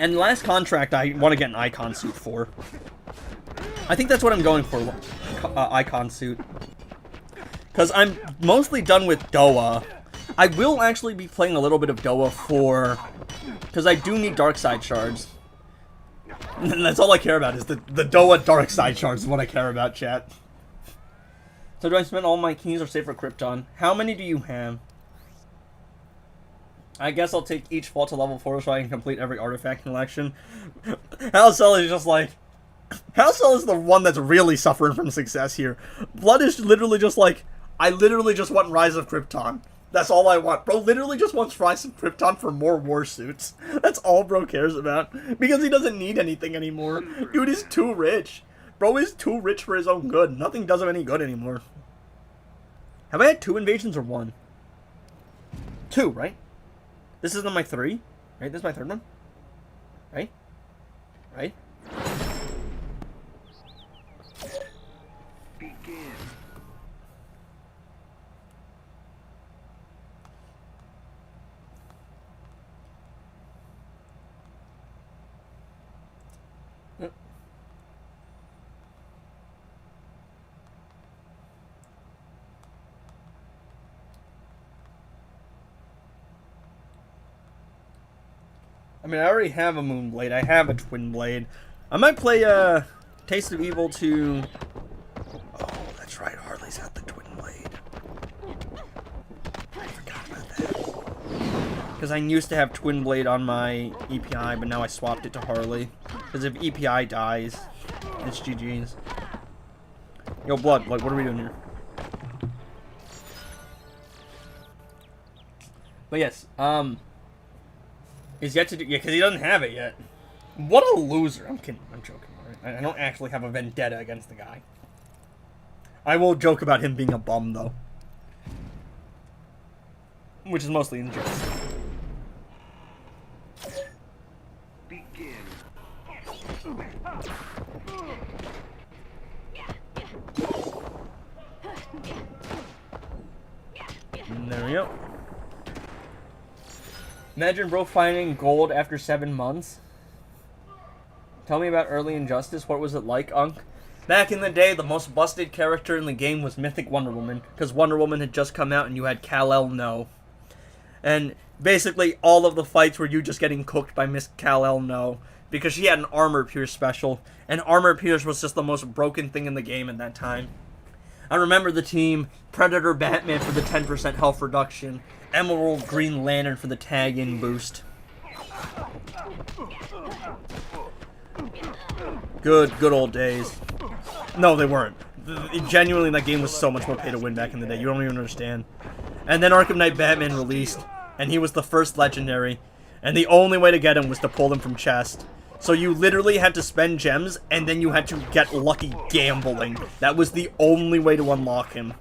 And Last Contract, I want to get an icon suit for. I think that's what I'm going for, icon suit. Because I'm mostly done with Doa. I will actually be playing a little bit of Doa for... Because I do need Darkseid shards. And that's all I care about, is the Doa Darkseid shards is what I care about, chat. So do I spend all my keys or save for Krypton? How many do you have? I guess I'll take each vault to level 4 so I can complete every artifact collection. Halcel is just like... Halcel is the one that's really suffering from success here. Blood is literally just like... I literally just want Rise of Krypton. That's all I want. Bro literally just wants Rise of Krypton for more war suits. That's all bro cares about. Because he doesn't need anything anymore. Dude is too rich. Bro is too rich for his own good. Nothing does him any good anymore. Have I had 2 invasions or 1? 2, right? This isn't my 3? Right? This is my 3rd one? Right? Right? I mean, I already have a Moonblade. I have a Twin Blade. I might play Taste of Evil 2. Oh, that's right. Harley's got the Twin Blade. I forgot about that. Because I used to have Twin Blade on my EPI, but now I swapped it to Harley. Because if EPI dies, it's GG's. Yo, Blood, what are we doing here? But yes, he's yet to do, yeah, because he doesn't have it yet. What a loser. I'm kidding. I'm joking. Right? I don't actually have a vendetta against the guy. I will joke about him being a bum, though. Which is mostly in jest. Begin. And there we go. Imagine bro finding gold after 7 months. Tell me about early Injustice. What was it like, Unk? Back in the day, the most busted character in the game was Mythic Wonder Woman, because Wonder Woman had just come out and you had Kal-El No. And basically all of the fights were you just getting cooked by Miss Kal-El No, because she had an Armor Pierce special, and Armor Pierce was just the most broken thing in the game at that time. I remember the team, Predator Batman for the 10% health reduction, Emerald Green Lantern for the tag-in boost. Good old days. No, they weren't. Genuinely, that game was so much more pay to win back in the day. You don't even understand. And then Arkham Knight Batman released, and he was the first legendary, and the only way to get him was to pull him from chest. So you literally had to spend gems, and then you had to get lucky gambling. That was the only way to unlock him.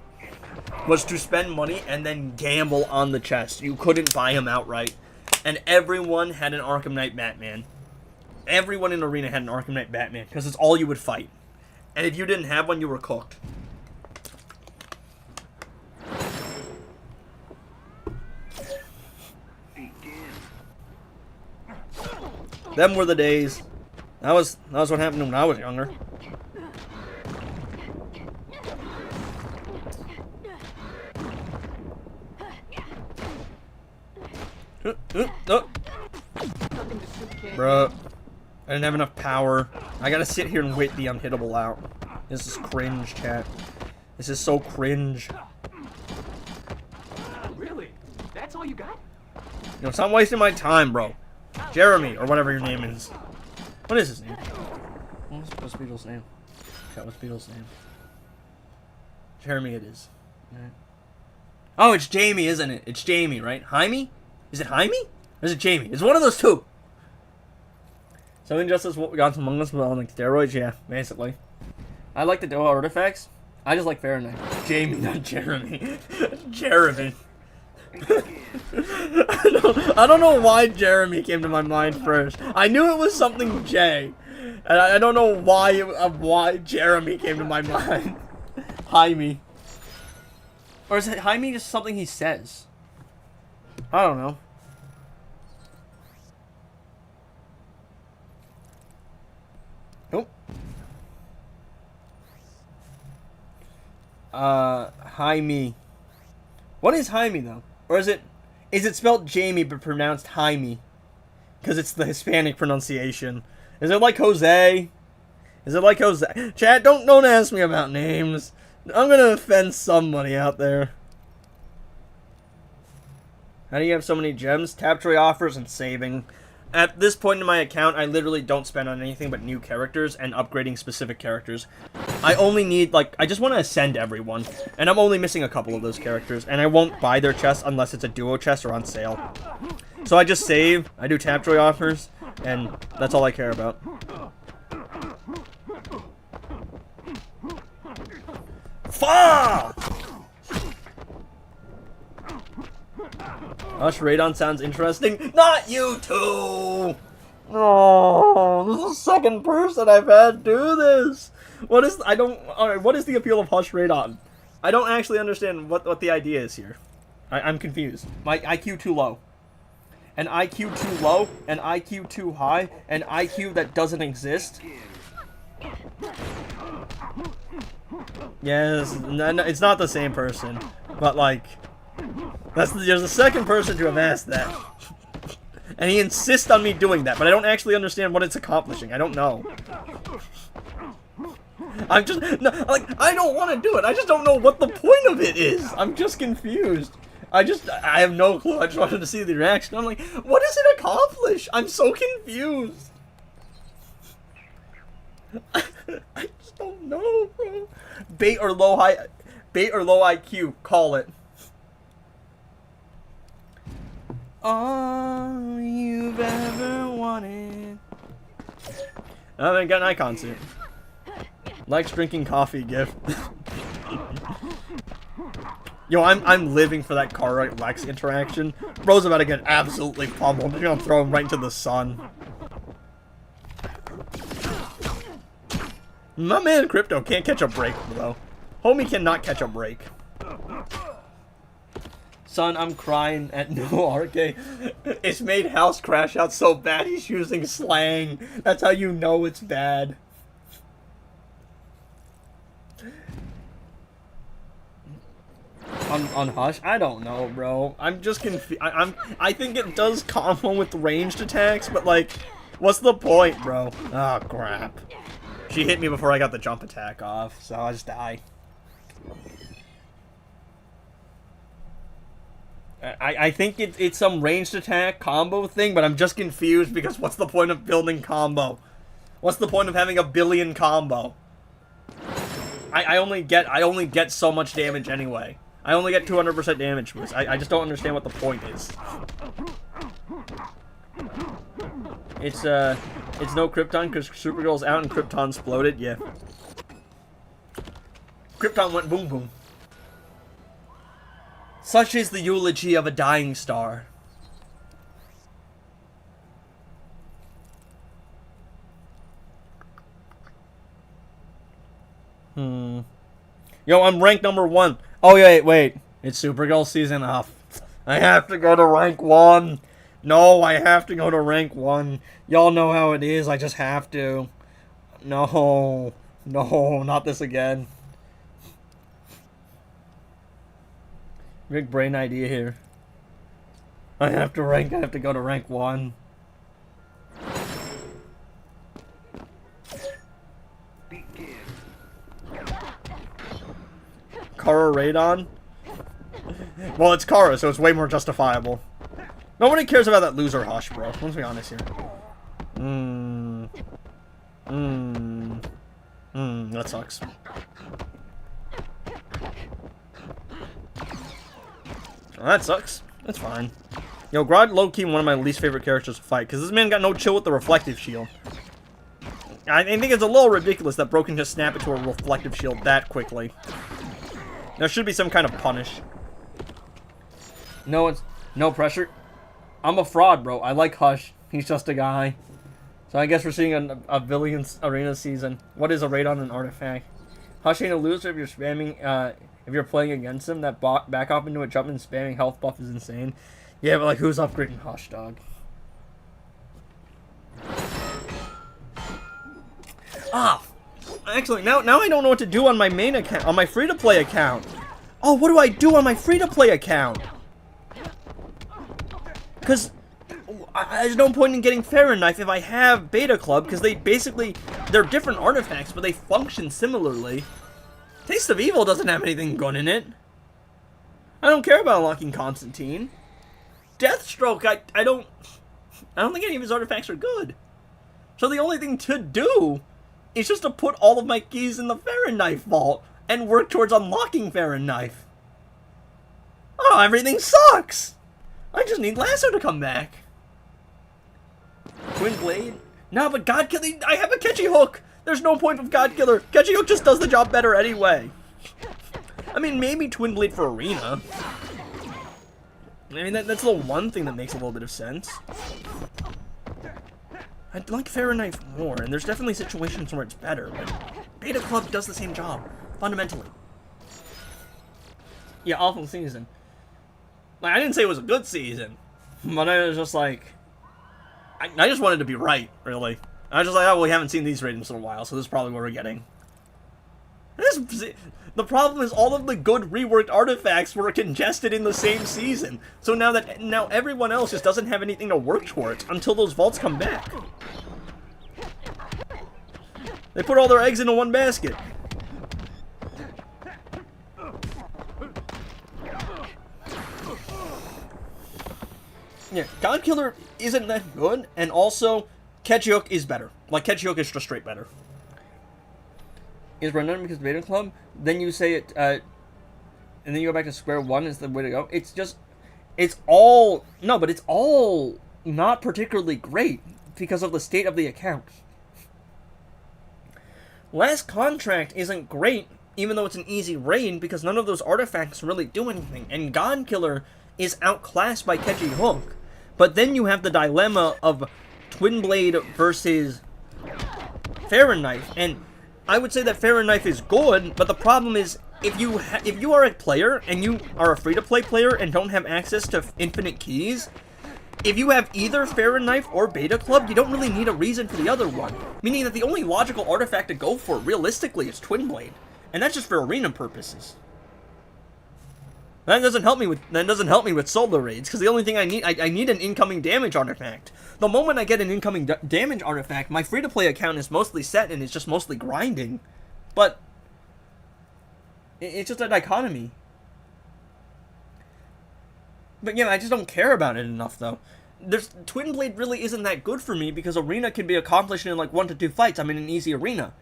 Was to spend money and then gamble on the chest. You couldn't buy him outright. And everyone had an Arkham Knight Batman. Everyone in Arena had an Arkham Knight Batman, because it's all you would fight. And if you didn't have one, you were cooked. Them were the days. That was what happened when I was younger. Bruh. I didn't have enough power. I gotta sit here and wait the unhittable out. This is cringe, chat. This is so cringe. Really? That's all you got? You know, stop wasting my time, bro. Jeremy, or whatever your name is. What is his name? What's Beetle's name? Chat, what's Beetle's name? Jeremy it is. Right. Oh, it's Jamie, isn't it? It's Jamie, right? Jaime? Is it Jaime? Or is it Jamie? It's one of those two. So Injustice got Among Us on like steroids, yeah, basically. I like the dual artifacts. I just like Fahrenheit. Jamie, not Jeremy. Jeremy. I don't know why Jeremy came to my mind first. I knew it was something J, and I don't know why Jeremy came to my mind. Jaime. Or is it Jaime just something he says? I don't know. Nope. Jaime. What is Jaime though? Or is it spelled Jamie but pronounced Jaime? Because it's the Hispanic pronunciation. Is it like Jose? Is it like Jose? Chat, don't ask me about names. I'm gonna offend somebody out there. How do you have so many gems? Tapestry offers and saving. At this point in my account, I literally don't spend on anything but new characters and upgrading specific characters. I only need, like, I just want to ascend everyone, and I'm only missing a couple of those characters, and I won't buy their chests unless it's a duo chest or on sale. So I just save, I do Tapestry offers, and that's all I care about. Fuck! Hush Radon sounds interesting. Not you two! Oh, this is the second person I've had do this. What is the appeal of Hush Radon? I don't actually understand what the idea is here. I'm confused. My IQ too low. An IQ too low, an IQ too high, an IQ that doesn't exist. Yes, no, it's not the same person, but like, there's the second person to have asked that. And he insists on me doing that, but I don't actually understand what it's accomplishing. I don't know. I'm just, no, like, I don't want to do it. I just don't know what the point of it is. I'm just confused. I have no clue. I just wanted to see the reaction. I'm like, what does it accomplish? I'm so confused. I just don't know, bro. Bait or low IQ, call it. All you've ever wanted. I haven't got an icon suit. Likes drinking coffee gift. Yo, I'm living for that Kara Lex interaction. Bro's about to get absolutely pummeled. You're gonna throw him right into the sun. My man Crypto can't catch a break, though. Homie cannot catch a break. Son, I'm crying at no RK. It's made House crash out so bad he's using slang. That's how you know it's bad. On Hush? I don't know, bro. I'm just confused. I think it does combo with ranged attacks, but like, what's the point, bro? Oh, crap. She hit me before I got the jump attack off, so I just die. I think it's some ranged attack combo thing, but I'm just confused because what's the point of building combo? What's the point of having a billion combo? I only get so much damage anyway. I only get 200% damage boost. I just don't understand what the point is. It's no Krypton because Supergirl's out and Krypton exploded. Yeah. Krypton went boom boom. Such is the eulogy of a dying star. Yo, I'm ranked number 1. Oh, wait. It's Supergirl season off. I have to go to rank 1. No, I have to go to rank 1. Y'all know how it is. I just have to. No, not this again. Big brain idea here. I have to go to rank 1. Kara Radon? Well, it's Kara, so it's way more justifiable. Nobody cares about that loser Hush, bro. Let's be honest here. That sucks. Oh, that sucks. That's fine. Yo, Grodd low-key one of my least favorite characters to fight, because this man got no chill with the reflective shield. I think it's a little ridiculous that Bro can just snap it to a reflective shield that quickly. There should be some kind of punish. No pressure. I'm a fraud, bro. I like Hush. He's just a guy. So I guess we're seeing a Villain's Arena season. What is a Radon and artifact? Hush ain't a loser if you're spamming, if you're playing against him. That back off into a jump and spamming health buff is insane. Yeah, but like, who's upgrading Hush, dog? Ah! Actually, now I don't know what to do on my main account, on my free-to-play account. Oh, what do I do on my free-to-play account? Because there's no point in getting Fahrenheit if I have Beta Club, because they're different artifacts, but they function similarly. Taste of Evil doesn't have anything good in it. I don't care about unlocking Constantine. Deathstroke, I don't think any of his artifacts are good. So the only thing to do is just to put all of my keys in the Fahrenheit vault and work towards unlocking Fahrenheit. Oh, everything sucks! I just need Lasso to come back. Twin Blade? No, but God Killer, I have a Catchy Hook! There's no point of God Killer. Catchy Hook just does the job better anyway. I mean, maybe Twin Blade for Arena. I mean, that's the one thing that makes a little bit of sense. I'd like Fahrenheit more, and there's definitely situations where it's better, but Beta Club does the same job, fundamentally. Yeah, awful season. Like, I didn't say it was a good season, but I was just like, I just wanted to be right, really. I was just like, oh, well, we haven't seen these ratings in a while, so this is probably what we're getting. The problem is all of the good reworked artifacts were congested in the same season. So now everyone else just doesn't have anything to work towards until those vaults come back. They put all their eggs into one basket. Yeah, God Killer isn't that good, and also Ketchuk is better. Like, Ketchuk is just straight better. Is random because beta club? Then you say it, and then you go back to square one is the way to go. It's all not particularly great because of the state of the account. Last Contract isn't great, even though it's an easy raid, because none of those artifacts really do anything, and God Killer is outclassed by Catchy Hook. But then you have the dilemma of Twin Blade versus Knife, and I would say that Knife is good, but the problem is, if you are a player, and you are a free-to-play player and don't have access to infinite keys, if you have either Knife or Beta Club, you don't really need a reason for the other one. Meaning that the only logical artifact to go for, realistically, is Twin Blade. And that's just for arena purposes. That doesn't help me with solo raids, because the only thing I need an incoming damage artifact. The moment I get an incoming damage artifact, my free-to-play account is mostly set and it's just mostly grinding. But it's just a dichotomy. But yeah, I just don't care about it enough, though. Twin Blade really isn't that good for me, because arena can be accomplished in like 1 to 2 fights. I'm in an easy arena.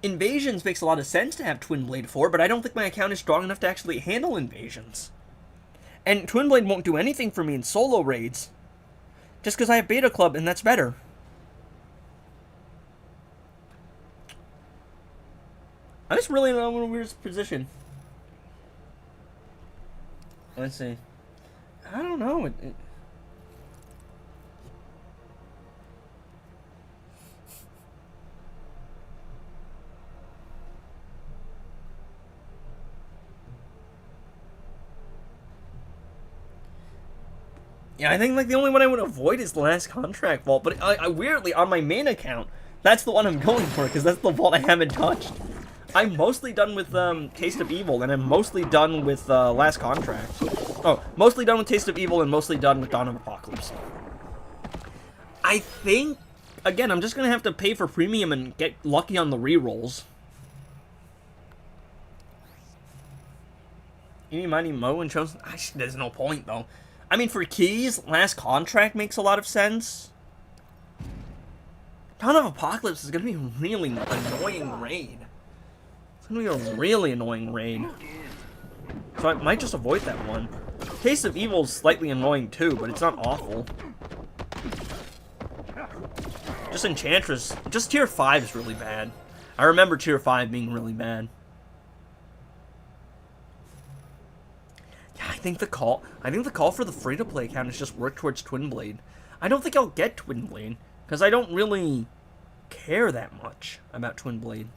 Invasions makes a lot of sense to have Twin Blade for, but I don't think my account is strong enough to actually handle invasions. And Twin Blade won't do anything for me in solo raids, just because I have Beta Club, and that's better. I'm just really in a weird position. Let's see. I don't know. Yeah, I think like the only one I would avoid is the Last Contract vault, but I weirdly, on my main account, that's the one I'm going for, because that's the vault I haven't touched. I'm mostly done with Taste of Evil, and I'm mostly done with Last Contract. Oh, mostly done with Taste of Evil, and mostly done with Dawn of Apocalypse. I think, again, I'm just going to have to pay for premium and get lucky on the rerolls. Eeny, miny, mo, and chosen. There's no point, though. I mean, for keys, Last Contract makes a lot of sense. Dawn of Apocalypse is going to be a really annoying raid. It's going to be a really annoying raid. So I might just avoid that one. Taste of Evil is slightly annoying too, but it's not awful. Just Enchantress. Just tier 5 is really bad. I remember tier 5 being really bad. I think the call for the free-to-play account is just work towards Twin Blade. I don't think I'll get Twin Blade, because I don't really care that much about Twin Blade.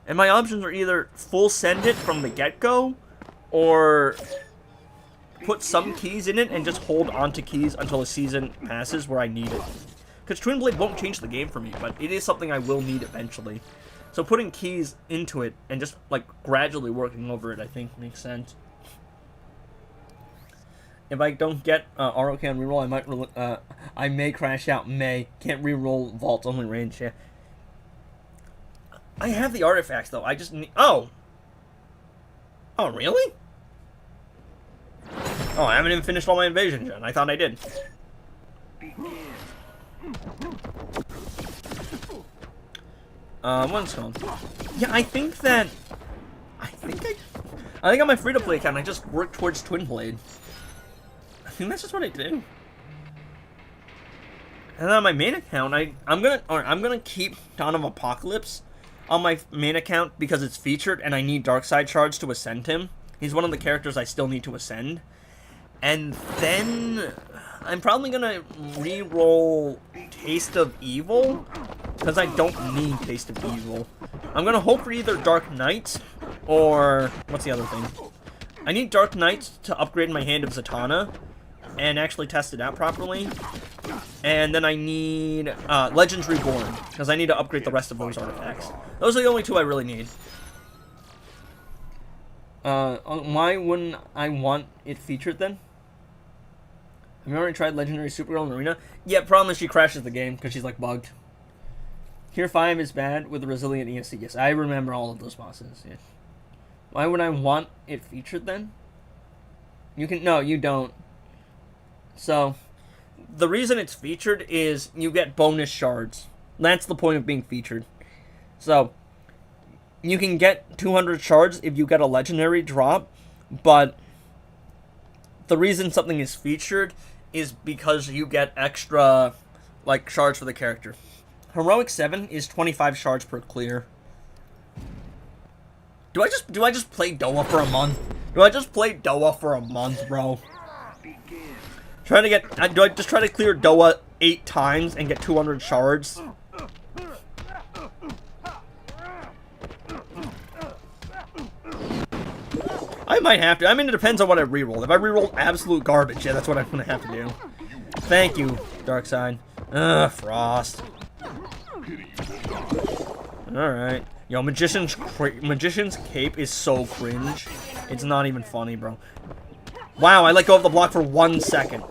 And my options are either full send it from the get-go, or put some keys in it and just hold onto keys until a season passes where I need it. Because Twin Blade won't change the game for me, but it is something I will need eventually. So putting keys into it and just, like, gradually working over it, I think, makes sense. If I don't get ROK on reroll, I may crash out. Can't reroll vault, only range, yeah. I have the artifacts, though. I just need... Oh! Oh, really? Oh, I haven't even finished all my invasions yet. I thought I did. What's going on? Yeah, I think on my free-to-play account, I just work towards Twin Blade. I think that's just what I do. And then on my main account, I'm gonna keep Dawn of Apocalypse on my main account because it's featured, and I need Darkside Shards to ascend him. He's one of the characters I still need to ascend. And then I'm probably gonna re-roll Taste of Evil, because I don't need Taste of Evil. I'm gonna hope for either Dark Knight, or... what's the other thing? I need Dark Knight to upgrade my Hand of Zatanna, and actually test it out properly. And then I need Legends Reborn, because I need to upgrade the rest of those artifacts. Those are the only two I really need. Why wouldn't I want it featured then? Have you already tried Legendary Supergirl in Arena? Yeah, problem is she crashes the game because she's like bugged. Tier 5 is bad with a resilient ESC. Yes, I remember all of those bosses. Yeah. Why would I want it featured then? No, you don't. So, the reason it's featured is you get bonus shards. That's the point of being featured. So, you can get 200 shards if you get a legendary drop, but the reason something is featured is because you get extra, like, shards for the character. Heroic 7 is 25 shards per clear. Do I just play Doa for a month? Do I just play Doa for a month, bro? Do I just try to clear Doa 8 times and get 200 shards? I might have to. I mean, it depends on what I reroll. If I reroll absolute garbage, yeah, that's what I'm gonna have to do. Thank you, Darkseid. Ugh, Frost. Alright. Yo, Magician's Cape is so cringe. It's not even funny, bro. Wow, I let go of the block for 1 second.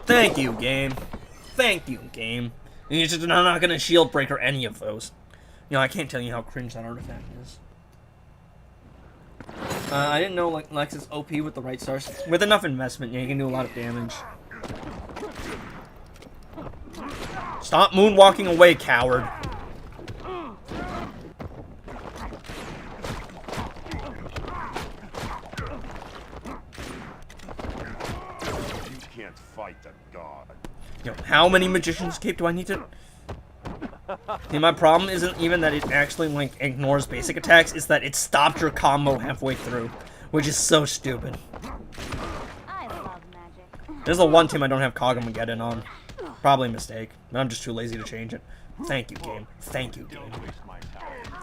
Thank you, game. Thank you, game. I'm not gonna shield break or any of those. You know, I can't tell you how cringe that artifact is. I didn't know Lex is OP with the right stars. With enough investment, yeah, you can do a lot of damage. Stop moonwalking away, coward. You can't fight the god. Yo, how many Magician's Cape do I need to... See, my problem isn't even that it actually, like, ignores basic attacks, it's that it stopped your combo halfway through, which is so stupid. I love magic. There's the one team I don't have Kagamageddon on. Probably a mistake, but I'm just too lazy to change it. Thank you, game. Thank you, game.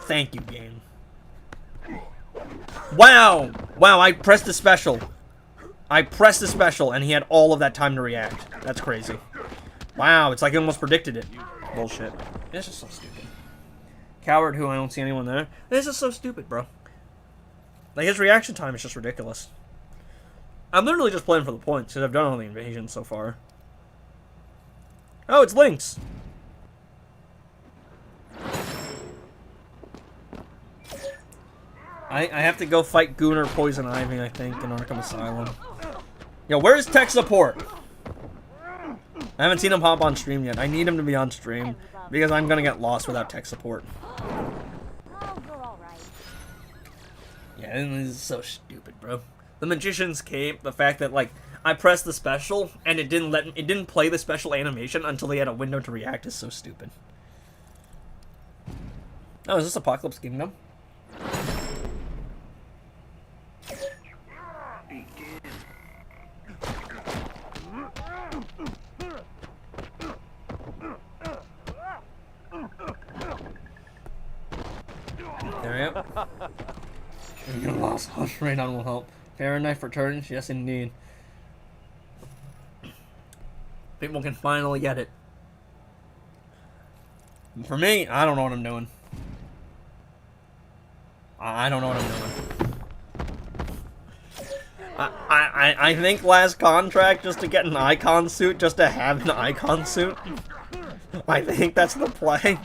Thank you, game. Wow! Wow, I pressed the special. I pressed the special, and he had all of that time to react. That's crazy. Wow, it's like he almost predicted it. Bullshit. This is so stupid. Coward who I don't see anyone there. This is so stupid, bro. Like, his reaction time is just ridiculous. I'm literally just playing for the points, because I've done all the invasions so far. Oh, it's Lynx! I have to go fight Gooner Poison Ivy, I think, in Arkham Asylum. Yo, where is tech support? I haven't seen him hop on stream yet. I need him to be on stream, because I'm gonna get lost without tech support. Oh, you're alright. Yeah, this is so stupid, bro. The Magician's Cape, the fact that, like, I pressed the special, and it didn't play the special animation until they had a window to react is so stupid. Oh, is this Apocalypse Kingdom? There we go. You're lost. Right on will help. Fair knife returns. Yes, indeed. People can finally get it. For me, I don't know what I'm doing. I don't know what I'm doing. I think last contract just to get an icon suit, just to have an icon suit. I think that's the play.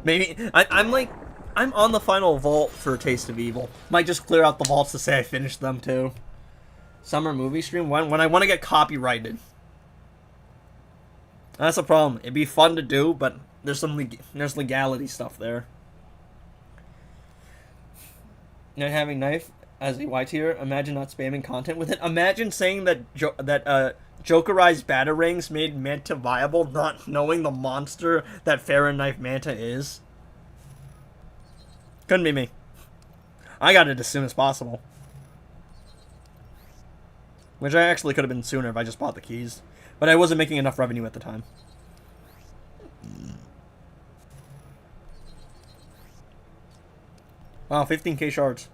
Maybe I'm on the final vault for Taste of Evil. Might just clear out the vaults to say I finished them too. Summer movie stream when I want to get copyrighted. That's a problem. It'd be fun to do, but there's there's legality stuff there. Not having knife as a Y tier. Imagine not spamming content with it. Imagine saying that Jokerized Batarangs made Manta viable, not knowing the monster that Farron Knife Manta is. Couldn't be me. I got it as soon as possible. Which I actually could have been sooner if I just bought the keys. But I wasn't making enough revenue at the time. Wow, 15k shards.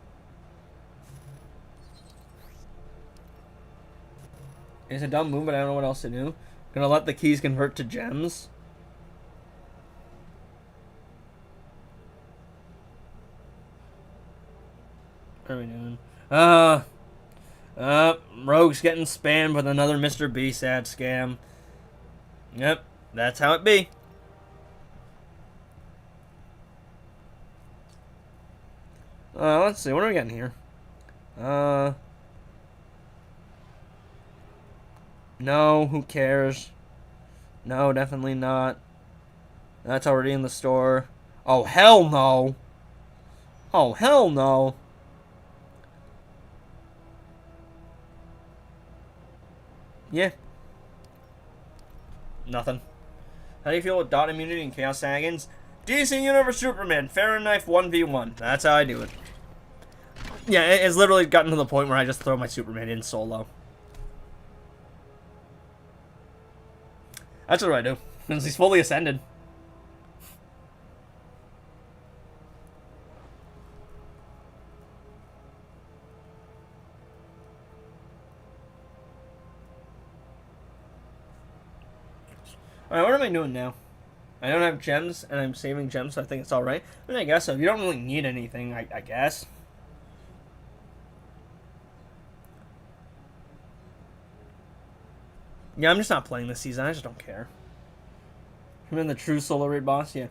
It's a dumb move, but I don't know what else to do. Gonna let the keys convert to gems. What are we doing? Rogue's getting spammed with another Mr. Beast ad scam. Yep, that's how it be. Let's see, what are we getting here? No, who cares? No, definitely not. That's already in the store. Oh, hell no! Oh, hell no! Yeah. Nothing. How do you feel with dot immunity and chaos dragons? DC Universe Superman, fair and knife 1v1. That's how I do it. Yeah, it's literally gotten to the point where I just throw my Superman in solo. That's what I do, since he's fully ascended. Alright, what am I doing now? I don't have gems, and I'm saving gems, so I think it's alright. I mean, I guess so. You don't really need anything, I guess. Yeah, I'm just not playing this season. I just don't care. I'm in the true solo raid boss, yeah.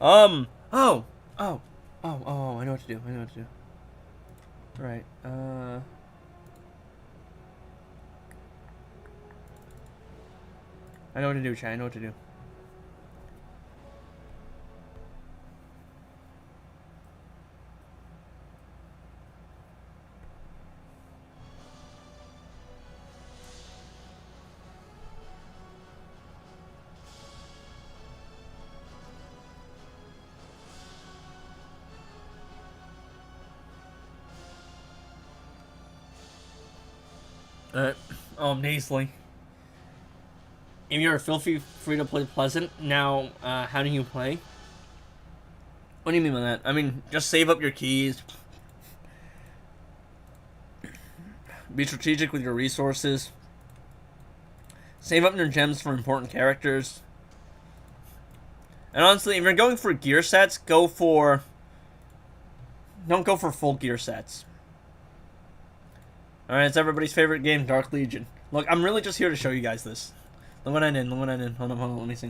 Oh, I know what to do. Right, I know what to do, chat. I know what to do. Nasally. If you're a filthy free-to-play pleasant, now, how do you play? What do you mean by that? I mean, just save up your keys. Be strategic with your resources. Save up your gems for important characters. And honestly, if you're going for gear sets, don't go for full gear sets. Alright, it's everybody's favorite game, Dark Legion. Look, I'm really just here to show you guys this. Look what I did. Hold on, let me see.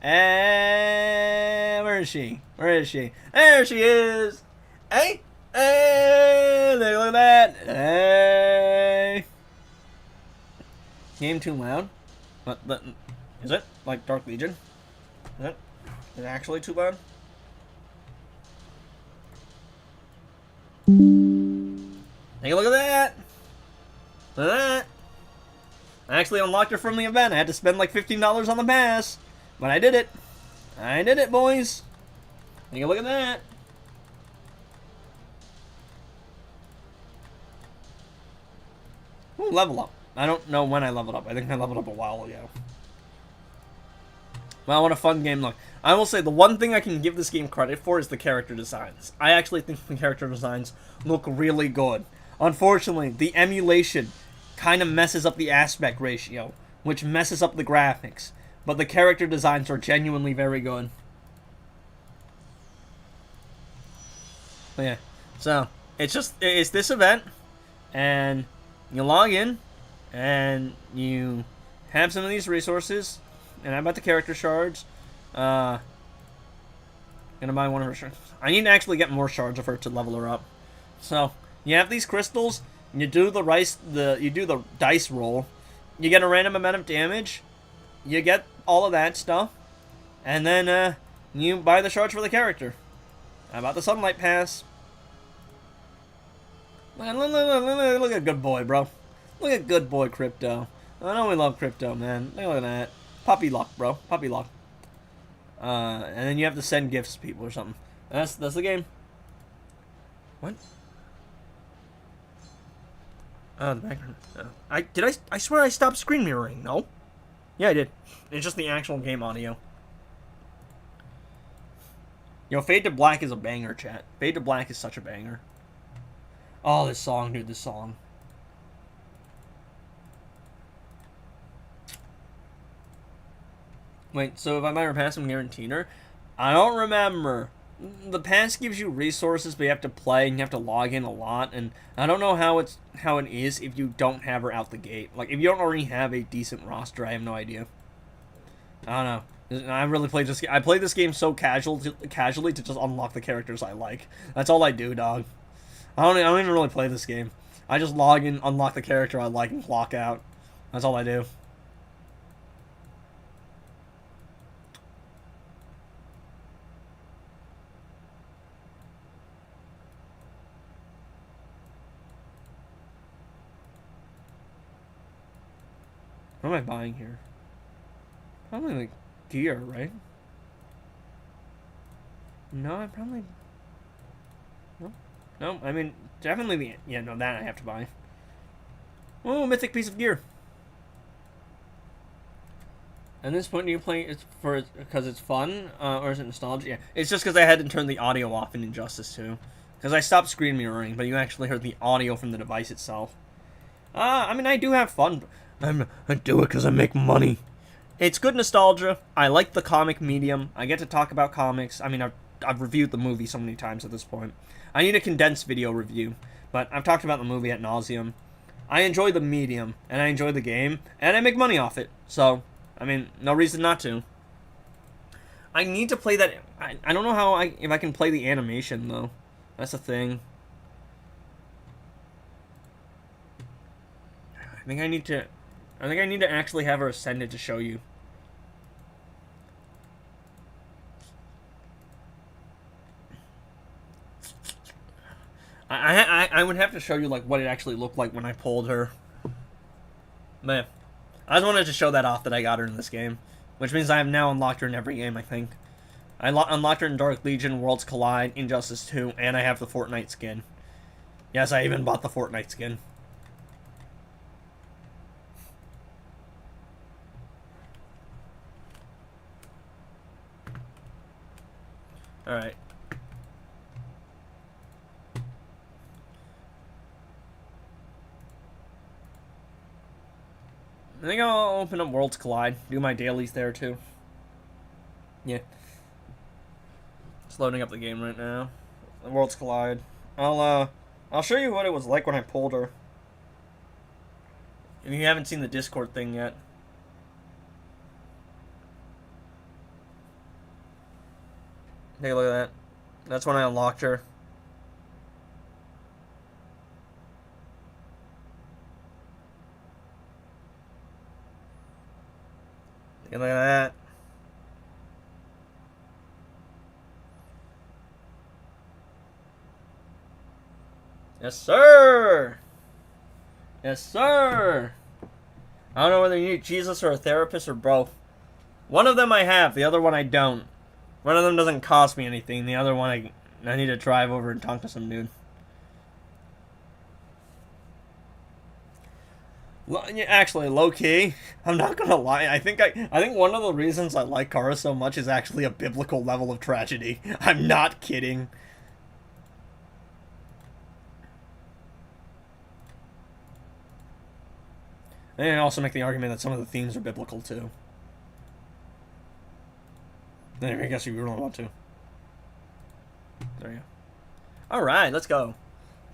Hey. Where is she? There she is. Hey, look at that. Hey. Game too loud? What? Is it? Like Dark Legion? Is it actually too loud? Take a look at that. Look at that. I actually unlocked it from the event. I had to spend like $15 on the pass. But I did it. I did it, boys. Take a look at that. Ooh, level up. I don't know when I leveled up. I think I leveled up a while ago. Well, what a fun game. Look, I will say the one thing I can give this game credit for is the character designs. I actually think the character designs look really good. Unfortunately, the emulation kind of messes up the aspect ratio, which messes up the graphics. But the character designs are genuinely very good. But yeah, so it's this event, and you log in, and you have some of these resources, and I bought the character shards. Gonna buy one of her shards. I need to actually get more shards of her to level her up. So you have these crystals. You do the dice roll. You get a random amount of damage. You get all of that stuff, and then you buy the shards for the character. How about the sunlight pass? Look at good boy, bro. Look at good boy, Crypto. I know we love Crypto, man. Look at that. Puppy luck, bro. Puppy luck. And then you have to send gifts to people or something. That's the game. What? The background. I swear I stopped screen mirroring. No. Yeah, I did. It's just the actual game audio. Yo, Fade to Black is a banger, chat. Fade to Black is such a banger. Oh, this song, dude. This song. Wait, so if I buy her pass, I'm guaranteed her? I don't remember. The pass gives you resources, but you have to play and you have to log in a lot, and I don't know how it is if you don't have her out the gate. Like, if you don't already have a decent roster, I have no idea. I don't know. I really played this game. I played this game so casually to just unlock the characters I like. That's all I do, dog. I don't even really play this game. I just log in, unlock the character I like, and clock out. That's all I do. What am I buying here? Probably like gear, right? No, I probably... No, I mean, definitely the... Yeah, no, that I have to buy. Oh, mythic piece of gear. At this point, do you play it because it's fun, or is it nostalgia? Yeah, it's just because I had to turn the audio off in Injustice 2. Because I stopped screen mirroring, but you actually heard the audio from the device itself. I mean, I do have fun. I do it because I make money. It's good nostalgia. I like the comic medium. I get to talk about comics. I mean, I've reviewed the movie so many times at this point. I need a condensed video review, but I've talked about the movie ad nauseum. I enjoy the medium, and I enjoy the game, and I make money off it. So, I mean, no reason not to. I need to play that. I don't know if I can play the animation, though. That's the thing. I think I need to actually have her ascended to show you. I would have to show you like what it actually looked like when I pulled her. But yeah, I just wanted to show that off that I got her in this game, which means I have now unlocked her in every game. I think I unlocked her in Dark Legion, Worlds Collide, Injustice 2, and I have the Fortnite skin. Yes, I even bought the Fortnite skin. Alright. I think I'll open up Worlds Collide. Do my dailies there, too. Yeah. It's loading up the game right now. Worlds Collide. I'll show you what it was like when I pulled her. If you haven't seen the Discord thing yet. Take a look at that. That's when I unlocked her. Take a look at that. Yes, sir! Yes, sir! I don't know whether you need Jesus or a therapist or both. One of them I have, the other one I don't. One of them doesn't cost me anything. The other one, I need to drive over and talk to some dude. Actually, low key, I'm not gonna lie. I think one of the reasons I like Kara so much is actually a biblical level of tragedy. I'm not kidding. And I also make the argument that some of the themes are biblical too. I guess you really want to. There you go. Alright, let's go.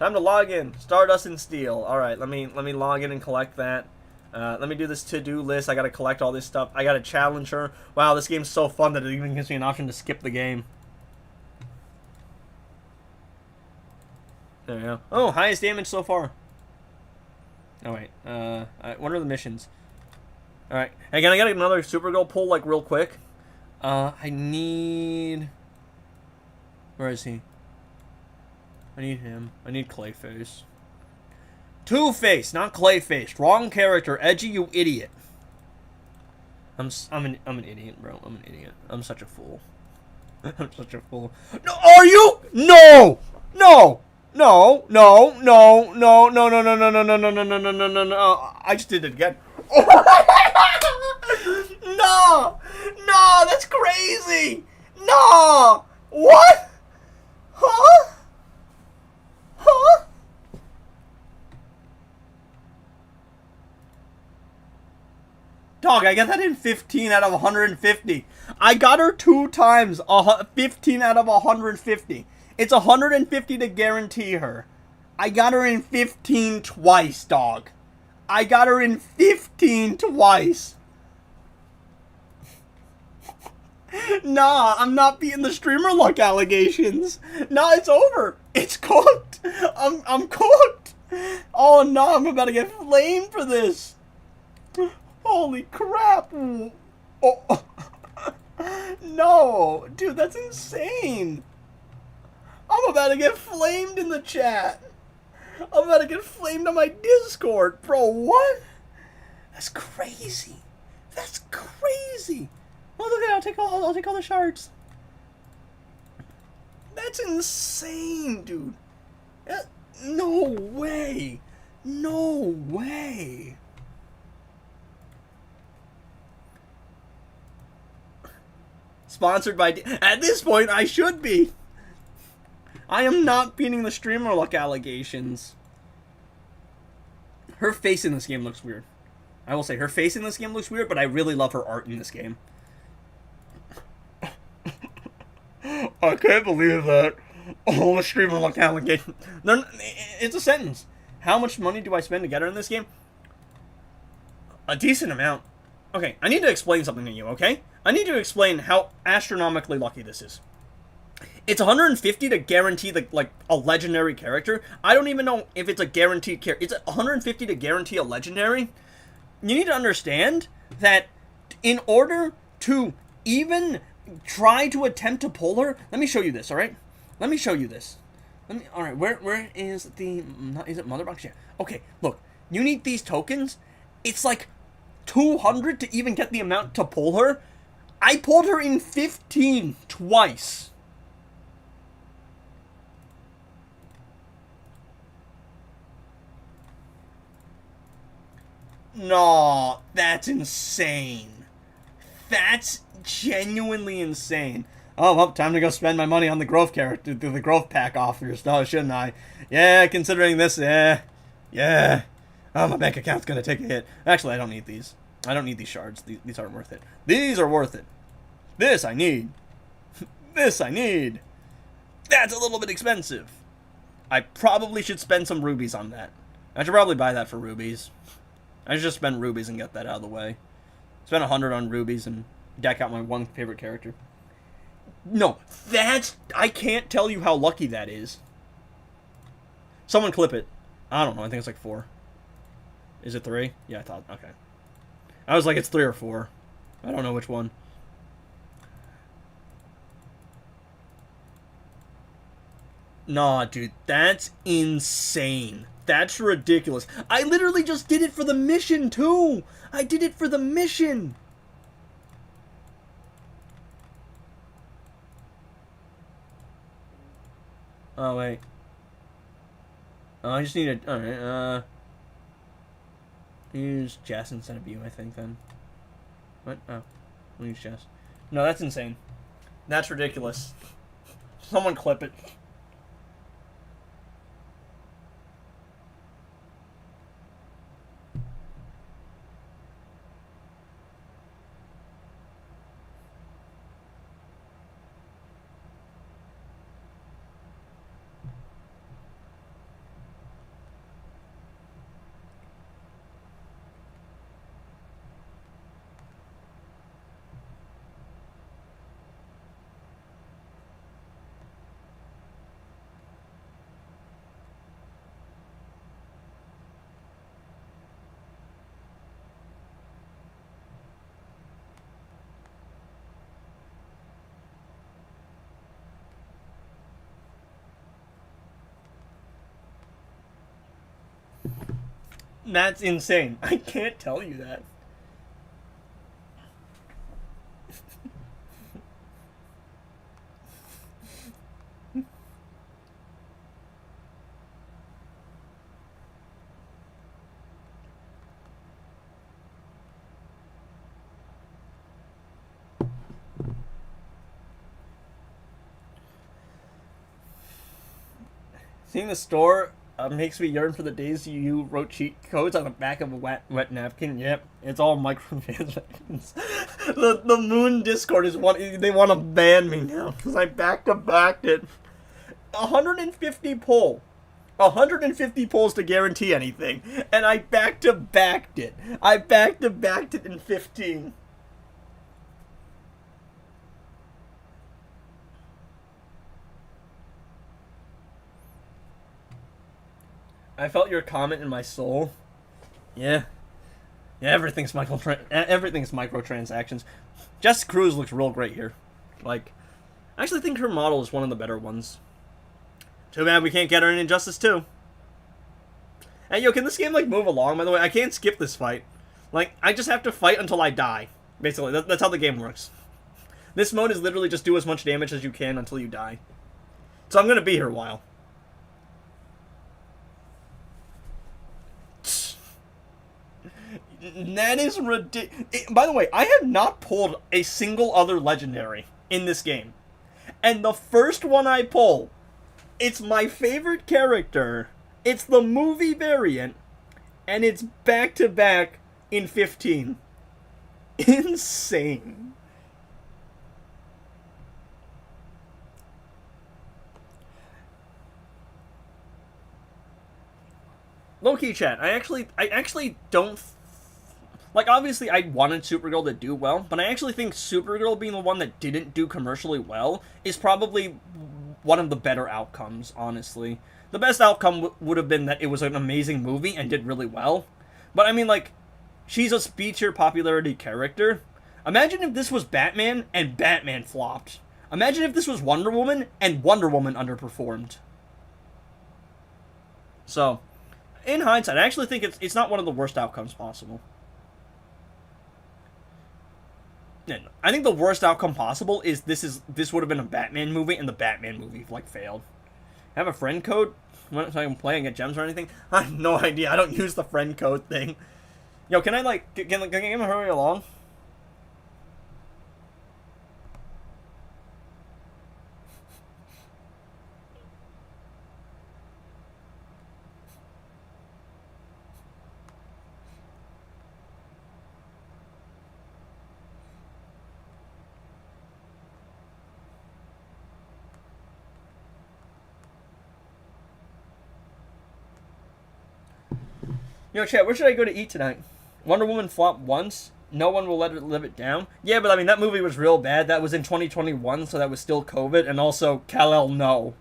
Time to log in. Stardust and Steel. Alright, let me log in and collect that. Let me do this to-do list. I gotta collect all this stuff. I gotta challenge her. Wow, this game's so fun that it even gives me an option to skip the game. There we go. Oh, highest damage so far. Oh, wait. What are the missions? Alright. Hey, can I get another Supergirl pull, like, real quick? I need... Where is he? I need him. I need Clayface. Two-Face, not Clayface. Wrong character. Edgy, you idiot. I'm an idiot, bro. I'm an idiot. I'm such a fool. I'm such a fool. No, are you? No! No! No, no, no, no, no, no, no, no, no, no, no, no, no, no, no, no, no. I just did it again. No! No, that's crazy! No! What? Huh? Huh? Dog, I got that in 15 out of 150. I got her 2 times, 15 out of 150. It's 150 to guarantee her. I got her in 15 twice, dog. I got her in 15 twice. Nah, I'm not beating the streamer luck allegations. Nah, it's over. It's cooked. I'm cooked. Oh no, I'm about to get flamed for this. Holy crap. Oh. No, dude, that's insane. I'm about to get flamed in the chat. I'm about to get flamed on my Discord. Bro, what? That's crazy. That's crazy. Oh, look at it. I'll take all the shards. That's insane, dude. No way. No way. Sponsored by... At this point, I should be. I am not beating the streamer luck allegations. Her face in this game looks weird. I will say, her face in this game looks weird, but I really love her art in this game. I can't believe that. Oh, the streamer luck allegation. It's a sentence. How much money do I spend to get her in this game? A decent amount. Okay, I need to explain something to you, okay? I need to explain how astronomically lucky this is. It's 150 to guarantee a legendary character. I don't even know if it's a guaranteed character. It's 150 to guarantee a legendary. You need to understand that in order to even try to attempt to pull her, let me show you this, all right? Let me show you this. All right, where is the, is it Mother Box? Yeah. Okay, look, you need these tokens. It's like 200 to even get the amount to pull her. I pulled her in 15 twice. No, that's insane. That's genuinely insane. Oh, well, time to go spend my money on the growth character, the growth pack offers, shouldn't I? Yeah, considering this, yeah. Oh, my bank account's gonna take a hit. Actually, I don't need these. I don't need these shards. These aren't worth it. These are worth it. This I need. This I need. That's a little bit expensive. I probably should spend some rubies on that. I should probably buy that for rubies. I should just spend rubies and get that out of the way. Spend 100 on rubies and deck out my one favorite character. No, that's... I can't tell you how lucky that is. Someone clip it. I don't know, I think it's like 4. Is it 3? Yeah, I thought, okay. I was like, it's 3 or 4. I don't know which one. Nah, dude, that's insane. That's ridiculous. I literally just did it for the mission, too. I did it for the mission. Oh, wait. Oh, I just need a... Alright, use Jess instead of you, I think, then. What? Oh. We'll use Jess. No, that's insane. That's ridiculous. Someone clip it. That's insane. I can't tell you that. Seeing the store makes me yearn for the days you wrote cheat codes on the back of a wet napkin. Yep, it's all microtransactions. the Moon Discord is they want to ban me now because I back-to-backed it. 150 pull. 150 pulls to guarantee anything, and I back-to-backed it. I back-to-backed it in 15. I felt your comment in my soul. Yeah. Yeah, everything's microtransactions. Jess Cruz looks real great here. Like, I actually think her model is one of the better ones. Too bad we can't get her in Injustice 2. Hey, yo, can this game, like, move along, by the way? I can't skip this fight. Like, I just have to fight until I die. Basically, that's how the game works. This mode is literally just do as much damage as you can until you die. So I'm gonna be here a while. That is ridiculous. By the way, I have not pulled a single other legendary in this game. And the first one I pull, it's my favorite character, it's the movie variant, and it's back-to-back in 15. Insane. Low-key chat, I actually don't... Like, obviously, I wanted Supergirl to do well, but I actually think Supergirl being the one that didn't do commercially well is probably one of the better outcomes, honestly. The best outcome would have been that it was an amazing movie and did really well. But, I mean, like, she's a speed-tier popularity character. Imagine if this was Batman and Batman flopped. Imagine if this was Wonder Woman and Wonder Woman underperformed. So, in hindsight, I actually think it's not one of the worst outcomes possible. I think the worst outcome possible is this would have been a Batman movie and the Batman movie like failed. Have a friend code so I can play and get gems or anything? I have no idea. I don't use the friend code thing. Yo, can I like can I hurry along? Yo, chat, where should I go to eat tonight? Wonder Woman flopped once. No one will let her live it down. Yeah, but I mean, that movie was real bad. That was in 2021, so that was still COVID. And also, Kal-El, no.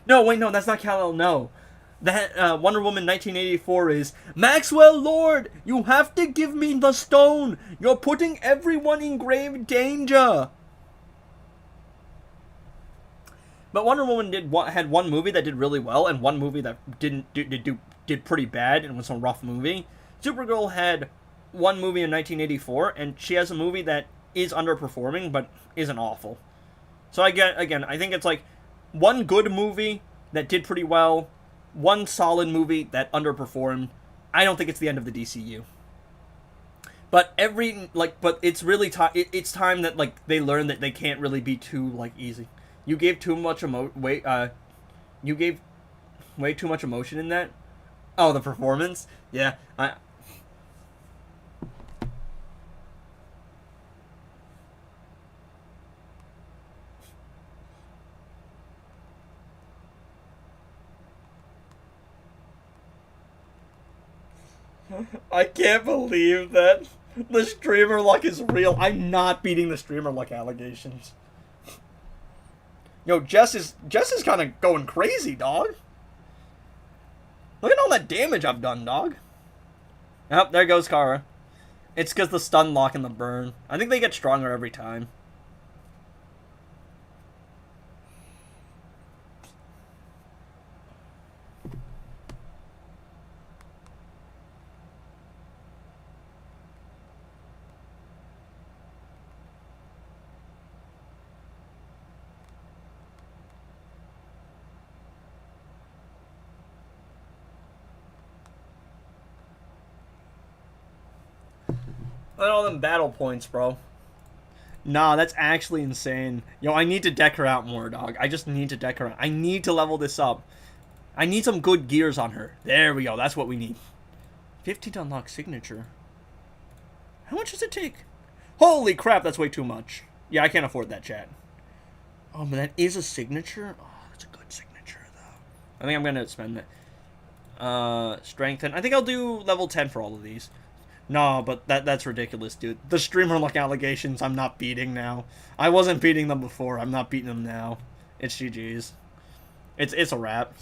No, wait, no, that's not Kal-El, no. That, Wonder Woman 1984 is, Maxwell Lord, you have to give me the stone. You're putting everyone in grave danger. But Wonder Woman had one movie that did really well, and one movie that did pretty bad and was a rough movie. Supergirl had one movie in 1984, and she has a movie that is underperforming, but isn't awful. So I think it's like one good movie that did pretty well, one solid movie that underperformed. I don't think it's the end of the DCU. But but it's really it's time that like they learn that they can't really be too like easy. You gave too much you gave way too much emotion in that. Oh, the performance? Yeah, I can't believe that the streamer luck is real. I'm not beating the streamer luck allegations. Yo, Jess is kind of going crazy, dog. Look at all that damage I've done, dog. Oh, there goes Kara. It's because the stun lock and the burn. I think they get stronger every time. Look at all them battle points, bro. Nah, that's actually insane. Yo, I need to deck her out more, dog. I just need to deck her out. I need to level this up. I need some good gears on her. There we go. That's what we need. 15 to unlock signature. How much does it take? Holy crap, that's way too much. Yeah, I can't afford that, chat. Oh, but that is a signature? Oh, that's a good signature, though. I think I'm going to spend that. Strengthen. I think I'll do level 10 for all of these. No, but that's ridiculous, dude. The streamer luck allegations I'm not beating now. I wasn't beating them before. I'm not beating them now. It's GG's. It's a wrap.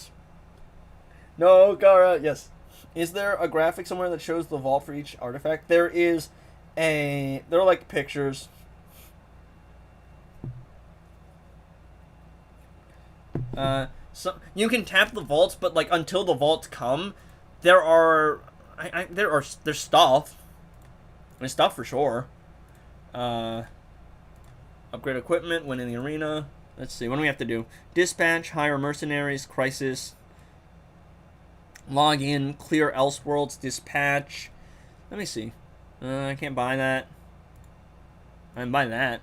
No, Gara, yes. Is there a graphic somewhere that shows the vault for each artifact? There is there are like pictures. So you can tap the vaults, but like until the vaults come, there's stuff. There's stuff for sure. Upgrade equipment, win in the arena. Let's see, what do we have to do? Dispatch, hire mercenaries, crisis. Log in, clear Elseworlds, dispatch. Let me see. I can't buy that. I can buy that.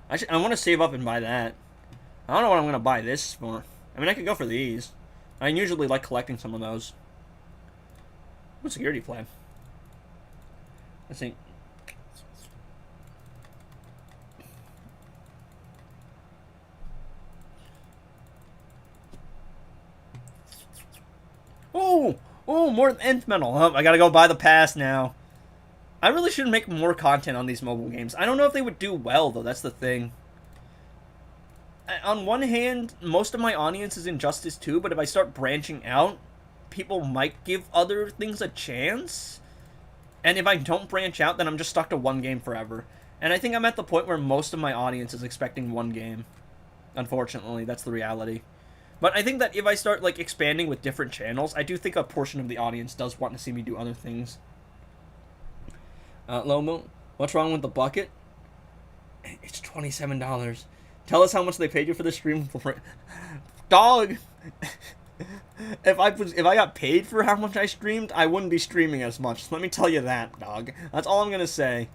I want to save up and buy that. I don't know what I'm going to buy this for. I mean, I could go for these. I usually like collecting some of those. What security plan? Let's see. Oh, more nth metal. Oh, I gotta go buy the pass now. I really should make more content on these mobile games. I don't know if they would do well, though. That's the thing. On one hand, most of my audience is Injustice 2, but if I start branching out, people might give other things a chance. And if I don't branch out, then I'm just stuck to one game forever. And I think I'm at the point where most of my audience is expecting one game. Unfortunately, that's the reality. But I think that if I start, like, expanding with different channels, I do think a portion of the audience does want to see me do other things. Lomo, what's wrong with the bucket? It's $27. Tell us how much they paid you for the stream. Dog! If I got paid for how much I streamed, I wouldn't be streaming as much. Let me tell you that, dog. That's all I'm gonna say.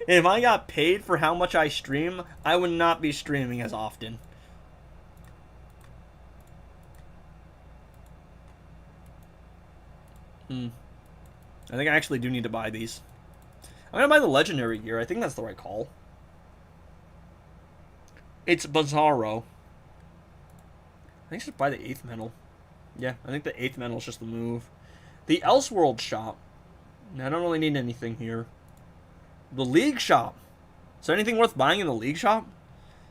If I got paid for how much I stream, I would not be streaming as often. I think I actually do need to buy these. I'm gonna buy the legendary gear. I think that's the right call. It's Bizarro. I think I should buy the 8th medal. Yeah, I think the 8th medal is just the move. The Elseworld shop. I don't really need anything here. The League shop. Is there anything worth buying in the League shop?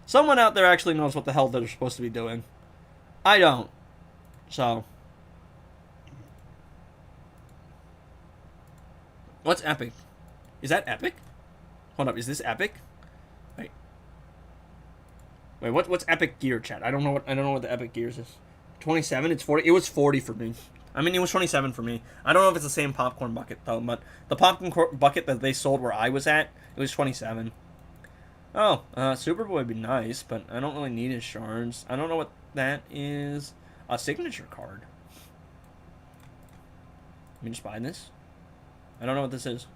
Someone out there actually knows what the hell they're supposed to be doing. I don't. So. What's epic? Is that epic? Hold up, is this epic? Wait, what's epic gear, chat? I don't know what the epic gears is. 27? It's 40. It was 40 for me. I mean, it was 27 for me. I don't know if it's the same popcorn bucket though, but the popcorn bucket that they sold where I was at, it was 27. Oh, Superboy would be nice, but I don't really need his shards. I don't know what that is. A signature card. Let me just buy this. I don't know what this is.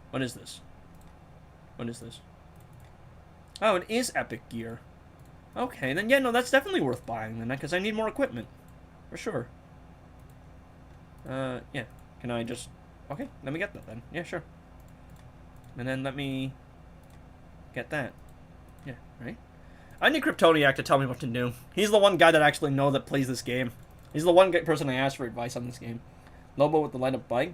What is this? What is this? Oh, it is epic gear. Okay, then yeah, no, that's definitely worth buying then, because I need more equipment. For sure. Yeah. Can I just... Okay, let me get that then. Yeah, sure. And then let me get that. Yeah, right? I need Kryptoniac to tell me what to do. He's the one guy that I actually know that plays this game. He's the one person I asked for advice on this game. Lobo with the light up bike.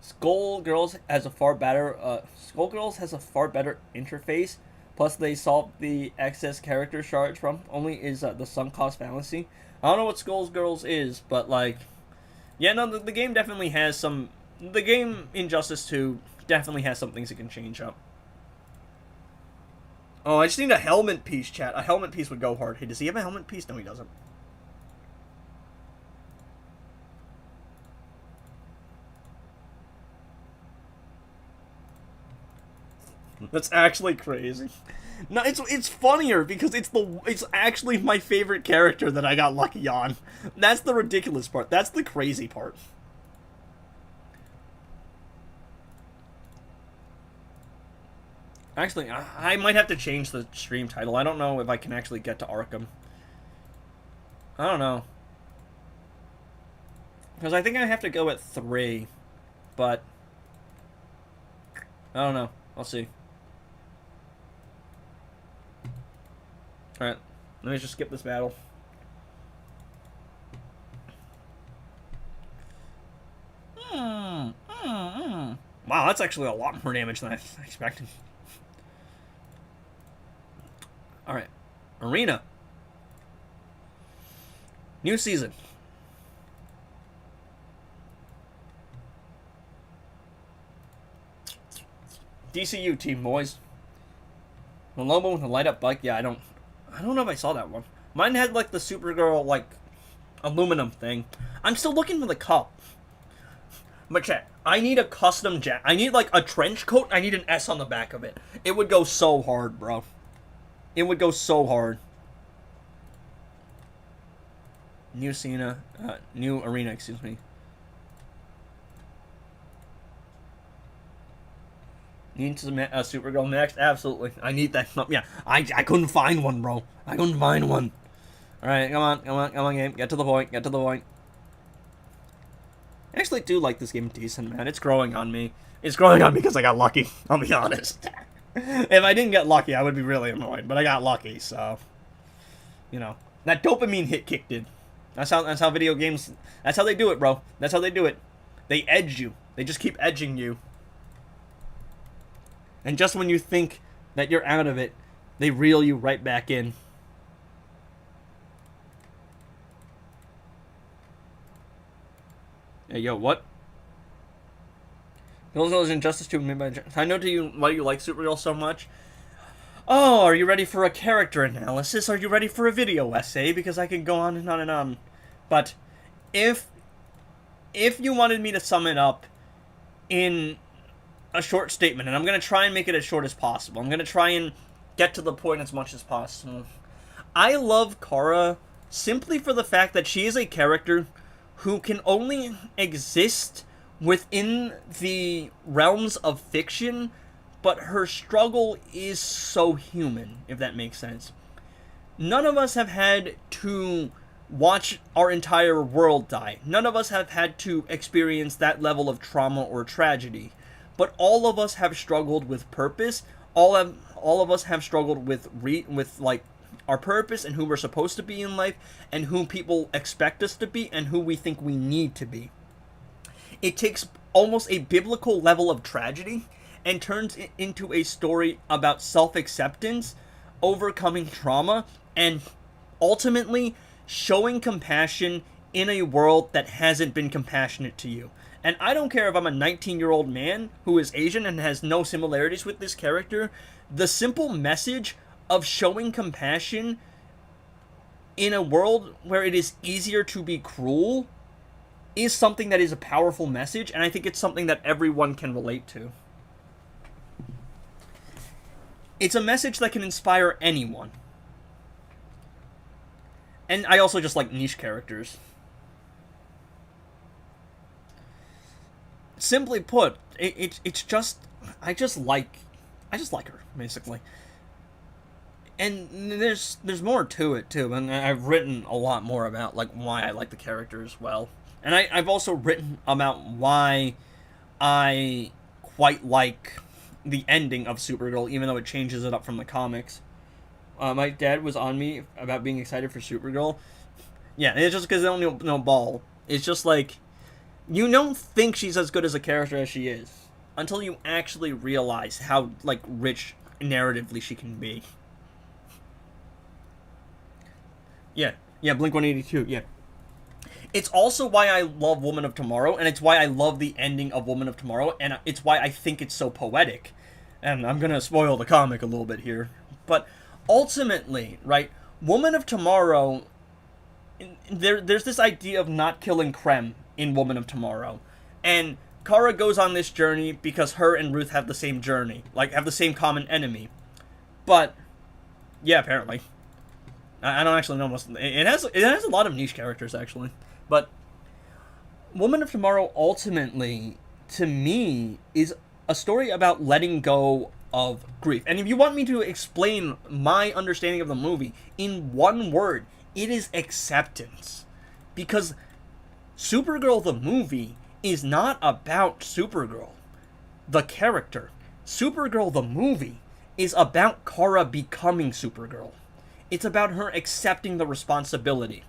Skullgirls has a far better interface. Plus, they solved the excess character charge from. Only is the sunk cost fallacy. I don't know what Skullgirls is, but like, yeah, no, the game definitely has some. The game Injustice 2 definitely has some things it can change up. Oh, I just need a helmet piece, chat. A helmet piece would go hard. Hey, does he have a helmet piece? No, he doesn't. That's actually crazy. No, it's funnier because it's actually my favorite character that I got lucky on. That's the ridiculous part. That's the crazy part. Actually, I might have to change the stream title. I don't know if I can actually get to Arkham. I don't know. Because I think I have to go at 3. But I don't know. I'll see. Alright. Let me just skip this battle. Wow, that's actually a lot more damage than I expected. Alright. Arena. New season. DCU team, boys. The Lobo with the light up bike. Yeah, I don't know if I saw that one. Mine had like the Supergirl like aluminum thing. I'm still looking for the cup. But chat, I need a custom jacket. I need like a trench coat. I need an S on the back of it. It would go so hard, bro. It would go so hard. New Cena, new arena, excuse me. Need to Supergirl next? Absolutely. I need that. Yeah, I couldn't find one, bro. I couldn't find one. Alright, come on, game. Get to the point, I actually do like this game decent, man. It's growing on me. It's growing on me because I got lucky, I'll be honest. If I didn't get lucky, I would be really annoyed. But I got lucky, so... You know. That dopamine hit kicked in. That's how video games... That's how they do it, bro. That's how they do it. They edge you. They just keep edging you. And just when you think that you're out of it, they reel you right back in. Hey, yo, what? Those injustice to me by... I know to you why you like Supergirl so much. Oh, are you ready for a character analysis? Are you ready for a video essay? Because I can go on and on and on. But if you wanted me to sum it up in a short statement, and I'm going to try and make it as short as possible. I'm going to try and get to the point as much as possible. I love Kara simply for the fact that she is a character who can only exist within the realms of fiction, but her struggle is so human, if that makes sense. None of us have had to watch our entire world die. None of us have had to experience that level of trauma or tragedy. But all of us have struggled with purpose. All of us have struggled with like our purpose and who we're supposed to be in life and who people expect us to be and who we think we need to be. It takes almost a biblical level of tragedy and turns it into a story about self-acceptance, overcoming trauma, and ultimately showing compassion in a world that hasn't been compassionate to you. And I don't care if I'm a 19-year-old man who is Asian and has no similarities with this character. The simple message of showing compassion in a world where it is easier to be cruel is something that is a powerful message, and I think it's something that everyone can relate to. It's a message that can inspire anyone. And I also just like niche characters. Simply put, it's just I just like her, basically. And there's more to it too, and I've written a lot more about like why I like the character as well. And I've also written about why I quite like the ending of Supergirl, even though it changes it up from the comics. My dad was on me about being excited for Supergirl. Yeah, it's just because they don't know ball. It's just like, you don't think she's as good as a character as she is until you actually realize how like rich narratively she can be. Yeah, Blink-182, yeah. It's also why I love Woman of Tomorrow, and it's why I love the ending of Woman of Tomorrow, and it's why I think it's so poetic. And I'm gonna spoil the comic a little bit here. But ultimately, right, Woman of Tomorrow, there's this idea of not killing Krem in Woman of Tomorrow. And Kara goes on this journey because her and Ruth have the same journey, like have the same common enemy. But yeah, apparently. I don't actually know most. It has a lot of niche characters actually, but Woman of Tomorrow ultimately, to me, is a story about letting go of grief. And if you want me to explain my understanding of the movie in one word, it is acceptance. Because Supergirl the movie is not about Supergirl, the character. Supergirl the movie is about Kara becoming Supergirl. It's about her accepting the responsibility.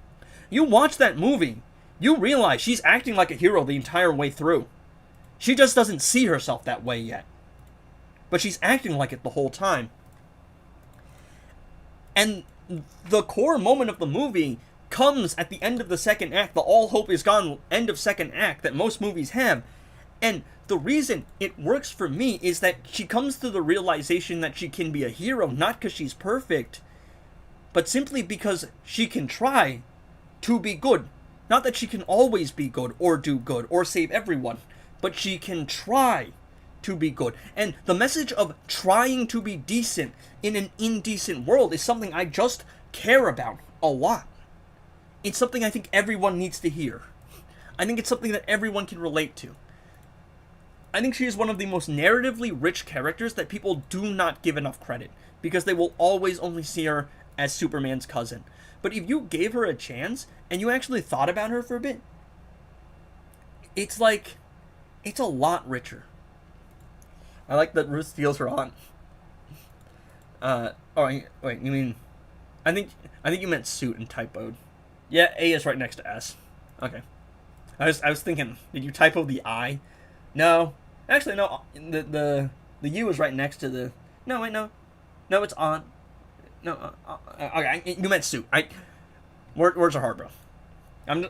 You watch that movie, you realize she's acting like a hero the entire way through. She just doesn't see herself that way yet. But she's acting like it the whole time. And the core moment of the movie comes at the end of the second act, the all hope is gone end of second act that most movies have. And the reason it works for me is that she comes to the realization that she can be a hero, not because she's perfect, but simply because she can try to be good. Not that she can always be good, or do good, or save everyone, but she can try to be good. And the message of trying to be decent in an indecent world is something I just care about a lot. It's something I think everyone needs to hear. I think it's something that everyone can relate to. I think she is one of the most narratively rich characters that people do not give enough credit, because they will always only see her as Superman's cousin. But if you gave her a chance, and you actually thought about her for a bit, it's like, it's a lot richer. I like that Ruth steals her aunt. Oh, wait, you mean... I think you meant suit and typoed. Yeah, A is right next to S. Okay. I was thinking, did you typo the I? No. Actually, no, the U is right next to the... No, wait, no. No, it's aunt. No, okay, you meant suit. Words are hard, bro.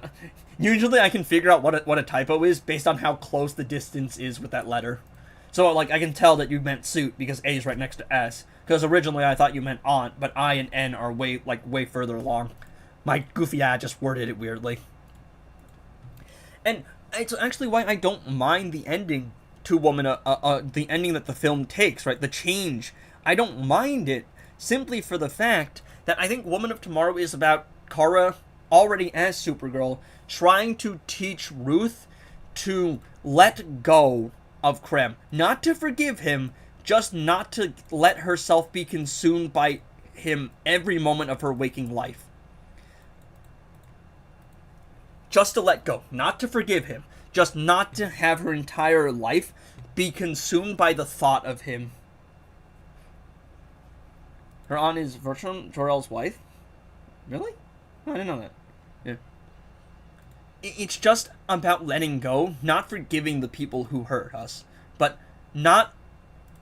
Usually I can figure out what a typo is based on how close the distance is with that letter. So, like, I can tell that you meant suit because A is right next to S. Because originally I thought you meant aunt, but I and N are way further along. My goofy eye just worded it weirdly. And it's actually why I don't mind the ending to the ending that the film takes, right? The change. I don't mind it simply for the fact that I think Woman of Tomorrow is about Kara, already as Supergirl, trying to teach Ruth to let go of Krem. Not to forgive him, just not to let herself be consumed by him every moment of her waking life. Just to let go. Not to forgive him. Just not to have her entire life be consumed by the thought of him. Her aunt is Bertram Jor-El's wife? Really? Oh, I didn't know that. Yeah. It's just about letting go, not forgiving the people who hurt us, but not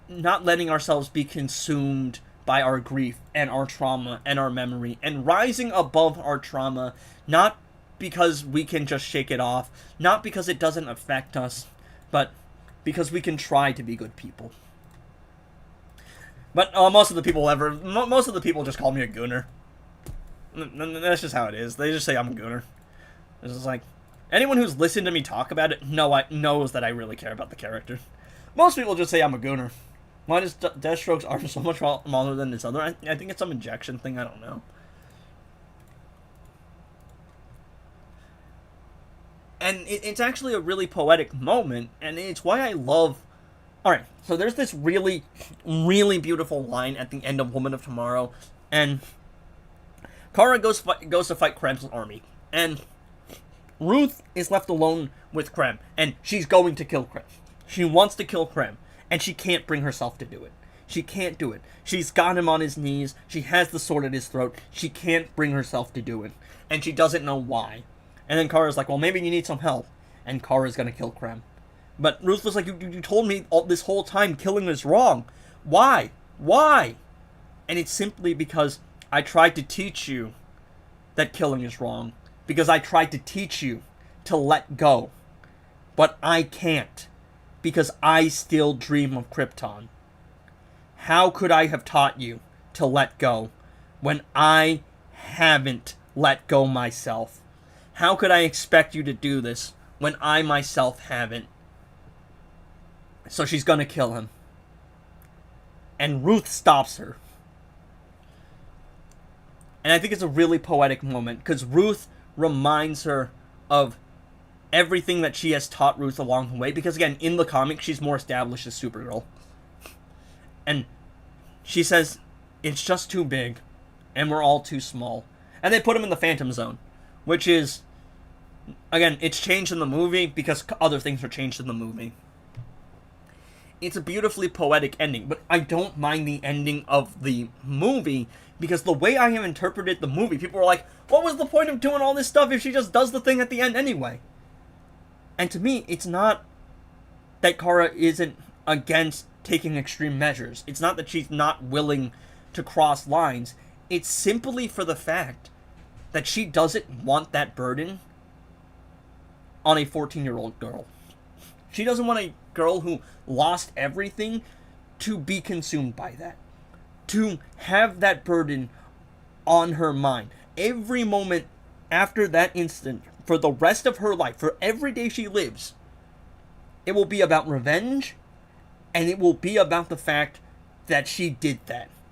letting ourselves be consumed by our grief and our trauma and our memory, and rising above our trauma, not because we can just shake it off, not because it doesn't affect us, but because we can try to be good people. But most of the people just call me a gooner. That's just how it is. They just say I'm a gooner. It's just like, anyone who's listened to me talk about it knows that I really care about the character. Most people just say I'm a gooner. Why does Deathstroke's arm so much smaller than his other? I think it's some injection thing, I don't know. And it's actually a really poetic moment, and it's why I love... Alright, so there's this really, really beautiful line at the end of Woman of Tomorrow, and Kara goes to fight Krem's army, and Ruth is left alone with Krem, and she's going to kill Krem. She wants to kill Krem, and she can't bring herself to do it. She can't do it. She's got him on his knees, she has the sword at his throat, she can't bring herself to do it, and she doesn't know why. And then Kara's like, well, maybe you need some help, and Kara's gonna kill Krem. But Ruth was like, you told me this whole time killing is wrong. Why? Why? And it's simply because I tried to teach you that killing is wrong. Because I tried to teach you to let go. But I can't. Because I still dream of Krypton. How could I have taught you to let go when I haven't let go myself? How could I expect you to do this when I myself haven't? So she's gonna kill him. And Ruth stops her. And I think it's a really poetic moment, because Ruth reminds her of everything that she has taught Ruth along the way. Because again, in the comic, she's more established as Supergirl. And she says, it's just too big, and we're all too small. And they put him in the Phantom Zone, which is, again, it's changed in the movie because other things are changed in the movie. It's a beautifully poetic ending, but I don't mind the ending of the movie because the way I have interpreted the movie, people were like, what was the point of doing all this stuff if she just does the thing at the end anyway? And to me, it's not that Kara isn't against taking extreme measures. It's not that she's not willing to cross lines. It's simply for the fact that she doesn't want that burden on a 14-year-old girl. She doesn't want a girl who lost everything to be consumed by that. To have that burden on her mind. Every moment after that instant, for the rest of her life, for every day she lives, it will be about revenge, and it will be about the fact that she did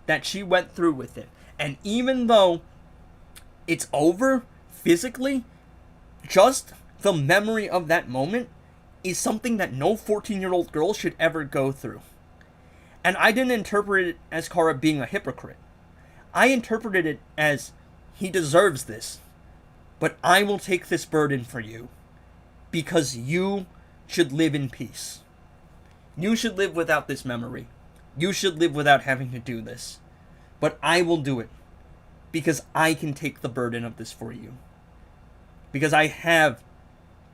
that she went through with it. And even though it's over physically, just the memory of that moment is something that no 14-year-old girl should ever go through. And I didn't interpret it as Kara being a hypocrite. I interpreted it as, he deserves this, but I will take this burden for you, because you should live in peace. You should live without this memory. You should live without having to do this. But I will do it, because I can take the burden of this for you. Because I have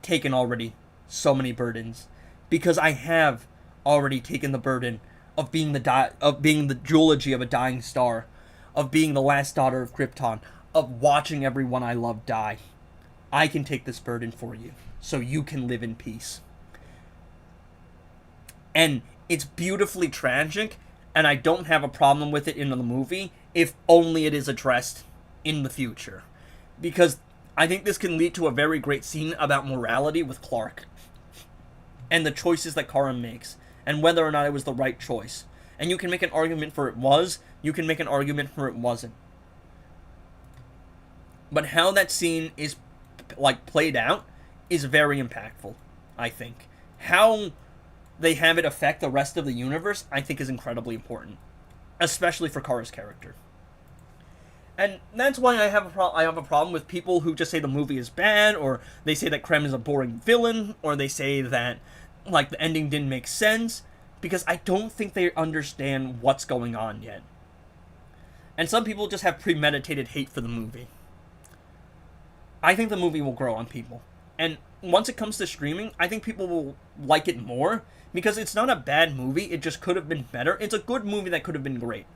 taken already so many burdens. Because I have already taken the burden of being the eulogy of a dying star, of being the last daughter of Krypton, of watching everyone I love die. I can take this burden for you, so you can live in peace. And it's beautifully tragic, and I don't have a problem with it in the movie, if only it is addressed in the future. Because I think this can lead to a very great scene about morality with Clark. And the choices that Kara makes, and whether or not it was the right choice. And you can make an argument for it was, you can make an argument for it wasn't. But how that scene is, played out is very impactful, I think. How they have it affect the rest of the universe, I think, is incredibly important. Especially for Kara's character. And that's why I have a problem with people who just say the movie is bad, or they say that Krem is a boring villain, or they say that, the ending didn't make sense, because I don't think they understand what's going on yet. And some people just have premeditated hate for the movie. I think the movie will grow on people. And once it comes to streaming, I think people will like it more, because it's not a bad movie, it just could have been better. It's a good movie that could have been great.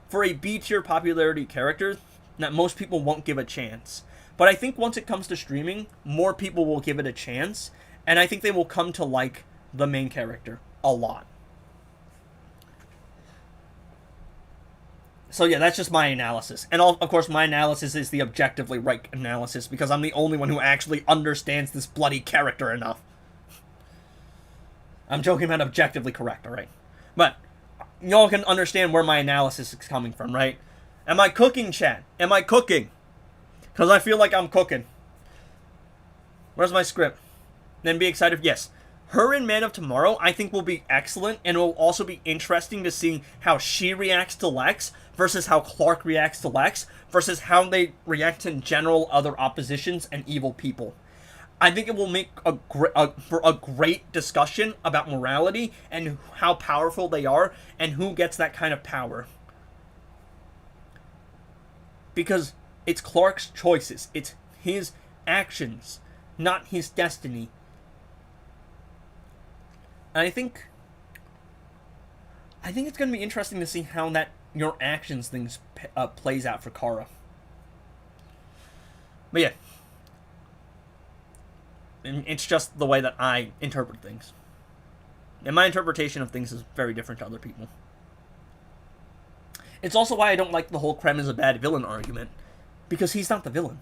For a B-tier popularity character that most people won't give a chance. But I think once it comes to streaming, more people will give it a chance, and I think they will come to like the main character a lot. So yeah, that's just my analysis. And of course, my analysis is the objectively right analysis, because I'm the only one who actually understands this bloody character enough. I'm joking about objectively correct, alright? But y'all can understand where my analysis is coming from, right? Am I cooking, chat? Am I cooking? Because I feel like I'm cooking. Where's my script? Then be excited. Yes. Her in Man of Tomorrow, I think, will be excellent, and it will also be interesting to see how she reacts to Lex versus how Clark reacts to Lex versus how they react to general other oppositions and evil people. I think it will make for a great discussion about morality and how powerful they are and who gets that kind of power. Because it's Clark's choices. It's his actions, not his destiny. And I think it's going to be interesting to see how that your actions things plays out for Kara. But yeah. It's just the way that I interpret things. And my interpretation of things is very different to other people. It's also why I don't like the whole Krem is a bad villain argument. Because he's not the villain.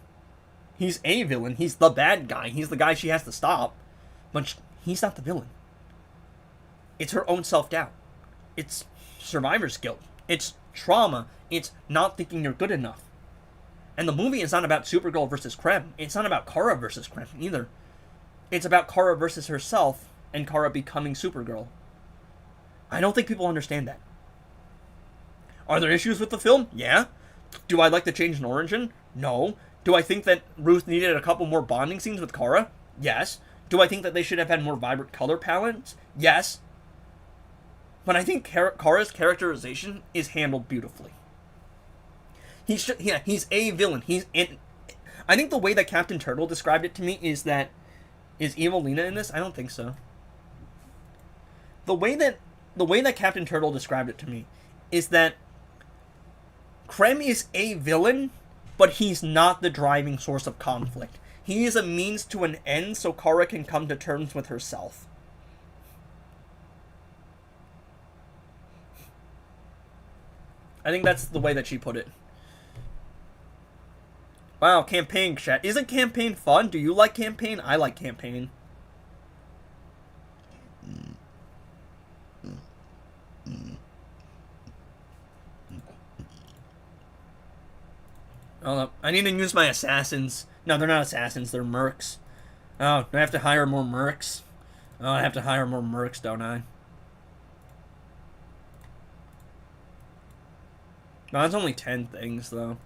He's a villain. He's the bad guy. He's the guy she has to stop. But he's not the villain. It's her own self-doubt. It's survivor's guilt. It's trauma. It's not thinking you're good enough. And the movie is not about Supergirl versus Krem. It's not about Kara versus Krem either. It's about Kara versus herself and Kara becoming Supergirl. I don't think people understand that. Are there issues with the film? Yeah. Do I like the change in origin? No. Do I think that Ruth needed a couple more bonding scenes with Kara? Yes. Do I think that they should have had more vibrant color palettes? Yes. But I think Kara's characterization is handled beautifully. He's a villain. I think the way that Captain Turtle described it to me is that... Is Evelina in this? I don't think so. The way that Captain Turtle described it to me is that Krem is a villain, but he's not the driving source of conflict. He is a means to an end so Kara can come to terms with herself. I think that's the way that she put it. Wow, campaign chat. Isn't campaign fun? Do you like campaign? I like campaign. Oh, I need to use my assassins. No, they're not assassins. They're mercs. Oh, do I have to hire more mercs? Oh, I have to hire more mercs, don't I? No, that's only 10 things, though.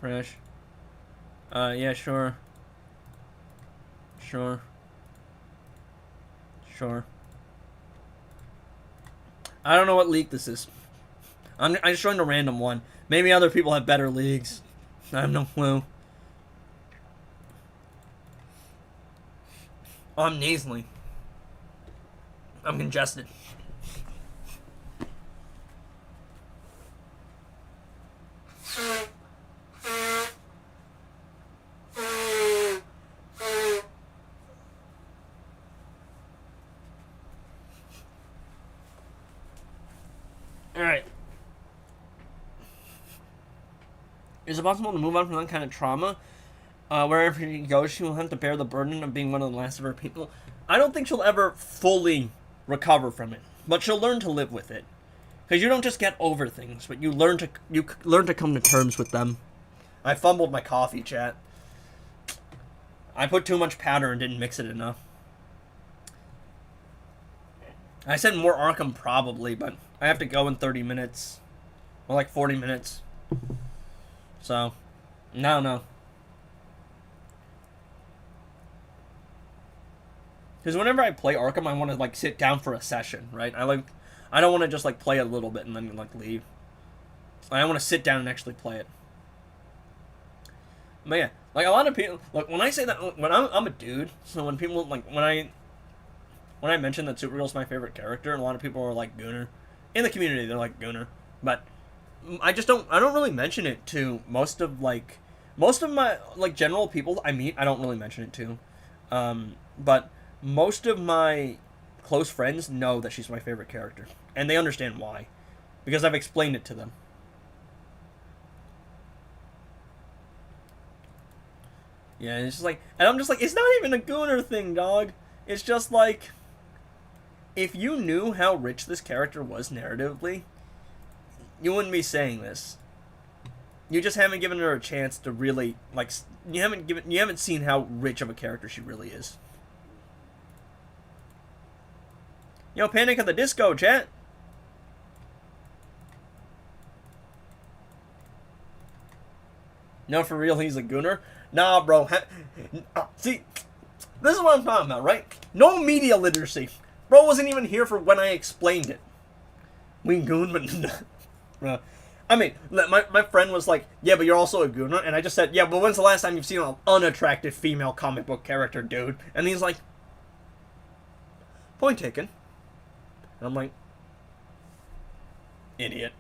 Fresh. Yeah, sure. Sure. Sure. I don't know what league this is. I just joined a random one. Maybe other people have better leagues. I have no clue. Oh, I'm nasally. I'm congested. Alright. Is it possible to move on from that kind of trauma? Wherever she goes, she will have to bear the burden of being one of the last of her people. I don't think she'll ever fully recover from it, but she'll learn to live with it. Because you don't just get over things, but you learn to come to terms with them. I fumbled my coffee, chat. I put too much powder and didn't mix it enough. I said more Arkham probably, but I have to go in 30 minutes. Or like 40 minutes. So, no. Because whenever I play Arkham, I want to like sit down for a session, right? I don't want to just like play a little bit and then like leave. I want to sit down and actually play it. But yeah, like a lot of people, like when I say that, when I'm a dude, so when people like when I mention that Supergirl's my favorite character, a lot of people are like Gooner. In the community, they're like Gooner, but I don't really mention it to most of my like general people I meet. I don't really mention it to, but most of my close friends know that she's my favorite character, and they understand why, because I've explained it to them. Yeah, it's just like, and I'm just like, it's not even a Gooner thing, dog. It's just like, if you knew how rich this character was narratively, you wouldn't be saying this. You just haven't given her a chance to really, like, you haven't seen how rich of a character she really is. Yo, Panic at the Disco, chat. No, for real, he's a Gooner? Nah, bro. See, this is what I'm talking about, right? No media literacy. Bro wasn't even here for when I explained it. We goon, but... I mean, my friend was like, yeah, but you're also a Gooner. And I just said, yeah, but when's the last time you've seen an unattractive female comic book character, dude? And he's like, point taken. And I'm like, idiot.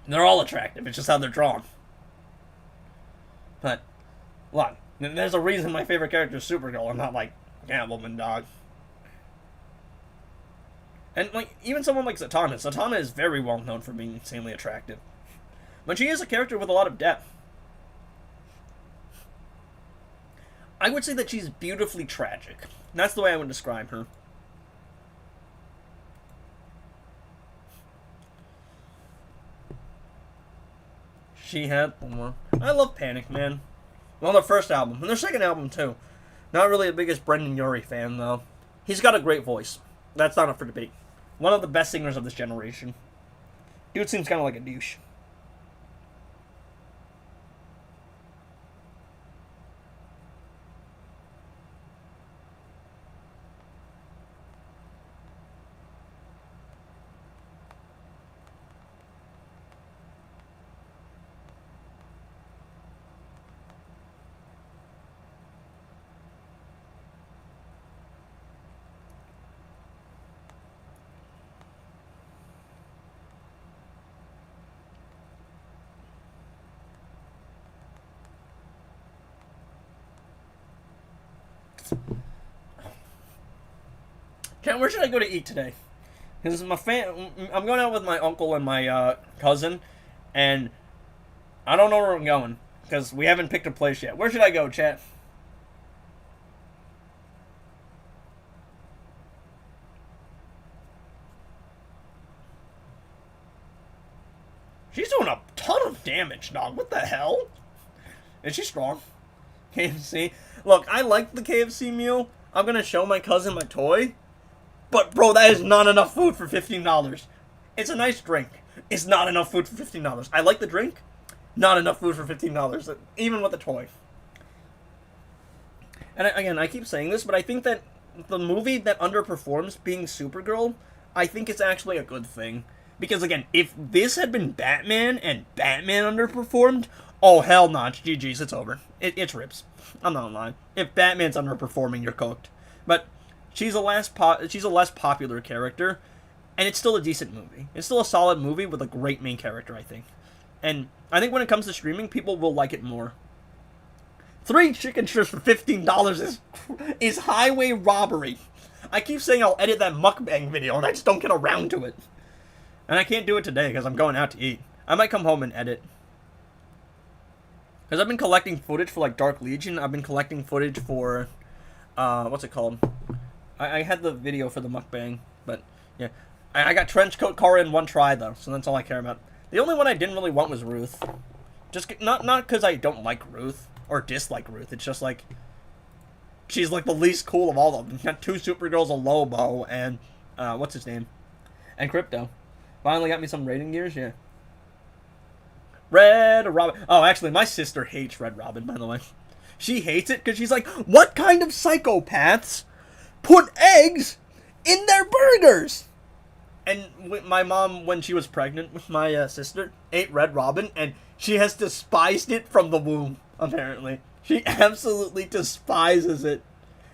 They're all attractive. It's just how they're drawn. But, look, there's a reason my favorite character is Supergirl. I'm not like, Catwoman, dog. And, like, even someone like Zatanna. Zatanna is very well known for being insanely attractive. But she is a character with a lot of depth. I would say that she's beautifully tragic. That's the way I would describe her. She had more. I love Panic, man. Well, their first album. And their second album, too. Not really the biggest Brendan Urie fan, though. He's got a great voice. That's not up for debate. One of the best singers of this generation. Dude seems kind of like a douche. Chat, where should I go to eat today? Because I'm going out with my uncle and my cousin, and I don't know where I'm going because we haven't picked a place yet. Where should I go, chat? She's doing a ton of damage, dog. What the hell? Is she strong? KFC. Look, I like the KFC meal. I'm gonna show my cousin my toy. But, bro, that is not enough food for $15. It's a nice drink. It's not enough food for $15. I like the drink. Not enough food for $15. Even with the toy. And again, I keep saying this, but I think that the movie that underperforms being Supergirl, I think it's actually a good thing. Because, again, if this had been Batman and Batman underperformed, oh, hell no, it's GG's, it's over. It's rips. I'm not lying. If Batman's underperforming, you're cooked. But she's a less popular character, and it's still a decent movie. It's still a solid movie with a great main character, I think. And I think when it comes to streaming, people will like it more. 3 chicken strips for $15 is highway robbery. I keep saying I'll edit that mukbang video, and I just don't get around to it. And I can't do it today because I'm going out to eat. I might come home and edit. Because I've been collecting footage for, like, Dark Legion. I've been collecting footage for, what's it called? I had the video for the mukbang, but, yeah. I got Trenchcoat Kara in one try, though, so that's all I care about. The only one I didn't really want was Ruth. Just, not because I don't like Ruth, or dislike Ruth. It's just, like, she's, like, the least cool of all of them. Got 2 Supergirls, a Lobo, and, what's his name? And Crypto. Finally got me some rating gears, yeah. Red Robin. Oh, actually, my sister hates Red Robin, by the way. She hates it because she's like, what kind of psychopaths put eggs in their burgers? And my mom, when she was pregnant with my sister, ate Red Robin, and she has despised it from the womb, apparently. She absolutely despises it.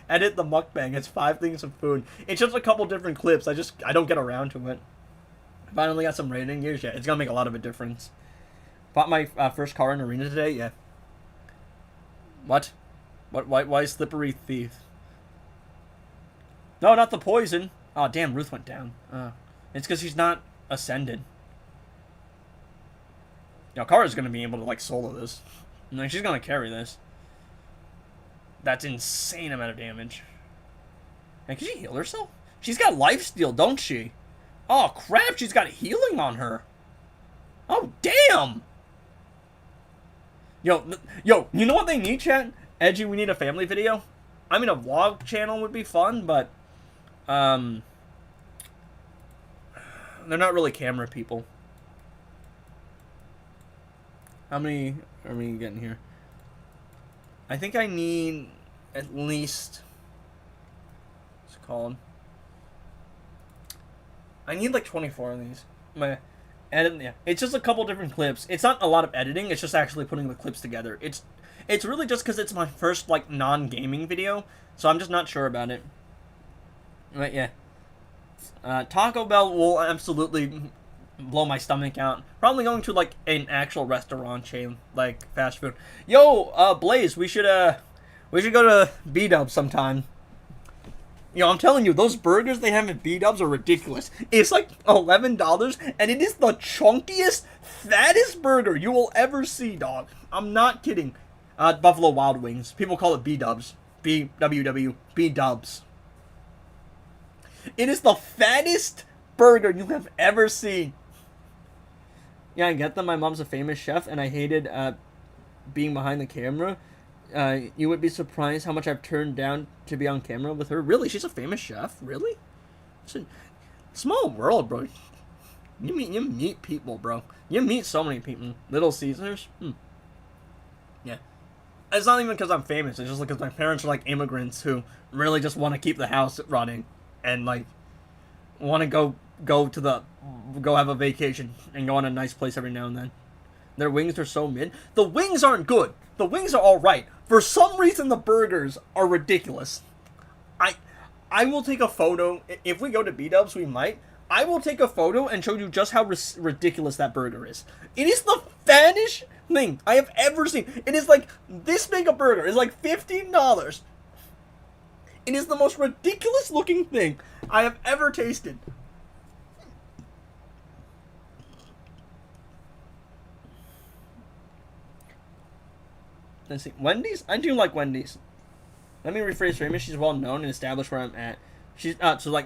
Edit the mukbang. It's 5 things of food. It's just a couple different clips. I don't get around to it. Finally got some rating gears. Yeah, it's gonna make a lot of a difference. Bought my first car in Arena today. Yeah. What? Why Slippery Thief? No, not the poison. Oh, damn, Ruth went down. It's because she's not ascended. You know, Kara's gonna be able to, like, solo this. Like, she's gonna carry this. That's insane amount of damage. And can she heal herself? She's got lifesteal, don't she? Oh, crap, she's got healing on her. Oh, damn! Yo, you know what they need, chat? Edgy, we need a family video. I mean, a vlog channel would be fun, but, they're not really camera people. How many are we getting here? I think I need at least, what's it called? I need like 24 of these. My edit, yeah. It's just a couple different clips. It's not a lot of editing. It's just actually putting the clips together. It's really just because it's my first, like, non-gaming video, so I'm just not sure about it. But yeah, Taco Bell will absolutely blow my stomach out. Probably going to, like, an actual restaurant chain, like fast food. Yo, Blaze, we should go to B-Dubs sometime. Yo, I'm telling you, those burgers they have at B-Dubs are ridiculous. It's like $11, and it is the chunkiest, fattest burger you will ever see, dog. I'm not kidding. Buffalo Wild Wings. People call it B-Dubs. B-W-W. B-Dubs. It is the fattest burger you have ever seen. Yeah, I get them. My mom's a famous chef, and I hated being behind the camera. You would be surprised how much I've turned down to be on camera with her. Really? She's a famous chef? Really? It's a small world, bro. You meet people, bro. You meet so many people. Little Caesars? Yeah. It's not even because I'm famous. It's just because my parents are like immigrants who really just want to keep the house running and like want to go have a vacation and go on a nice place every now and then. Their wings are so mid. The wings aren't good. The wings are alright. For some reason, the burgers are ridiculous. I will take a photo. If we go to B-Dubs, we might. I will take a photo and show you just how ridiculous that burger is. It is the fattest thing I have ever seen. It is like this big a burger. It's like $15. It is the most ridiculous looking thing I have ever tasted. Let's see. Wendy's? I do like Wendy's. Let me rephrase famous. She's well known and established where I'm at. She's so like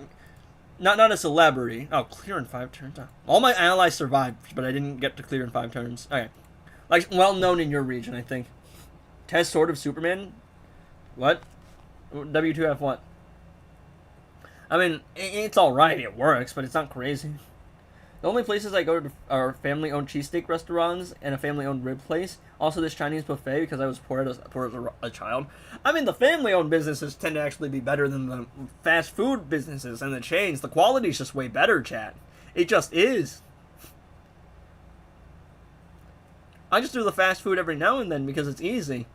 not a celebrity. Oh, clear in 5 turns. Oh. All my allies survived, but I didn't get to clear in 5 turns. Okay. Like well known in your region, I think. Test Sword of Superman? What? W2F what? I mean, it's alright, it works, but it's not crazy. The only places I go to are family-owned cheesesteak restaurants and a family-owned rib place. Also, this Chinese buffet because I was poor as a child. I mean, the family-owned businesses tend to actually be better than the fast food businesses and the chains. The quality's just way better, chat. It just is. I just do the fast food every now and then because it's easy.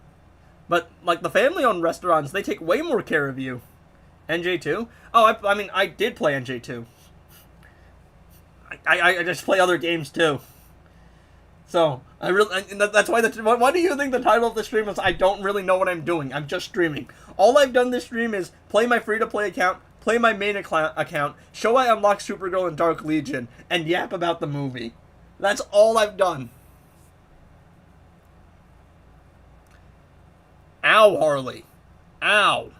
But, like, the family-owned restaurants, they take way more care of you. NJ2? Oh, I mean, I did play NJ2. I just play other games too. So, that's why why do you think the title of the stream is I don't really know what I'm doing. I'm just streaming. All I've done this stream is play my free-to-play account, play my main account, show I unlock Supergirl and Dark Legion, and yap about the movie. That's all I've done. Ow, Harley. Ow.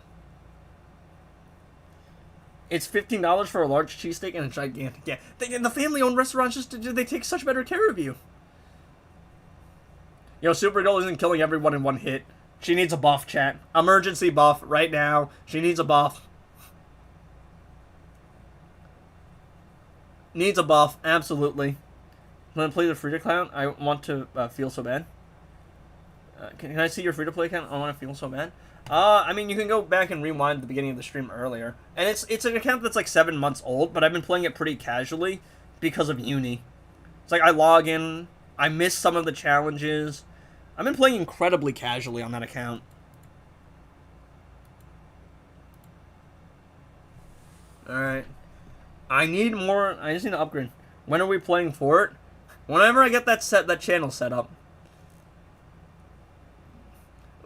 It's $15 for a large cheesesteak and a gigantic. Yeah, the family-owned restaurants they take such better care of you. You know, Supergirl isn't killing everyone in one hit. She needs a buff, chat. Emergency buff right now. She needs a buff. Needs a buff, absolutely. When I play the free-to-play, I want to feel so bad. Can I see your free-to-play account? I want to feel so bad. I mean, you can go back and rewind the beginning of the stream earlier. And it's an account that's like 7 months old, but I've been playing it pretty casually because of uni. It's like I log in, I miss some of the challenges. I've been playing incredibly casually on that account. Alright. I just need to upgrade. When are we playing Fort? Whenever I get that channel set up.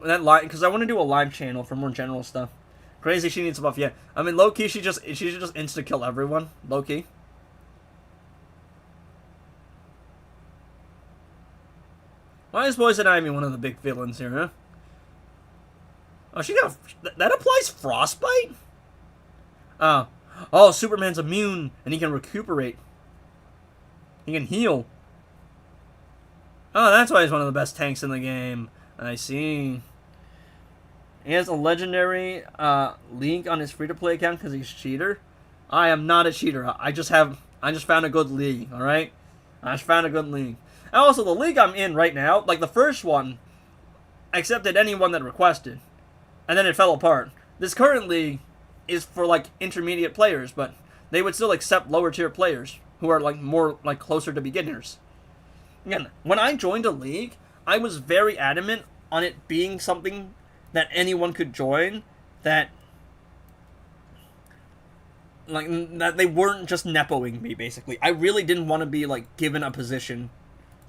That live, because I want to do a live channel for more general stuff. Crazy, she needs a buff. Yeah, I mean, low key, she should just insta kill everyone. Low key. Why is Poison Ivy one of the big villains here, huh? Oh, she got that applies frostbite. Oh, Superman's immune and he can recuperate. He can heal. Oh, that's why he's one of the best tanks in the game. I see. He has a legendary league on his free-to-play account because he's a cheater. I am not a cheater. I just found a good league, alright? I just found a good league. And also, the league I'm in right now, like the first one, accepted anyone that requested. And then it fell apart. This current league is for, like, intermediate players, but they would still accept lower-tier players who are, like, more, like, closer to beginners. Again, when I joined a league, I was very adamant on it being something that anyone could join, that they weren't just nepoing me, basically. I really didn't want to be, like, given a position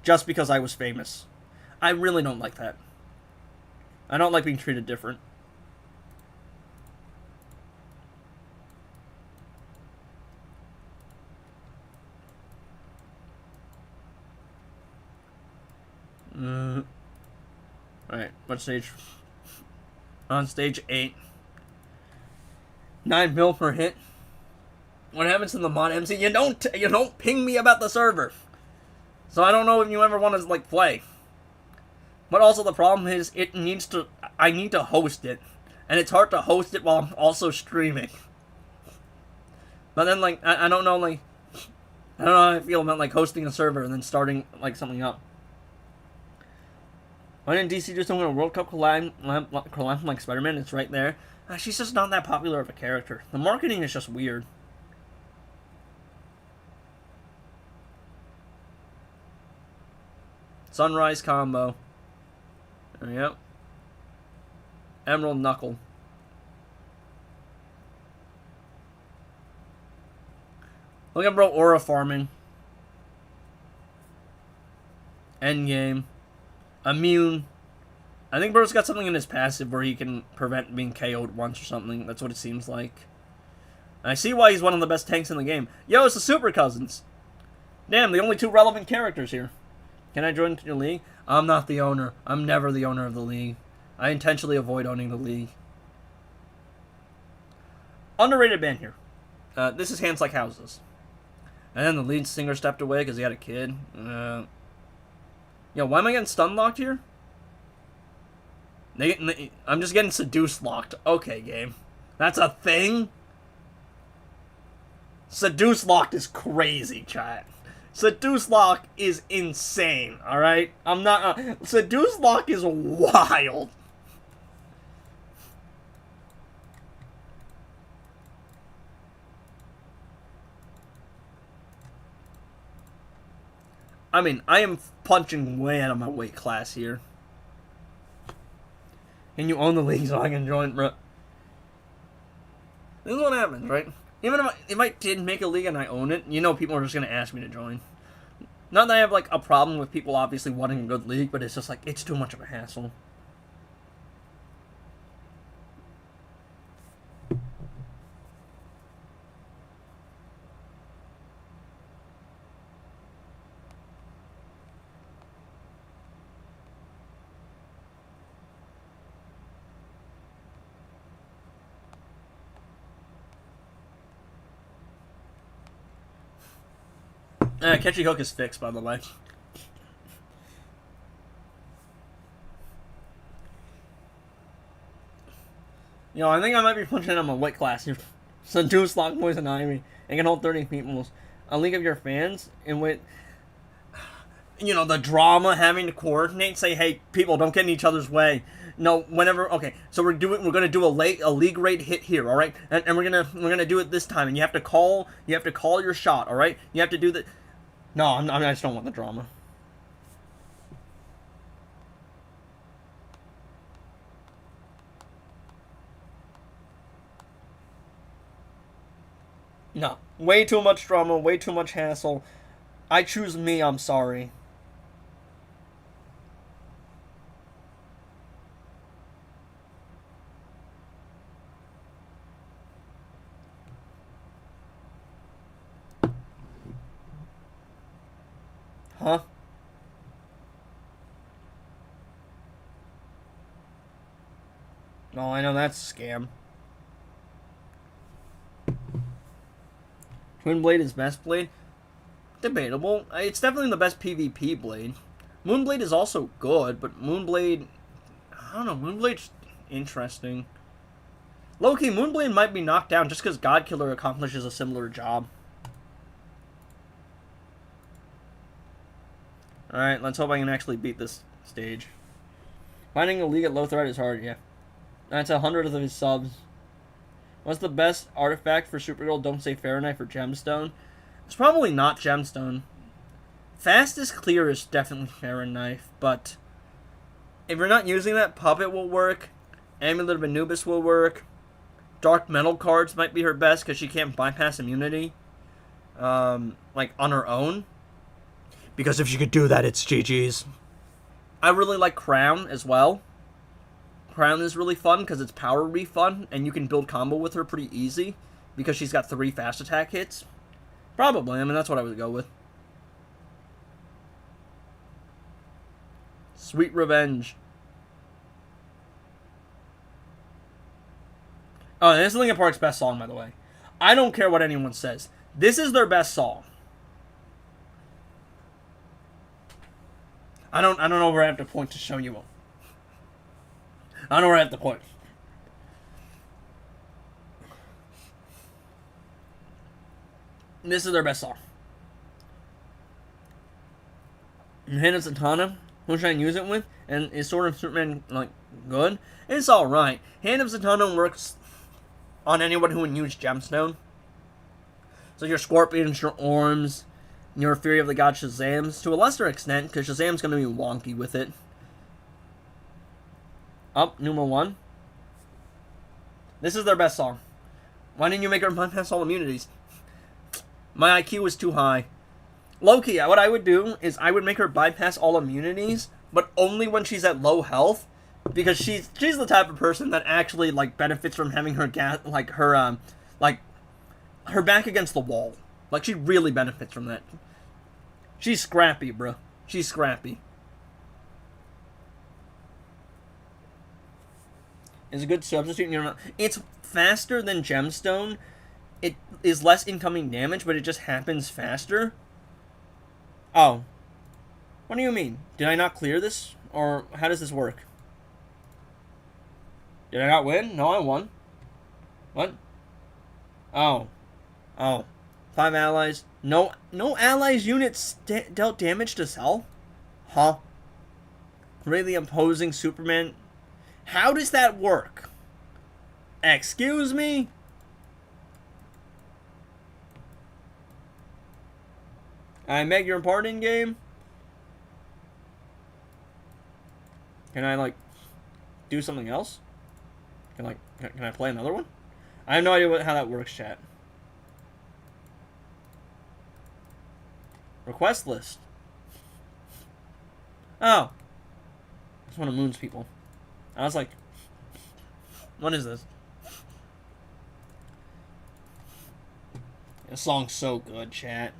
just because I was famous. I really don't like that. I don't like being treated different. Alright, what stage? On stage 8. 9 mil per hit. What happens in the mod MC? You don't ping me about the server. So I don't know if you ever want to, like, play. But also the problem is, it needs to I need to host it, and it's hard to host it while I'm also streaming. But then, like, I don't know, like, I don't know how I feel about, like, hosting a server and then starting, like, something up. Why didn't DC do something with a World Cup collab from, like, Spider-Man? It's right there. She's just not that popular of a character. The marketing is just weird. Sunrise combo. Yep. Emerald Knuckle. Look at bro aura farming. Endgame. Immune. I think bro's got something in his passive where he can prevent being KO'd once or something. That's what it seems like. And I see why he's one of the best tanks in the game. Yo, it's the Super Cousins. Damn, the only 2 relevant characters here. Can I join your league? I'm not the owner. I'm never the owner of the league. I intentionally avoid owning the league. Underrated band here. This is Hands Like Houses. And then the lead singer stepped away because he had a kid. Yo, why am I getting stun locked here? I'm just getting seduce locked. Okay, game. That's a thing? Seduce locked is crazy, chat. Seduce lock is insane, alright? I'm not... Seduce lock is wild. I mean, I am punching way out of my weight class here. And you own the league so I can join, bro. This is what happens, right? Even if I did make a league and I own it, you know people are just going to ask me to join. Not that I have, like, a problem with people obviously wanting a good league, but it's just, like, it's too much of a hassle. Catchy Hook is fixed, by the way. Yo, I think I might be punching on my weight class here. Seduce, Lock, Poison Ivy, and can hold 30 people. A league of your fans, in which, you know, the drama, having to coordinate, say, hey, people, don't get in each other's way. No, whenever, okay, so we're gonna do a league raid hit here, all right, and we're gonna do it this time, and you have to call your shot, all right, you have to do the. No, I just don't want the drama. No. Way too much drama, way too much hassle. I choose me, I'm sorry. Huh? No, I know that's a scam. Twin Blade is best blade? Debatable. It's definitely the best PvP blade. Moonblade is also good, but Moonblade... I don't know, Moonblade's interesting. Low-key, Moonblade might be knocked down just because Godkiller accomplishes a similar job. Alright, let's hope I can actually beat this stage. Finding a league at low threat is hard, yeah. That's 100 of his subs. What's the best artifact for Supergirl? Don't say Fahrenheit or Gemstone. It's probably not Gemstone. Fastest clear is definitely Fahrenheit, but if you're not using that, Puppet will work. Amulet of Anubis will work. Dark Metal cards might be her best because she can't bypass immunity. Like, on her own. Because if she could do that, it's GG's. I really like Crown as well. Crown is really fun because it's power refund, and you can build combo with her pretty easy because she's got 3 fast attack hits. Probably, I mean, that's what I would go with. Sweet Revenge. Oh, and this is Linkin Park's best song, by the way. I don't care what anyone says. This is their best song. I don't know where I have to point to show you. I don't know where I have to point. This is their best song. Hand of Zatanna, who should I use it with? And is Sword of Superman, like, good? It's alright. Hand of Zatanna works on anyone who would use Gemstone. So your Scorpions, your Orms, your Fury of the God Shazams, to a lesser extent, because Shazam's going to be wonky with it. Up, number 1. This is their best song. Why didn't you make her bypass all immunities? My IQ was too high. Low-key, what I would do is I would make her bypass all immunities, but only when she's at low health, because she's the type of person that actually, like, benefits from having her her back against the wall. Like, she really benefits from that. She's scrappy, bro. She's scrappy. Is a good substitute. You know, it's faster than Gemstone. It is less incoming damage, but it just happens faster. Oh. What do you mean? Did I not clear this? Or how does this work? Did I not win? No, I won. What? Oh. Oh. 5 allies. No allies units dealt damage to Cell? Huh? Really opposing Superman? How does that work? Excuse me? I beg your pardon, game? Can I, like, do something else? Can I play another one? I have no idea how that works, chat. Request list. Oh. It's one of Moon's people. I was like, what is this? This song's so good, chat.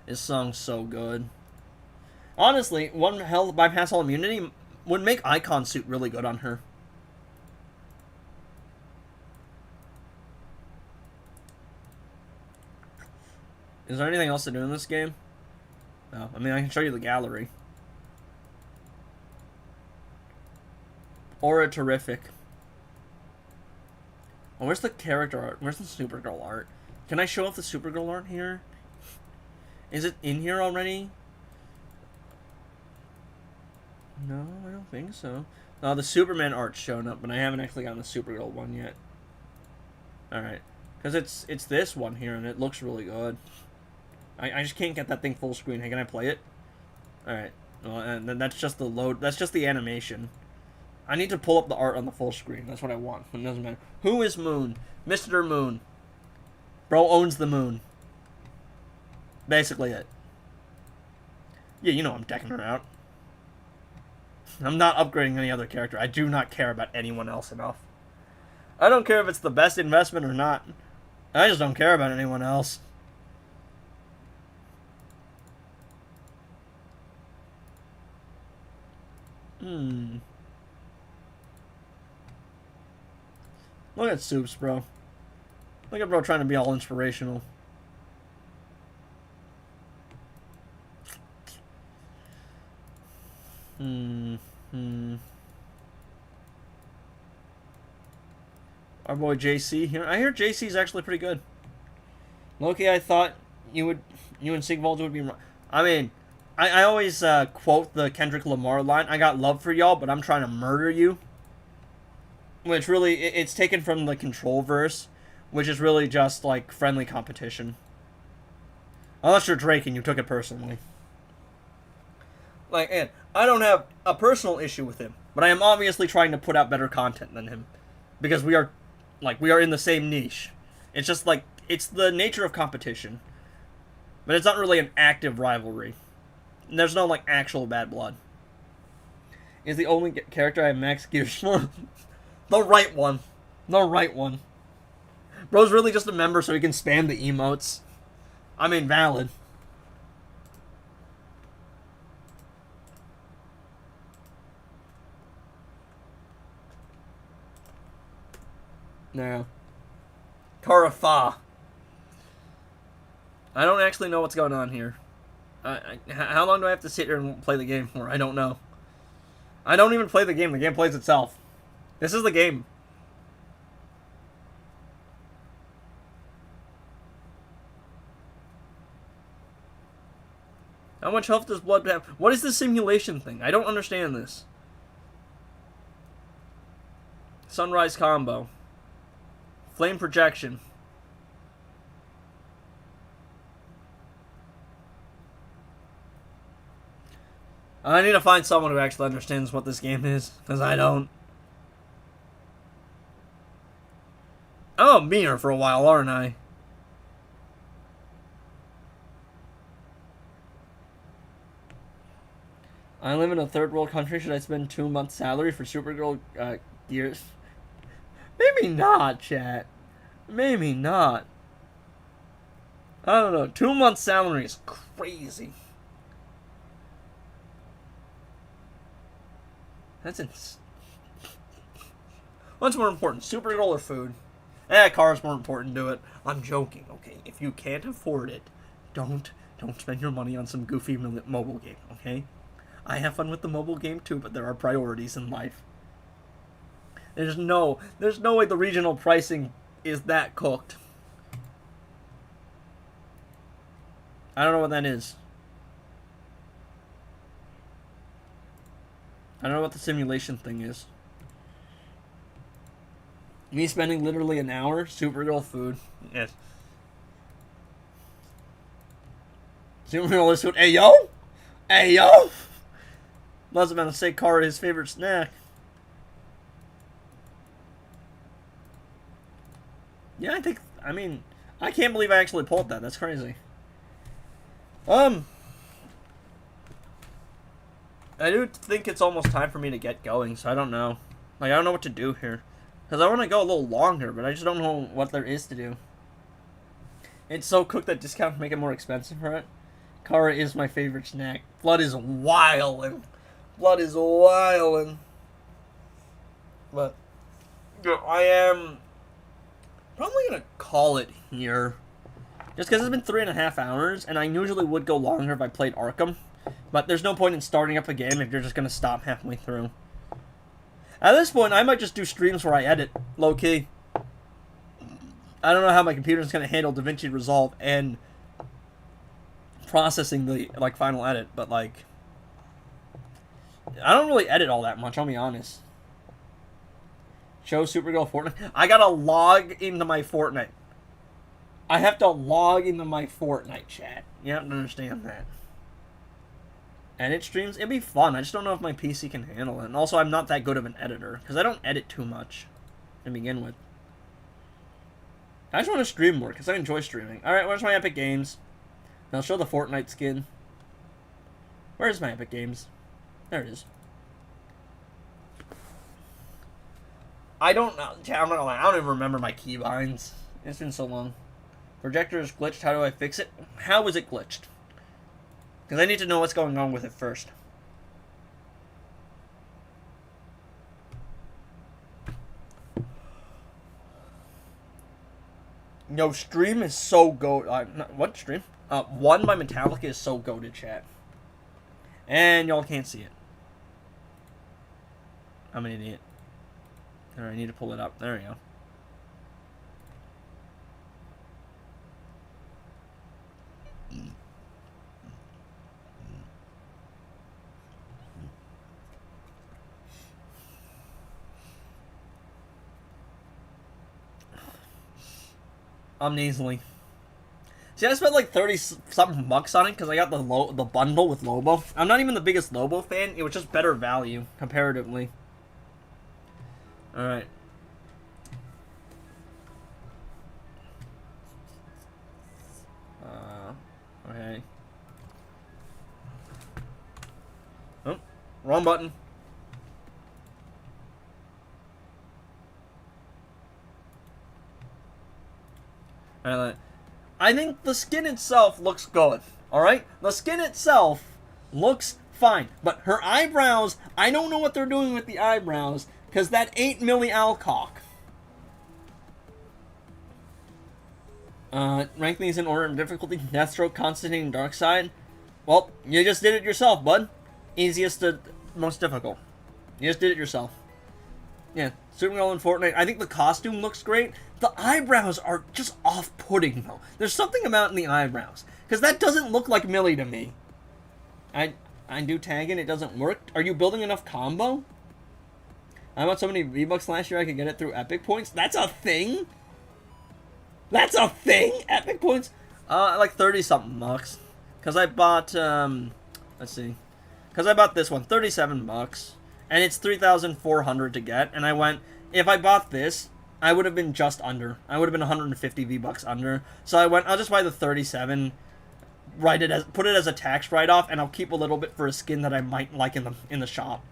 This song's so good. Honestly, one health bypass all immunity would make Icon Suit really good on her. Is there anything else to do in this game? No. I mean, I can show you the gallery. Aura Terrific. Oh, where's the character art? Where's the Supergirl art? Can I show off the Supergirl art here? Is it in here already? No, I don't think so. No, the Superman art's shown up, but I haven't actually gotten the Supergirl one yet. Alright. Because it's this one here, and it looks really good. I just can't get that thing full screen. Hey, can I play it? Alright. Well, and then that's just the load. That's just the animation. I need to pull up the art on the full screen. That's what I want. It doesn't matter. Who is Moon? Mr. Moon. Bro owns the moon. Basically it. Yeah, you know I'm decking her out. I'm not upgrading any other character. I do not care about anyone else enough. I don't care if it's the best investment or not. I just don't care about anyone else. Look at Soups, bro. Look at bro trying to be all inspirational. Our boy JC here. I hear JC's actually pretty good. Loki, I thought you and Sigvald would be wrong. I mean, I always quote the Kendrick Lamar line, I got love for y'all, but I'm trying to murder you. Which really, it's taken from the Control verse, which is really just, like, friendly competition. Unless you're Drake and you took it personally. Like, and I don't have a personal issue with him, but I am obviously trying to put out better content than him. Because we are in the same niche. It's just, like, it's the nature of competition. But it's not really an active rivalry. There's no, like, actual bad blood. Is the only character I have max gears for? The right one. The right one. Bro's really just a member so he can spam the emotes. I mean, valid. No. Karafa. I don't actually know what's going on here. How long do I have to sit here and play the game for? I don't know. I don't even play the game. The game plays itself. This is the game. How much health does blood have? What is the simulation thing? I don't understand this. Sunrise combo. Flame projection. I need to find someone who actually understands what this game is, because I don't. I'm a meter for a while, aren't I? I live in a third world country. Should I spend 2 months' salary for Supergirl gears? Maybe not, chat. Maybe not. I don't know. 2 months' salary is crazy. That's What's more important, Supergirl or food? Car's more important. Do it. I'm joking. Okay, if you can't afford it, don't spend your money on some goofy mobile game. Okay. I have fun with the mobile game too, but there are priorities in life. There's no way the regional pricing is that cooked. I don't know what that is. I don't know what the simulation thing is. Me spending literally an hour, Supergirl food. Yes. Supergirl is food. Hey yo! Hey yo! Must have been to say Kara his favorite snack. Yeah, I can't believe I actually pulled that. That's crazy. I do think it's almost time for me to get going, so I don't know. Like, I don't know what to do here. Because I want to go a little longer, but I just don't know what there is to do. It's so cooked that discounts make it more expensive for it. Kara is my favorite snack. Blood is wildin'. Blood is wildin'. But I am probably going to call it here. Just because it's been 3.5 hours, and I usually would go longer if I played Arkham. But there's no point in starting up a game if you're just going to stop halfway through. At this point, I might just do streams where I edit, low-key. I don't know how my computer's going to handle DaVinci Resolve and processing the, final edit, but, I don't really edit all that much, I'll be honest. Show Supergirl Fortnite. I gotta log into my Fortnite. I have to log into my Fortnite chat. You have to understand that. Edit streams? It'd be fun. I just don't know if my PC can handle it. And also, I'm not that good of an editor. Because I don't edit too much to begin with. I just want to stream more because I enjoy streaming. Alright, where's my Epic Games? I'll show the Fortnite skin. Where's my Epic Games? There it is. I don't know. I'm not gonna lie. I don't even remember my keybinds. It's been so long. Projector is glitched. How do I fix it? How is it glitched? Because I need to know what's going on with it first. Yo, stream is so goated. What stream? One by Metallica is so goated, chat. And y'all can't see it. I'm an idiot. Alright, I need to pull it up. There we go. I'm nasally. See, I spent like 30-something bucks on it because I got the bundle with Lobo. I'm not even the biggest Lobo fan. It was just better value, comparatively. Alright. Okay. Oh, wrong button. I think the skin itself looks good. Alright? The skin itself looks fine. But her eyebrows, I don't know what they're doing with the eyebrows. Because that 8 milli Alcock. Rank these in order of difficulty. Deathstroke, Constantine, Darkseid. Well, you just did it yourself, bud. Easiest to most difficult. You just did it yourself. Yeah. Supergirl in Fortnite. I think the costume looks great. The eyebrows are just off-putting, though. There's something about in the eyebrows. Because that doesn't look like Millie to me. I do tag in, it doesn't work. Are you building enough combo? I bought so many V-Bucks last year I could get it through Epic Points. That's a thing? That's a thing? Epic Points? Like 30-something bucks. Because I bought, let's see. Because I bought this one, 37 bucks. And it's 3,400 to get. And I went, if I bought this, I would have been just under. I would have been 150 V-Bucks under. So I went, I'll just buy the 37, put it as a tax write-off, and I'll keep a little bit for a skin that I might like in the shop.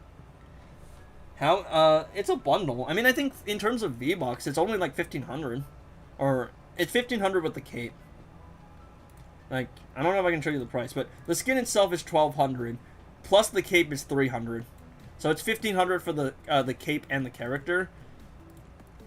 How, it's a bundle. I mean, I think in terms of V-Bucks, it's only like 1,500. Or, it's 1,500 with the cape. Like, I don't know if I can show you the price, but the skin itself is 1,200, plus the cape is 300. So it's 1,500 for the cape and the character.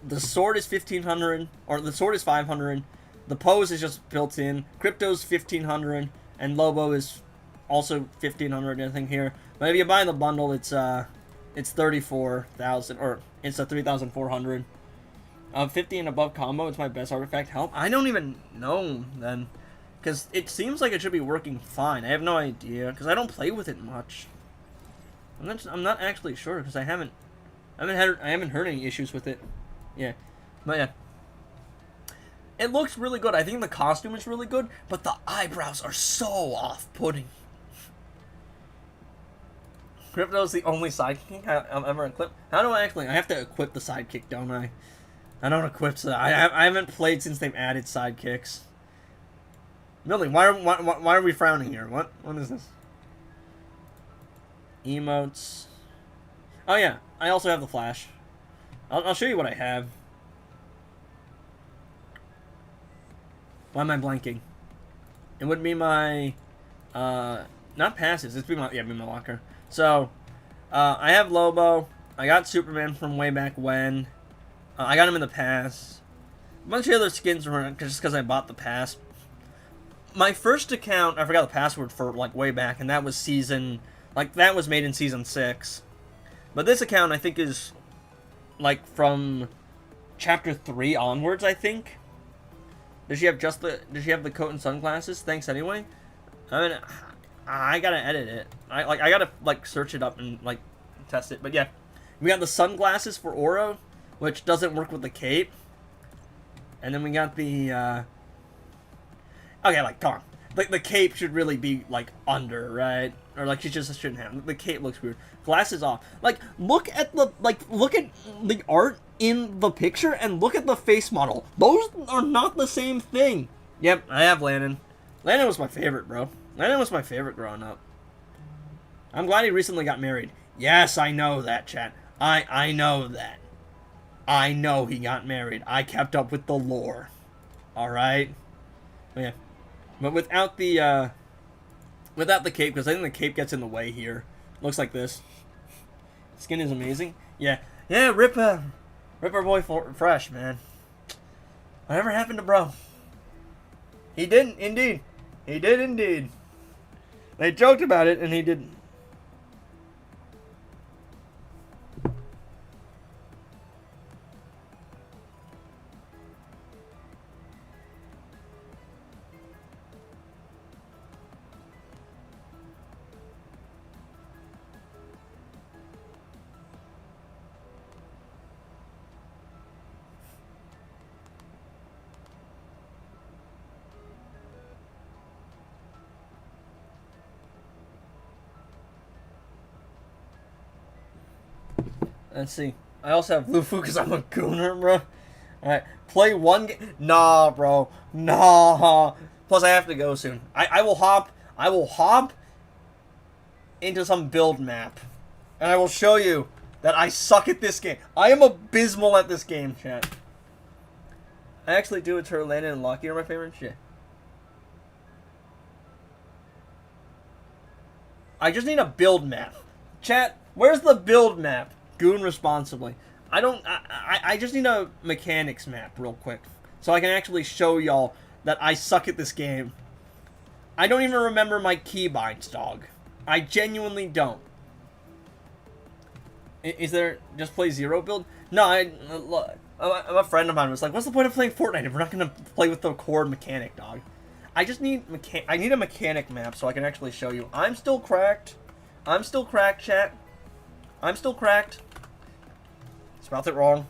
The sword is 1,500, or the sword is 500. The pose is just built in. Crypto's 1,500, and Lobo is also 1,500. I think here. But if you buy the bundle, it's 34,000, or it's a 3,400. 50 and above combo. It's my best artifact help. I don't even know then, because it seems like it should be working fine. I have no idea because I don't play with it much. I'm not actually sure because I haven't heard any issues with it. Yeah, but yeah, it looks really good. I think the costume is really good, but the eyebrows are so off-putting. Crypto's the only sidekick I've ever equipped. How do I actually? I have to equip the sidekick, don't I? I don't equip. I haven't played since they've added sidekicks. Millie, why are we frowning here? What is this? Emotes. Oh yeah, I also have the Flash. I'll show you what I have. Why am I blanking? It would be my not passes. It'd be my locker. So I have Lobo. I got Superman from way back when. I got him in the pass. A bunch of other skins were just because I bought the pass. My first account, I forgot the password for like way back, and that was that was made in season 6. But this account I think is like from chapter 3 onwards, I think. Does she have the coat and sunglasses? Thanks anyway. I mean, I gotta edit it. I gotta like search it up and like test it. But yeah, we got the sunglasses for Oro, which doesn't work with the cape. And then we got the okay, like come on. Like the cape should really be like under, right? Or like she just shouldn't have. The cape looks weird. Glasses off. Like look at the art in the picture and look at the face model. Those are not the same thing. Yep, I have Landon. Landon was my favorite, bro. Landon was my favorite growing up. I'm glad he recently got married. Yes, I know that, chat. I know that. I know he got married. I kept up with the lore. Alright? Yeah. But without the cape, because I think the cape gets in the way here. Looks like this. Skin is amazing. Yeah. Yeah, rip our boy fresh, man. Whatever happened to bro? He didn't, indeed. He did, indeed. They joked about it, and he didn't. Let's see. I also have Lufu because I'm a gooner, bro. Alright. Play one game. Nah, bro. Nah. Plus, I have to go soon. I will hop into some build map. And I will show you that I suck at this game. I am abysmal at this game, chat. I actually do. It's her, Landon, and Lucky are my favorite shit. I just need a build map. Chat, where's the build map? Goon responsibly. I just need a mechanics map real quick. So I can actually show y'all that I suck at this game. I don't even remember my keybinds, dog. I genuinely don't. Is there just play zero build? No, a friend of mine was like, "What's the point of playing Fortnite if we're not gonna play with the core mechanic, dog?" I just need I need a mechanic map so I can actually show you. I'm still cracked. I'm still cracked, chat. I'm still cracked. Spelled it wrong.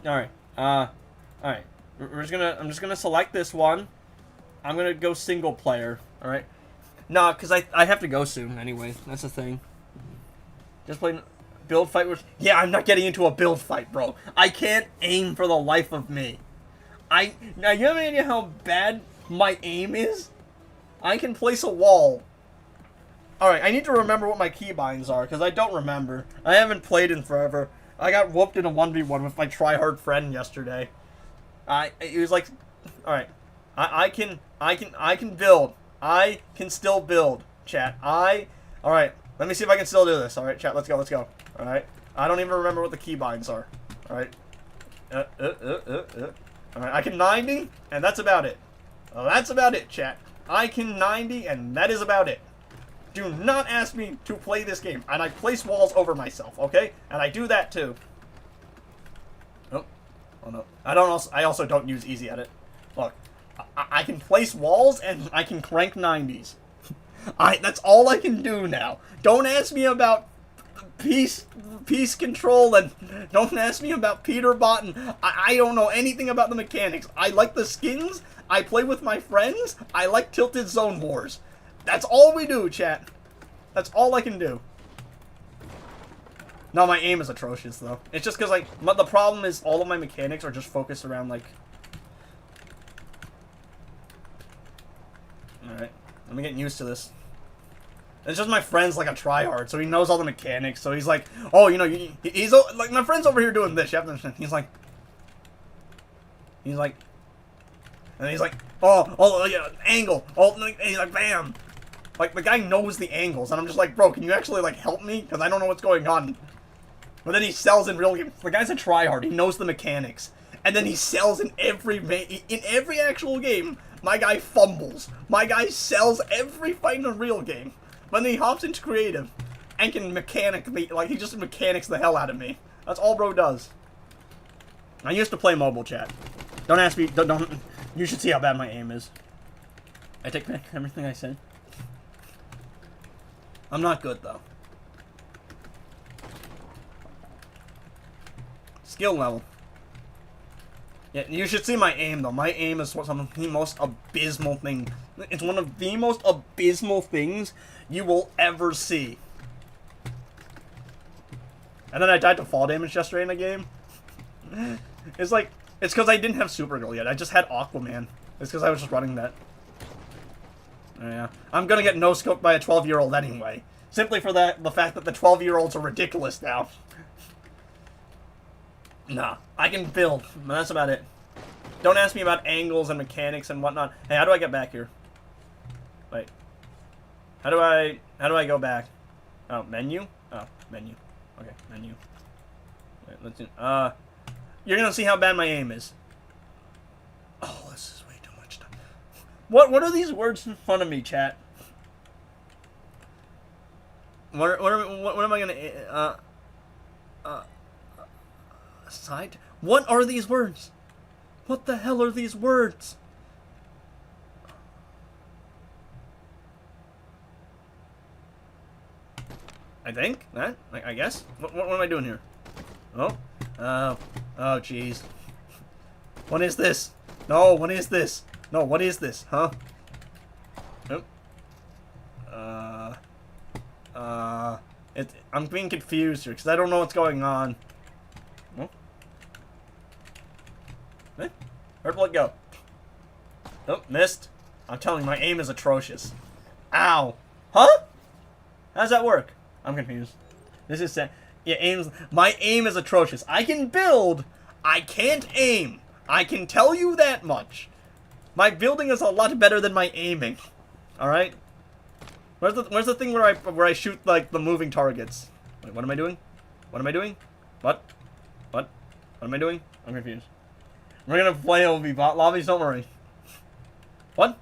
All right. All right. I'm just gonna select this one. I'm gonna go single player. All right. Nah, cause I have to go soon anyway. That's the thing. Just playing build fight with. Yeah, I'm not getting into a build fight, bro. I can't aim for the life of me. Now you have any idea how bad my aim is? I can place a wall. All right, I need to remember what my keybinds are because I don't remember. I haven't played in forever. I got whooped in a 1v1 with my tryhard friend yesterday. It was like, all right, I can build. I can still build, chat. All right, let me see if I can still do this. All right, chat, let's go. All right, I don't even remember what the keybinds are. All right, all right, I can 90, and that's about it. Well, that's about it, chat. I can 90, and that is about it. Do not ask me to play this game. And I place walls over myself, okay? And I do that too. Oh no. I also don't use easy edit. Look, I can place walls and I can crank 90s. That's all I can do now. Don't ask me about peace control, and don't ask me about Peterbot, and I don't know anything about the mechanics. I like the skins. I play with my friends. I like Tilted Zone Wars. That's all we do, chat. That's all I can do. No, my aim is atrocious, though. It's just because, like, the problem is all of my mechanics are just focused around, like... Alright. I'm getting used to this. It's just my friend's, like, a tryhard, so he knows all the mechanics, so he's like, oh, you know, he's... Like, my friend's over here doing this, you have to understand. He's like... And he's like, oh, yeah, angle. Oh, and he's like, bam. Like, the guy knows the angles, and I'm just like, bro, can you actually, like, help me? Because I don't know what's going on. But then he sells in real games. The guy's a tryhard. He knows the mechanics. And then he sells in every actual game. My guy fumbles. My guy sells every fight in a real game. But then he hops into creative and can mechanic me. Like, he just mechanics the hell out of me. That's all bro does. I used to play mobile, chat. Don't ask me. Don't. You should see how bad my aim is. I take back everything I said. I'm not good, though. Skill level. Yeah, you should see my aim, though. My aim is some of the most abysmal thing. It's one of the most abysmal things you will ever see. And then I died to fall damage yesterday in a game. It's like, it's because I didn't have Supergirl yet. I just had Aquaman. It's because I was just running that. Yeah, I'm gonna get no-scoped by a 12-year-old anyway. Simply for the fact that the 12-year-olds are ridiculous now. Nah, I can build, but that's about it. Don't ask me about angles and mechanics and whatnot. Hey, how do I get back here? Wait. How do I go back? Oh, menu? Oh, menu. Okay, menu. Wait, let's do, you're gonna see how bad my aim is. Oh, this is way too much time. What are these words in front of me, chat? What am I gonna side? What are these words? What the hell are these words? I think that. I guess. What am I doing here? Oh, jeez. What is this? No, what is this? No, what is this? Huh? Nope. I'm being confused here because I don't know what's going on. Oh. Eh? Where'd blood go? Oh, missed. I'm telling you, my aim is atrocious. Ow. Huh? How does that work? I'm confused. This is yeah, my aim is atrocious. I can build. I can't aim. I can tell you that much. My building is a lot better than my aiming. All right. Where's the thing where I shoot like the moving targets? Wait, what am I doing? What am I doing? What am I doing? I'm confused. We're gonna play OB bot lobbies. Don't worry. What?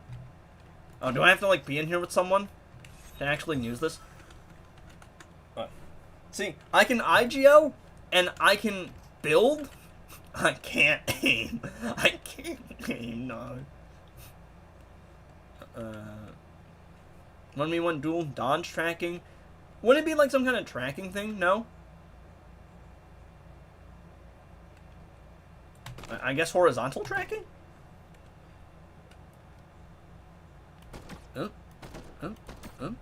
Oh, do I have to like be in here with someone to actually use this? What? See, I can IGO, and I can build. I can't aim. I can't aim, no. 1v1 duel, dodge tracking. Wouldn't it be like some kind of tracking thing? No? I guess horizontal tracking? Oh. Oh. Oh.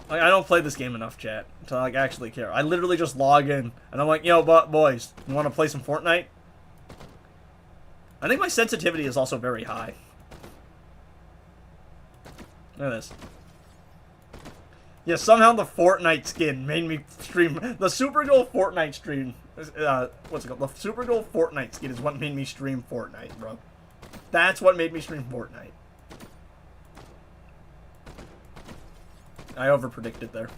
Like, I don't play this game enough, chat, to like actually care. I literally just log in, and I'm like, yo, boys, you want to play some Fortnite? I think my sensitivity is also very high. Look at this. Yeah, somehow the Fortnite skin made me stream. The Supergirl Fortnite stream. What's it called? The Supergirl Fortnite skin is what made me stream Fortnite, bro. That's what made me stream Fortnite. I overpredicted there.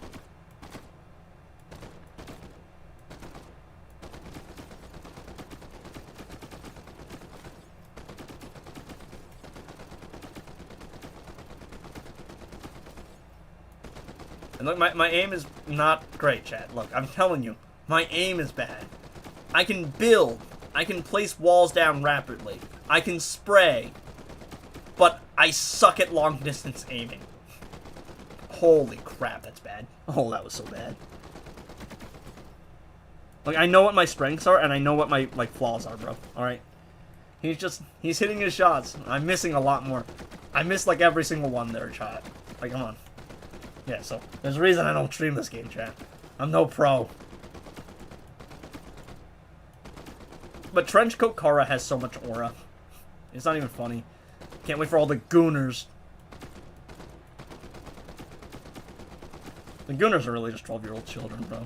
And look, my aim is not great, chat. Look, I'm telling you, my aim is bad. I can build. I can place walls down rapidly. I can spray. But I suck at long distance aiming. Holy crap, that's bad. Oh, that was so bad. Like, I know what my strengths are, and I know what my, like, flaws are, bro. Alright? He's hitting his shots. I'm missing a lot more. I missed, like, every single one there, chat. Like, come on. Yeah, so, there's a reason I don't stream this game, chat. I'm no pro. But Trenchcoat Kara has so much aura. It's not even funny. Can't wait for all the gooners. The gooners are really just 12-year-old children, bro.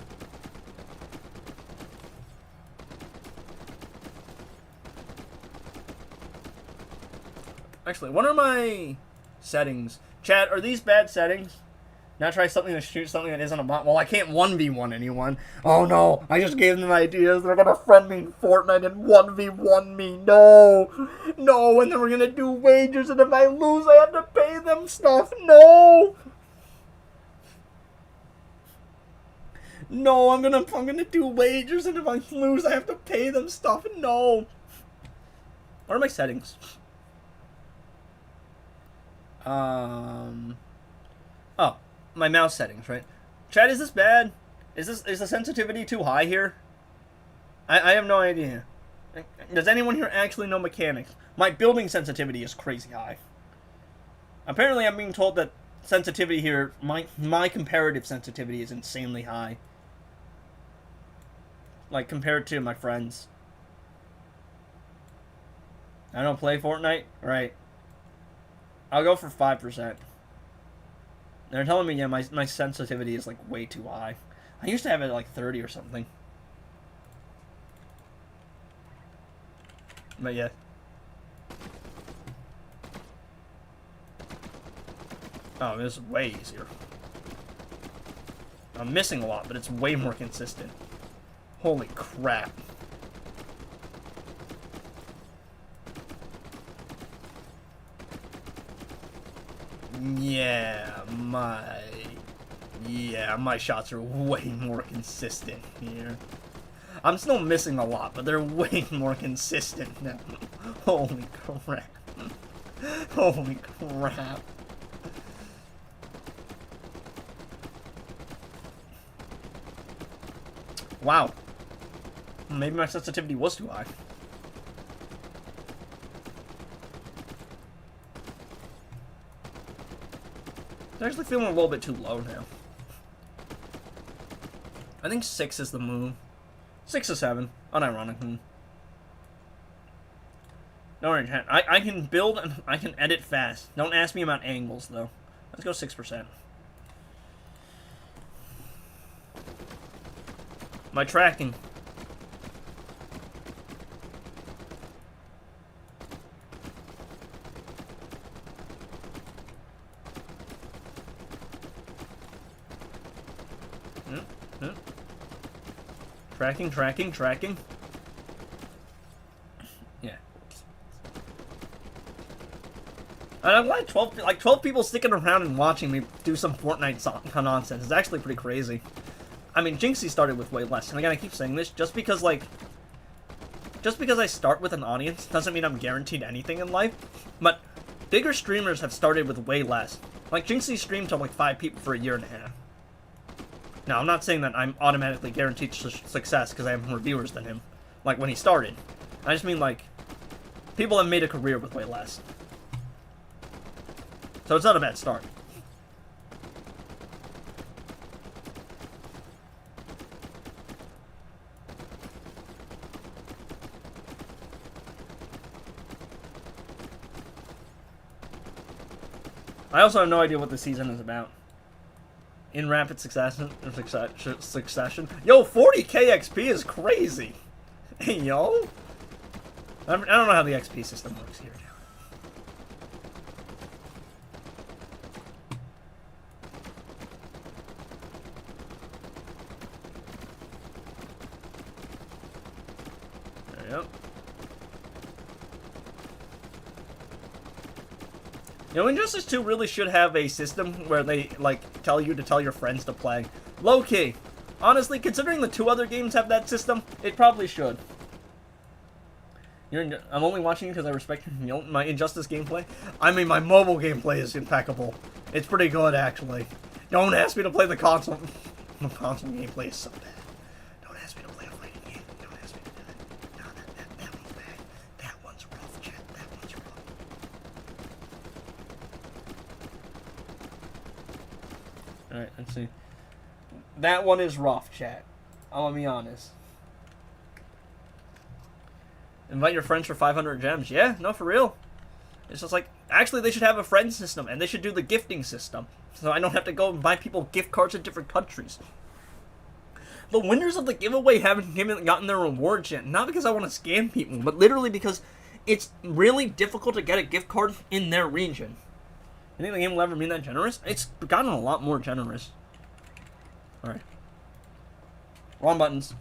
Actually, what are my settings? Chat, are these bad settings? Now try something to shoot something that isn't a bot. Well, I can't 1v1 anyone. Oh no, I just gave them ideas. They're gonna friend me in Fortnite and 1v1 me. No! No, and then we're gonna do wagers, and if I lose, I have to pay them stuff. No! No, I'm gonna do wagers, and if I lose, I have to pay them stuff. No! What are my settings? Oh, my mouse settings, right? Chat, is this bad? Is the sensitivity too high here? I have no idea. Does anyone here actually know mechanics? My building sensitivity is crazy high. Apparently, I'm being told that sensitivity here, my comparative sensitivity is insanely high. Like, compared to my friends. I don't play Fortnite? Right. I'll go for 5%. They're telling me, yeah, my sensitivity is, like, way too high. I used to have it at, like, 30 or something. But, yeah. Oh, this is way easier. I'm missing a lot, but it's way more consistent. Holy crap. Yeah, my shots are way more consistent here. I'm still missing a lot, but they're way more consistent now. Holy crap. Holy crap. Wow. Maybe my sensitivity was too high. I'm actually feeling a little bit too low now. I think 6 is the move. 6 or 7, unironically. Don't worry, chat. I can build and I can edit fast. Don't ask me about angles, though. Let's go 6%. My tracking. Tracking. Yeah. And I'm glad 12 people sticking around and watching me do some Fortnite nonsense. It's actually pretty crazy. I mean, Jinxie started with way less. And again, I keep saying this, just because I start with an audience doesn't mean I'm guaranteed anything in life. But bigger streamers have started with way less. Like, Jinxie streamed to like 5 people for a year and a half. Now, I'm not saying that I'm automatically guaranteed success because I have more viewers than him, like when he started. I just mean, like, people have made a career with way less. So it's not a bad start. I also have no idea what the season is about. In rapid succession. Yo, 40k XP is crazy. Hey, yo. I don't know how the XP system works here. There you go. You know, Injustice 2 really should have a system where they, like, tell you to tell your friends to play. Low-key. Honestly, considering the 2 other games have that system, it probably should. I'm only watching you because I respect my Injustice gameplay. I mean, my mobile gameplay is impeccable. It's pretty good, actually. Don't ask me to play the console. The console gameplay is so bad. Don't ask me to play a fighting game. Don't ask me to do that. No, that one's bad. That one's rough, chat. That one's rough. Alright, let's see. That one is rough, chat. I'll be honest. Invite your friends for 500 gems. Yeah, no, for real. It's just like, actually, they should have a friend system, and they should do the gifting system. So I don't have to go and buy people gift cards in different countries. The winners of the giveaway haven't gotten their rewards yet. Not because I want to scam people, but literally because it's really difficult to get a gift card in their region. You think the game will ever be that generous? It's gotten a lot more generous. Alright. Wrong buttons.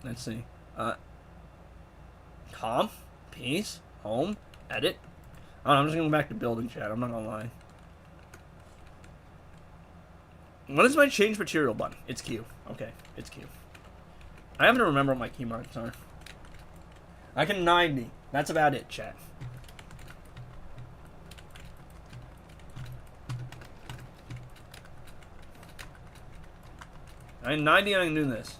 Let's see. Calm, peace, home, edit. Oh, I'm just going back to building chat. I'm not going to lie. What is my change material button? It's Q. Okay, it's Q. I have to remember what my key marks are. I can 90. That's about it, chat. I'm 90 and I can do this.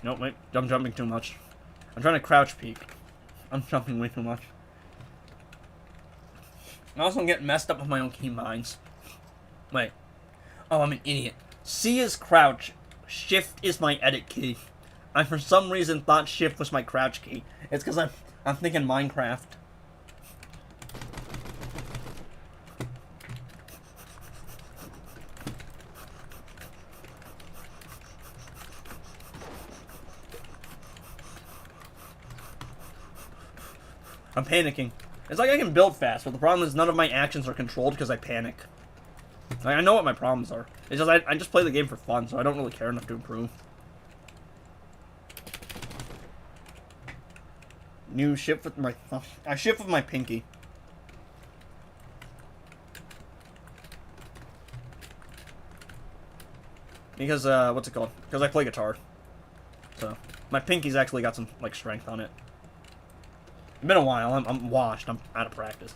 Nope, wait. I'm jumping too much. I'm trying to crouch peek. I'm jumping way too much. I also get messed up with my own keybinds. Wait. Oh, I'm an idiot. C is crouch. Shift is my edit key. I for some reason thought shift was my crouch key. It's because I'm thinking Minecraft. I'm panicking. It's like I can build fast, but the problem is none of my actions are controlled because I panic. Like, I know what my problems are. It's just I just play the game for fun, so I don't really care enough to improve. New shift with my... I shift with my pinky. Because, what's it called? Because I play guitar. So, my pinky's actually got some, like, strength on it. It's been a while. I'm washed. I'm out of practice.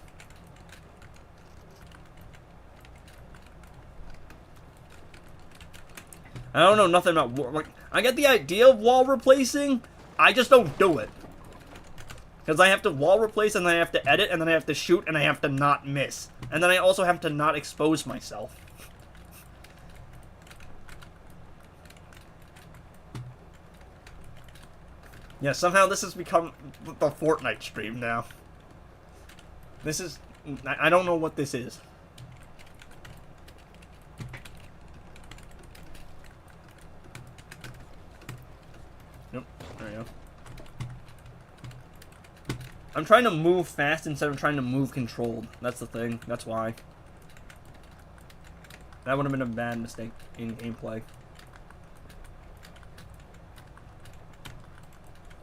I don't know nothing about wall. Like, I get the idea of wall replacing. I just don't do it. Because I have to wall replace, and then I have to edit, and then I have to shoot, and I have to not miss. And then I also have to not expose myself. Yeah, somehow this has become the Fortnite stream now. This is... I don't know what this is. Nope, there we go. I'm trying to move fast instead of trying to move controlled. That's the thing. That's why. That would have been a bad mistake in gameplay.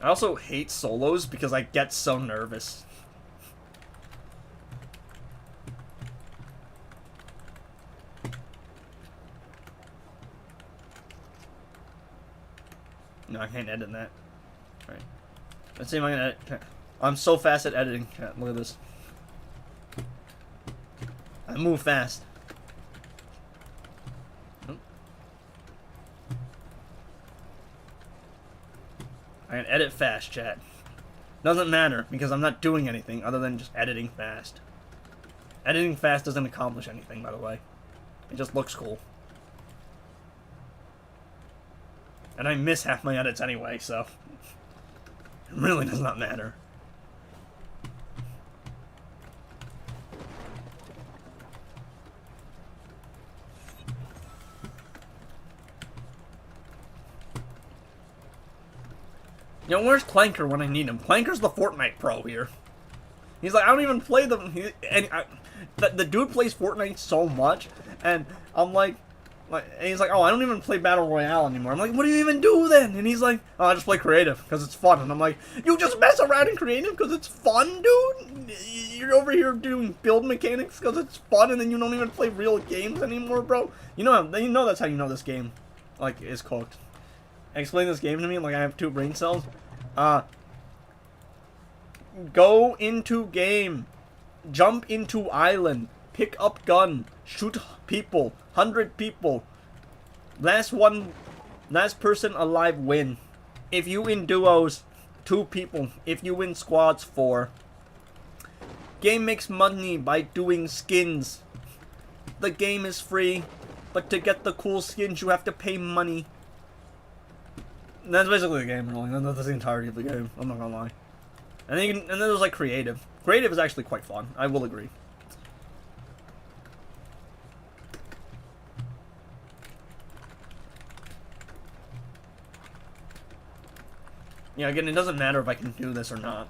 I also hate solos because I get so nervous. No, I can't edit that. Alright. Let's see if I can edit. I'm so fast at editing. Look at this. I move fast. I can edit fast, chat. Doesn't matter, because I'm not doing anything other than just editing fast. Editing fast doesn't accomplish anything, by the way. It just looks cool. And I miss half my edits anyway, so... it really does not matter. You know, where's Clanker when I need him? Clanker's the Fortnite pro here. He's like, I don't even play them. The dude plays Fortnite so much, and I'm like, and he's like, oh, I don't even play Battle Royale anymore. I'm like, what do you even do then? And he's like, oh, I just play creative because it's fun. And I'm like, you just mess around in creative because it's fun, dude? You're over here doing build mechanics because it's fun, and then you don't even play real games anymore, bro? You know that's how you know this game, like, is cooked. Explain this game to me like I have 2 brain cells. Go into game. Jump into island. Pick up gun. Shoot people. 100 people. Last person alive win. If you win duos, 2 people. If you win squads, 4. Game makes money by doing skins. The game is free, but to get the cool skins you have to pay money. That's basically the game, really. That's the entirety of the game. I'm not gonna lie. And then there's like creative. Creative is actually quite fun. I will agree. Yeah, again, it doesn't matter if I can do this or not,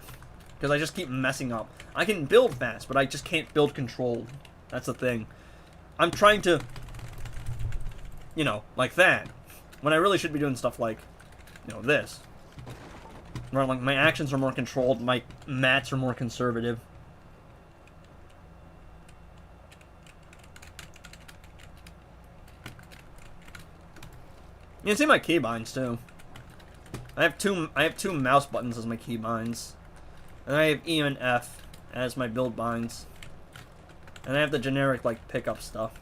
because I just keep messing up. I can build fast, but I just can't build controlled. That's the thing. I'm trying to, you know, like that, when I really should be doing stuff like, you know, this. Where, like, my actions are more controlled, my mats are more conservative. You can see my keybinds too. I have two mouse buttons as my keybinds, and I have E and F as my build binds, and I have the generic like pickup stuff.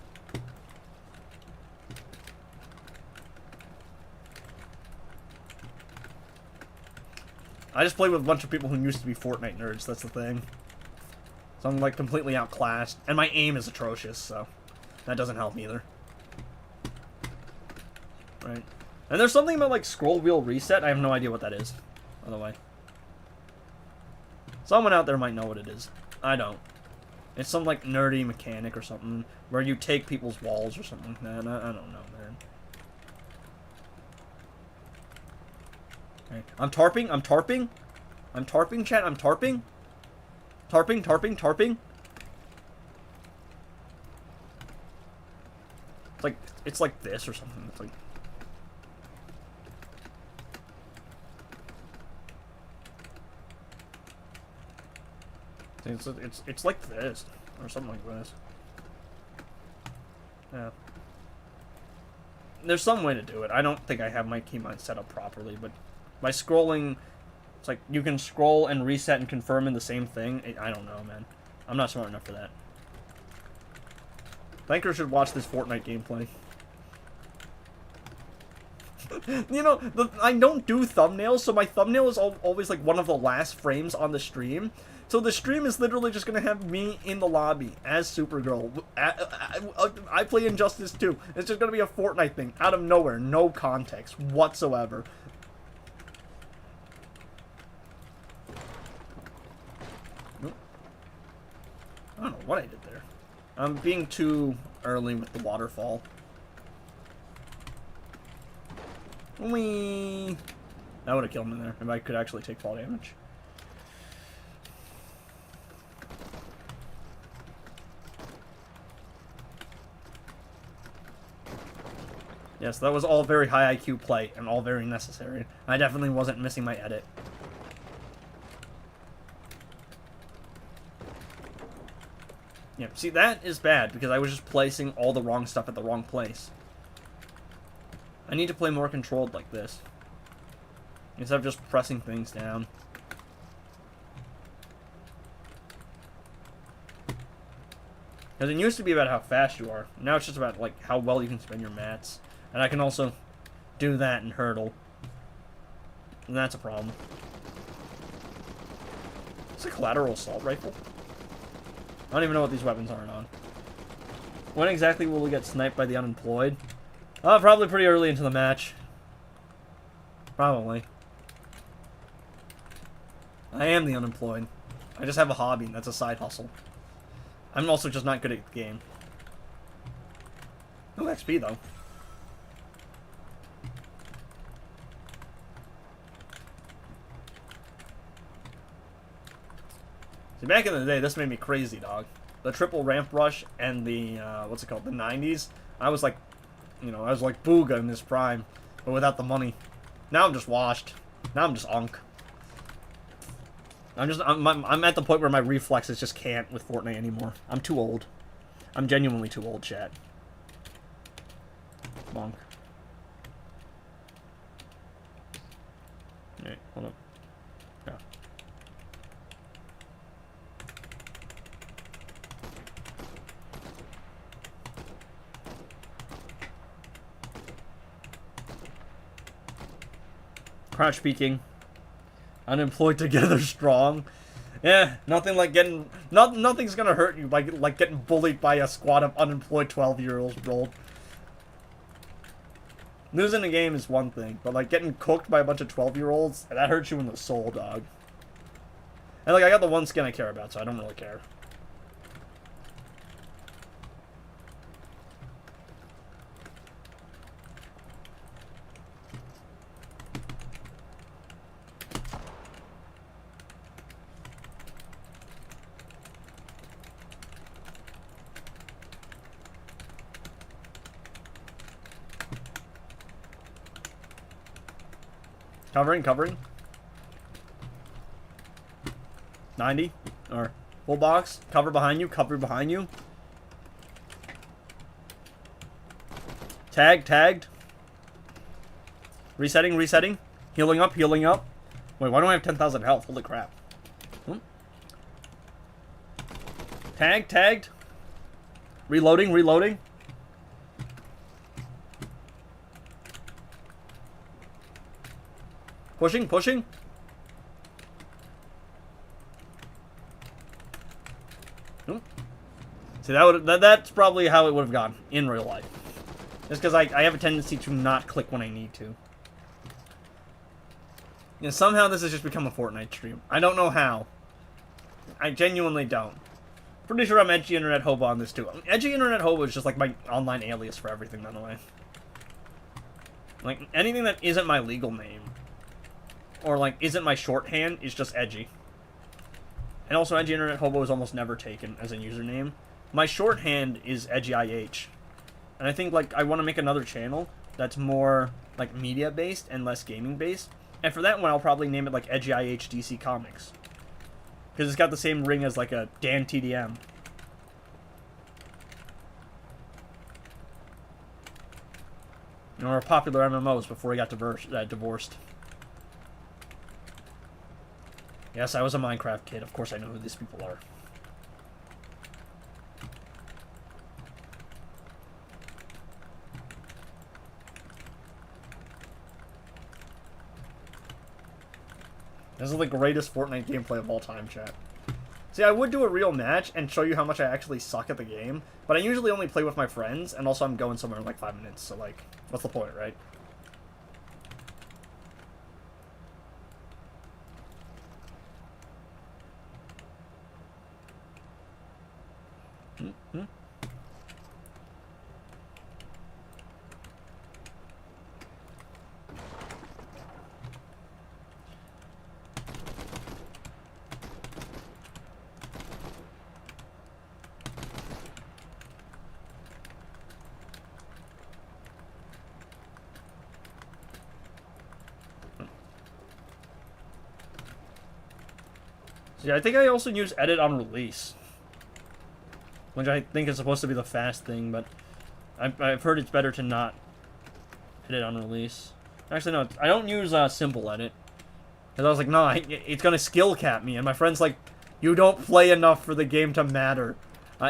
I just play with a bunch of people who used to be Fortnite nerds, that's the thing. So I'm like completely outclassed. And my aim is atrocious, so that doesn't help either. Right. And there's something about like scroll wheel reset, I have no idea what that is, by the way. Someone out there might know what it is. I don't. It's some like nerdy mechanic or something, where you take people's walls or something like that. I don't know, man. I'm tarping, chat, I'm tarping. Tarping. It's like this or something. It's like... It's like this, or something like this. Yeah. There's some way to do it. I don't think I have my keybind set up properly, but by scrolling, it's like you can scroll and reset and confirm in the same thing. I don't know, man. I'm not smart enough for that. Thanker should watch this Fortnite gameplay. You know, I don't do thumbnails, so my thumbnail is always like one of the last frames on the stream. So the stream is literally just gonna have me in the lobby as Supergirl. I play Injustice 2. It's just gonna be a Fortnite thing out of nowhere, no context whatsoever. I don't know what I did there. I'm being too early with the waterfall. Whee! That would have killed me there if I could actually take fall damage. Yes, that was all very high IQ play and all very necessary. I definitely wasn't missing my edit. Yeah, see, that is bad, because I was just placing all the wrong stuff at the wrong place. I need to play more controlled like this. Instead of just pressing things down. Because it used to be about how fast you are. Now it's just about, like, how well you can spin your mats. And I can also do that and hurdle. And that's a problem. It's a collateral assault rifle. I don't even know what these weapons are on. When exactly will we get sniped by the unemployed? Probably pretty early into the match. Probably. I am the unemployed. I just have a hobby, and that's a side hustle. I'm also just not good at the game. No XP, though. See, back in the day, this made me crazy, dog. The triple ramp rush and the, what's it called, the 90s. I was like, you know, I was like Booga in his prime, but without the money. Now I'm just washed. Now I'm just unk. I'm at the point where my reflexes just can't with Fortnite anymore. I'm too old. I'm genuinely too old, chat. Bonk. Alright, hold up. Yeah. Crouch peeking. Unemployed together strong. Yeah, nothing like getting... nothing's gonna hurt you like getting bullied by a squad of unemployed 12-year-olds. Losing the game is one thing, but like getting cooked by a bunch of 12-year-olds, that hurts you in the soul, dog. And like, I got the one skin I care about, so I don't really care. Covering. 90. Or full box. Cover behind you. Tagged. Resetting. Healing up. Wait, why don't I have 10,000 health? Holy crap. Tagged. Reloading. Pushing. See, that's probably how it would have gone in real life. Just because I have a tendency to not click when I need to. And somehow this has just become a Fortnite stream. I don't know how. I genuinely don't. Pretty sure I'm Edgy Internet Hobo on this too. Edgy Internet Hobo is just like my online alias for everything, by the way. Like, anything that isn't my legal name, or like isn't my shorthand, is just edgy. And also, Edgy Internet Hobo is almost never taken as a username. My shorthand is EdgyIH. And I think, like, I want to make another channel that's more, like, media-based and less gaming-based. And for that one, I'll probably name it, like, EdgyIH DC Comics. Because it's got the same ring as, like, a Dan TDM. Or popular MMOs before he got divorced. Yes, I was a Minecraft kid. Of course I know who these people are. This is the greatest Fortnite gameplay of all time, chat. See, I would do a real match and show you how much I actually suck at the game, but I usually only play with my friends, and also I'm going somewhere in like 5 minutes, so like, what's the point, right? Yeah, I think I also use edit on release. which I think is supposed to be the fast thing, but I've heard it's better to not hit it on release. Actually, no, I don't use simple edit. Because I was like, no, it's going to skill cap me. And my friend's like, you don't play enough for the game to matter.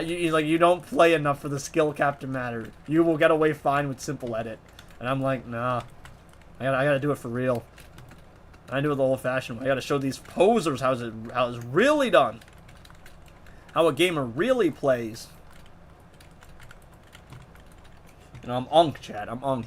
He's like, you don't play enough for the skill cap to matter. You will get away fine with simple edit. And I'm like, nah. I gotta do it for real. I do it the old-fashioned way. I gotta show these posers how it's really done. How a gamer really plays. You know, I'm unk, Chad. I'm unk.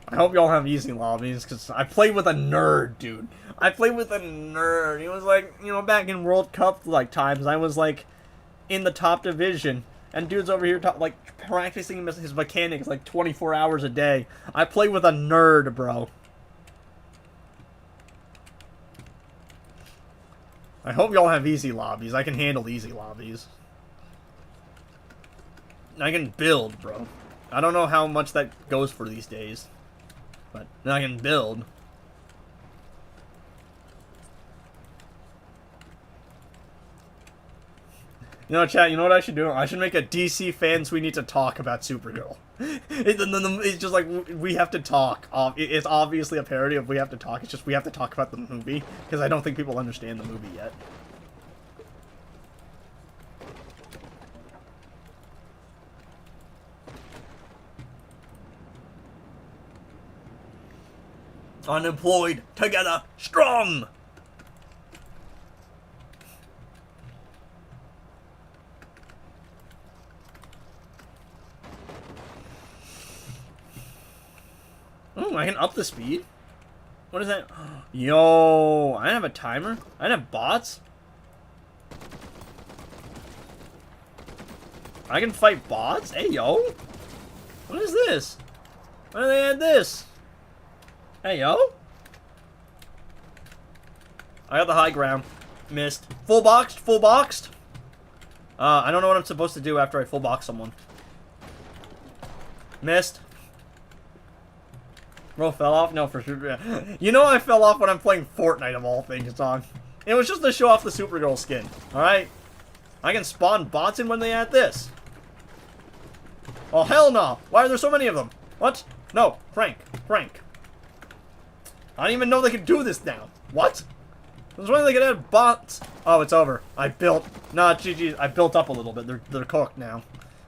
I hope y'all have easy lobbies, because I played with a nerd, dude. I played with a nerd. He was like, you know, back in World Cup, like, times, I was, like, in the top division. And dude's over here, like, practicing his mechanics, like, 24 hours a day. I play with a nerd, bro. I hope y'all have easy lobbies. I can handle easy lobbies. I can build, bro. I don't know how much that goes for these days. But I can build. You know, chat, you know what I should do? I should make a DC fans we need to talk about Supergirl. It's just like, we have to talk. It's obviously a parody of We Have to Talk. It's just we have to talk about the movie. Because I don't think people understand the movie yet. Unemployed, together, strong! Oh, I can up the speed? What is that? Yo, I have a timer? I have bots? I can fight bots? Hey, yo! What is this? Why do they add this? Hey, yo. I got the high ground. Missed. Full boxed? Full boxed? I don't know what I'm supposed to do after I full box someone. Missed. Bro, fell off? No, for sure. You know I fell off when I'm playing Fortnite of all things, dog. It was just to show off the Supergirl skin. Alright? I can spawn bots in when they add this. Oh, hell no. Why are there so many of them? What? No. Prank. Prank. I don't even know they can do this now. What? There's one they can add bots. Oh, it's over. I built. Nah, GG. I built up a little bit. They're cooked now.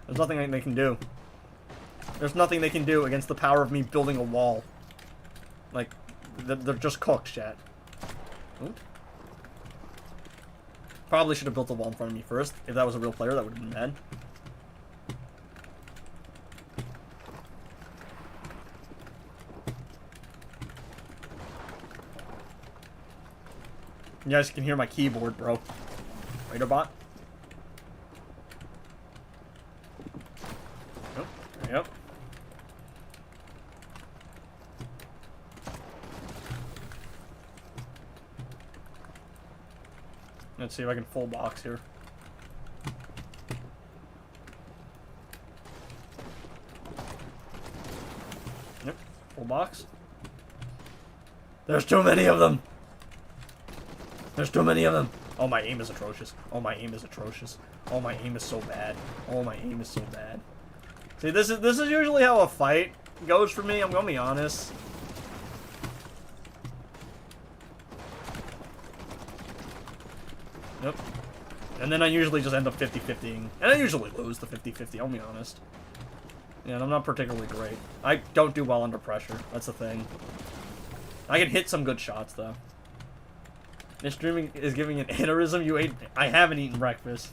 There's nothing they can do. There's nothing they can do against the power of me building a wall. Like, they're just cooked, chat. Ooh. Probably should have built a wall in front of me first. If that was a real player, that would have been bad. You guys can hear my keyboard, bro. Raider bot. Yep. Yep. Let's see if I can full box here. Yep. Full box. There's too many of them. There's too many of them. Oh, my aim is atrocious. Oh, my aim is atrocious. Oh, my aim is so bad. Oh, my aim is so bad. See, this is usually how a fight goes for me. I'm gonna be honest. Yep. And then I usually just end up 50-50ing. And I usually lose the 50-50, I'll be honest. Yeah, and I'm not particularly great. I don't do well under pressure. That's the thing. I can hit some good shots, though. This streaming is giving an aneurysm. I haven't eaten breakfast.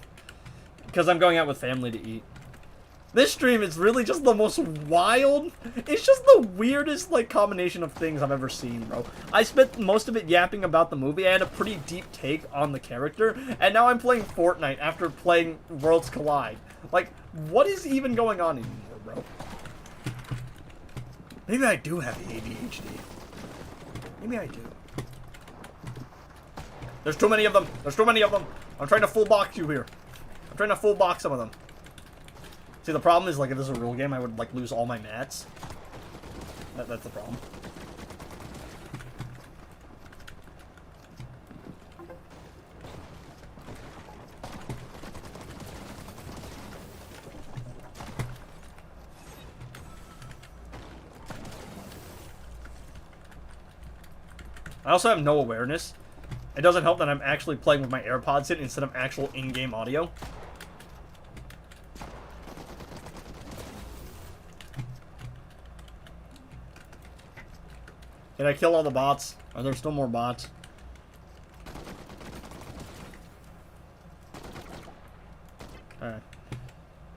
Because I'm going out with family to eat. This stream is really just the most wild. It's just the weirdest, like, combination of things I've ever seen, bro. I spent most of it yapping about the movie. I had a pretty deep take on the character. And now I'm playing Fortnite after playing Worlds Collide. Like, what is even going on anymore, bro? Maybe I do have the ADHD. Maybe I do. There's too many of them. There's too many of them. I'm trying to full box you here. I'm trying to full box some of them. See, the problem is, like, if this is a real game, I would, like, lose all my mats. That's the problem. I also have no awareness. It doesn't help that I'm actually playing with my AirPods in instead of actual in-game audio. Did I kill all the bots? Are there still more bots? Alright.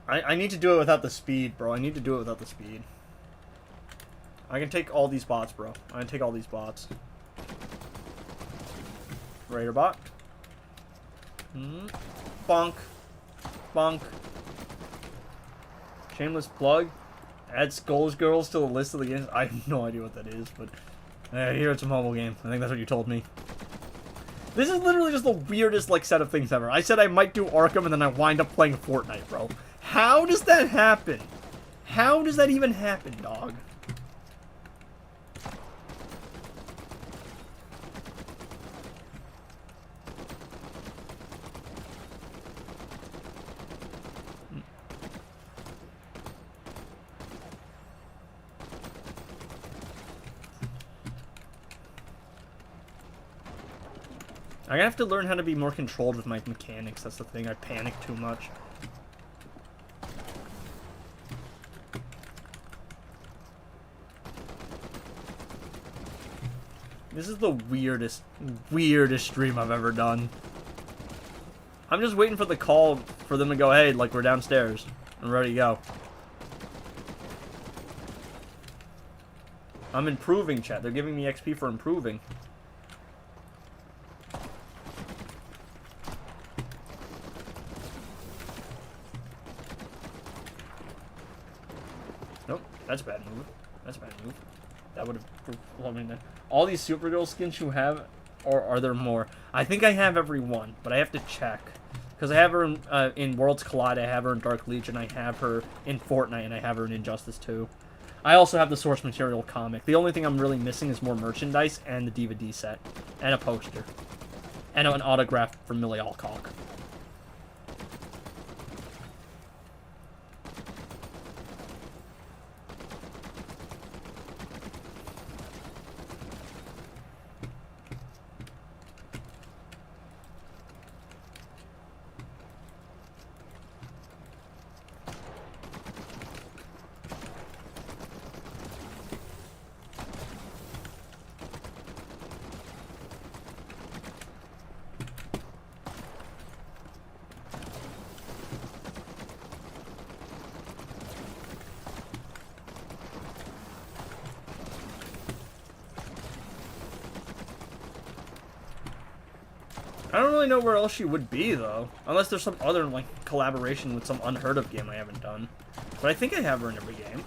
I need to do it without the speed, bro. I need to do it without the speed. I can take all these bots, bro. I can take all these bots. Raider bot. Bonk. Bonk. Shameless plug. Add Skulls Girls to the list of the games. I have no idea what that is, but here it's a mobile game. I think that's what you told me. This is literally just the weirdest like set of things ever. I said I might do Arkham and then I wind up playing Fortnite, bro. How does that happen? How does that even happen, dog? I have to learn how to be more controlled with my mechanics. That's the thing. I panic too much. This is the weirdest stream I've ever done. I'm just waiting for the call for them to go, hey, like, we're downstairs. I'm ready to go. I'm improving, chat. They're giving me XP for improving. Nope, that's a bad move. That's a bad move. That would have... Well, I mean, all these Supergirl skins you have, or are there more? I think I have every one, but I have to check. Because I have her in Worlds Collide, I have her in Dark Legion, I have her in Fortnite, and I have her in Injustice 2. I also have the source material comic. The only thing I'm really missing is more merchandise and the DVD set. And a poster. And an autograph from Millie Alcock. I don't really know where else she would be, though. Unless there's some other, like, collaboration with some unheard of game I haven't done. But I think I have her in every game.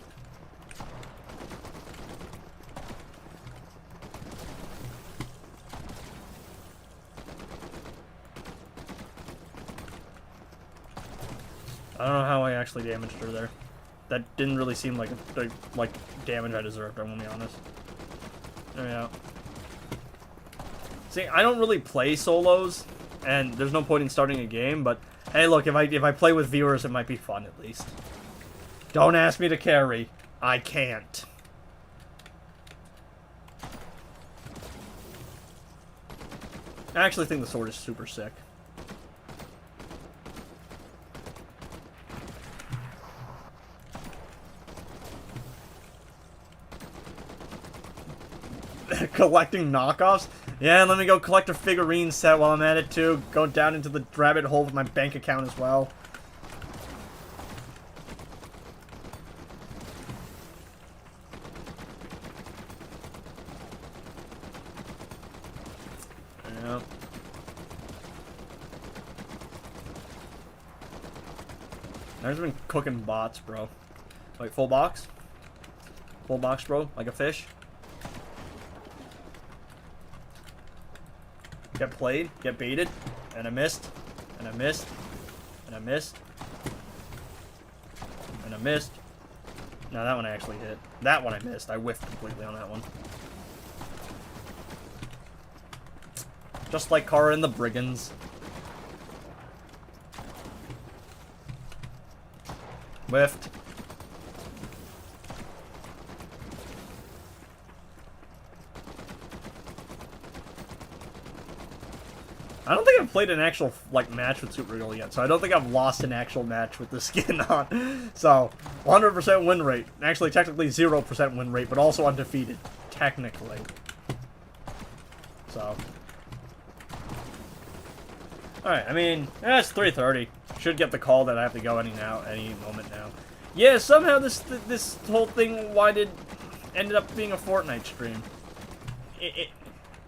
I don't know how I actually damaged her there. That didn't really seem like the damage I deserved, I'm gonna be honest. Yeah. See, I don't really play solos, and there's no point in starting a game, but hey, look, if I play with viewers, it might be fun at least. Don't ask me to carry. I can't. I actually think the sword is super sick. Collecting knockoffs? Yeah, let me go collect a figurine set while I'm at it too. Go down into the rabbit hole with my bank account as well. Yeah. I've been cooking bots, bro. Wait, full box? Full box, bro? Like a fish? Get played, get baited, and I missed, and I missed, and I missed, and I missed, No, that one I actually hit. That one I missed. I whiffed completely on that one. Just like Kara and the Brigands. Whiffed. I don't think I've played an actual, like, match with Supergirl yet, so I don't think I've lost an actual match with the skin on. So, 100% win rate. Actually, technically 0% win rate, but also undefeated. Technically. So. Alright, I mean, it's 3:30. Should get the call that I have to go any moment now. Yeah, somehow this whole thing ended up being a Fortnite stream.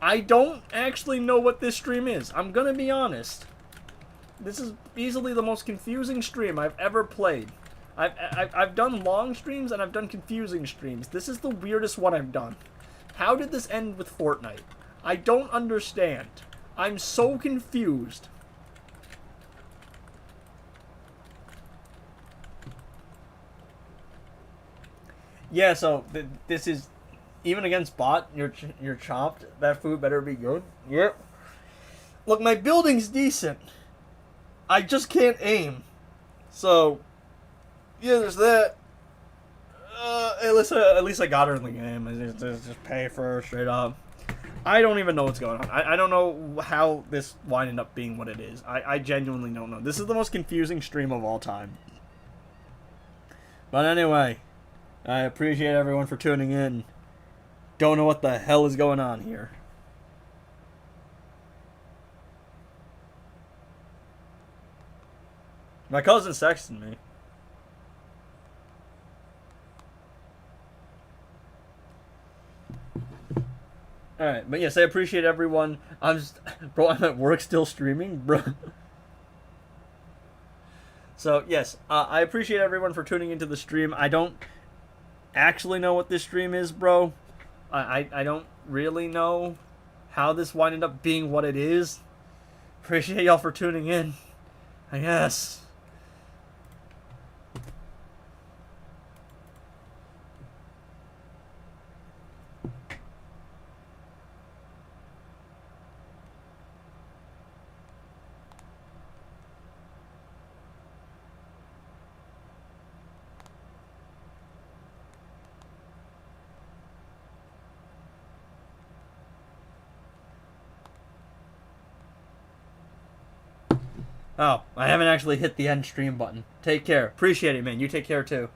I don't actually know what this stream is. I'm gonna be honest. This is easily the most confusing stream I've ever played. I've done long streams and I've done confusing streams. This is the weirdest one I've done. How did this end with Fortnite? I don't understand. I'm so confused. Yeah, so this is even against bot. You're chopped. That food better be good. Yep. Look, my building's decent. I just can't aim. So yeah, there's that. At least I got her in the game. I just pay for her straight up. I don't even know what's going on. I don't know how this winded up being what it is. I genuinely don't know. This is the most confusing stream of all time. But anyway, I appreciate everyone for tuning in. Don't know what the hell is going on here. My cousin's texting me. Alright, but yes, I appreciate everyone. Bro, I'm at work still streaming, bro. So, yes, I appreciate everyone for tuning into the stream. I don't actually know what this stream is, bro. I don't really know how this winded up being what it is. Appreciate y'all for tuning in, I guess. Oh, I haven't actually hit the end stream button. Take care. Appreciate it, man. You take care, too.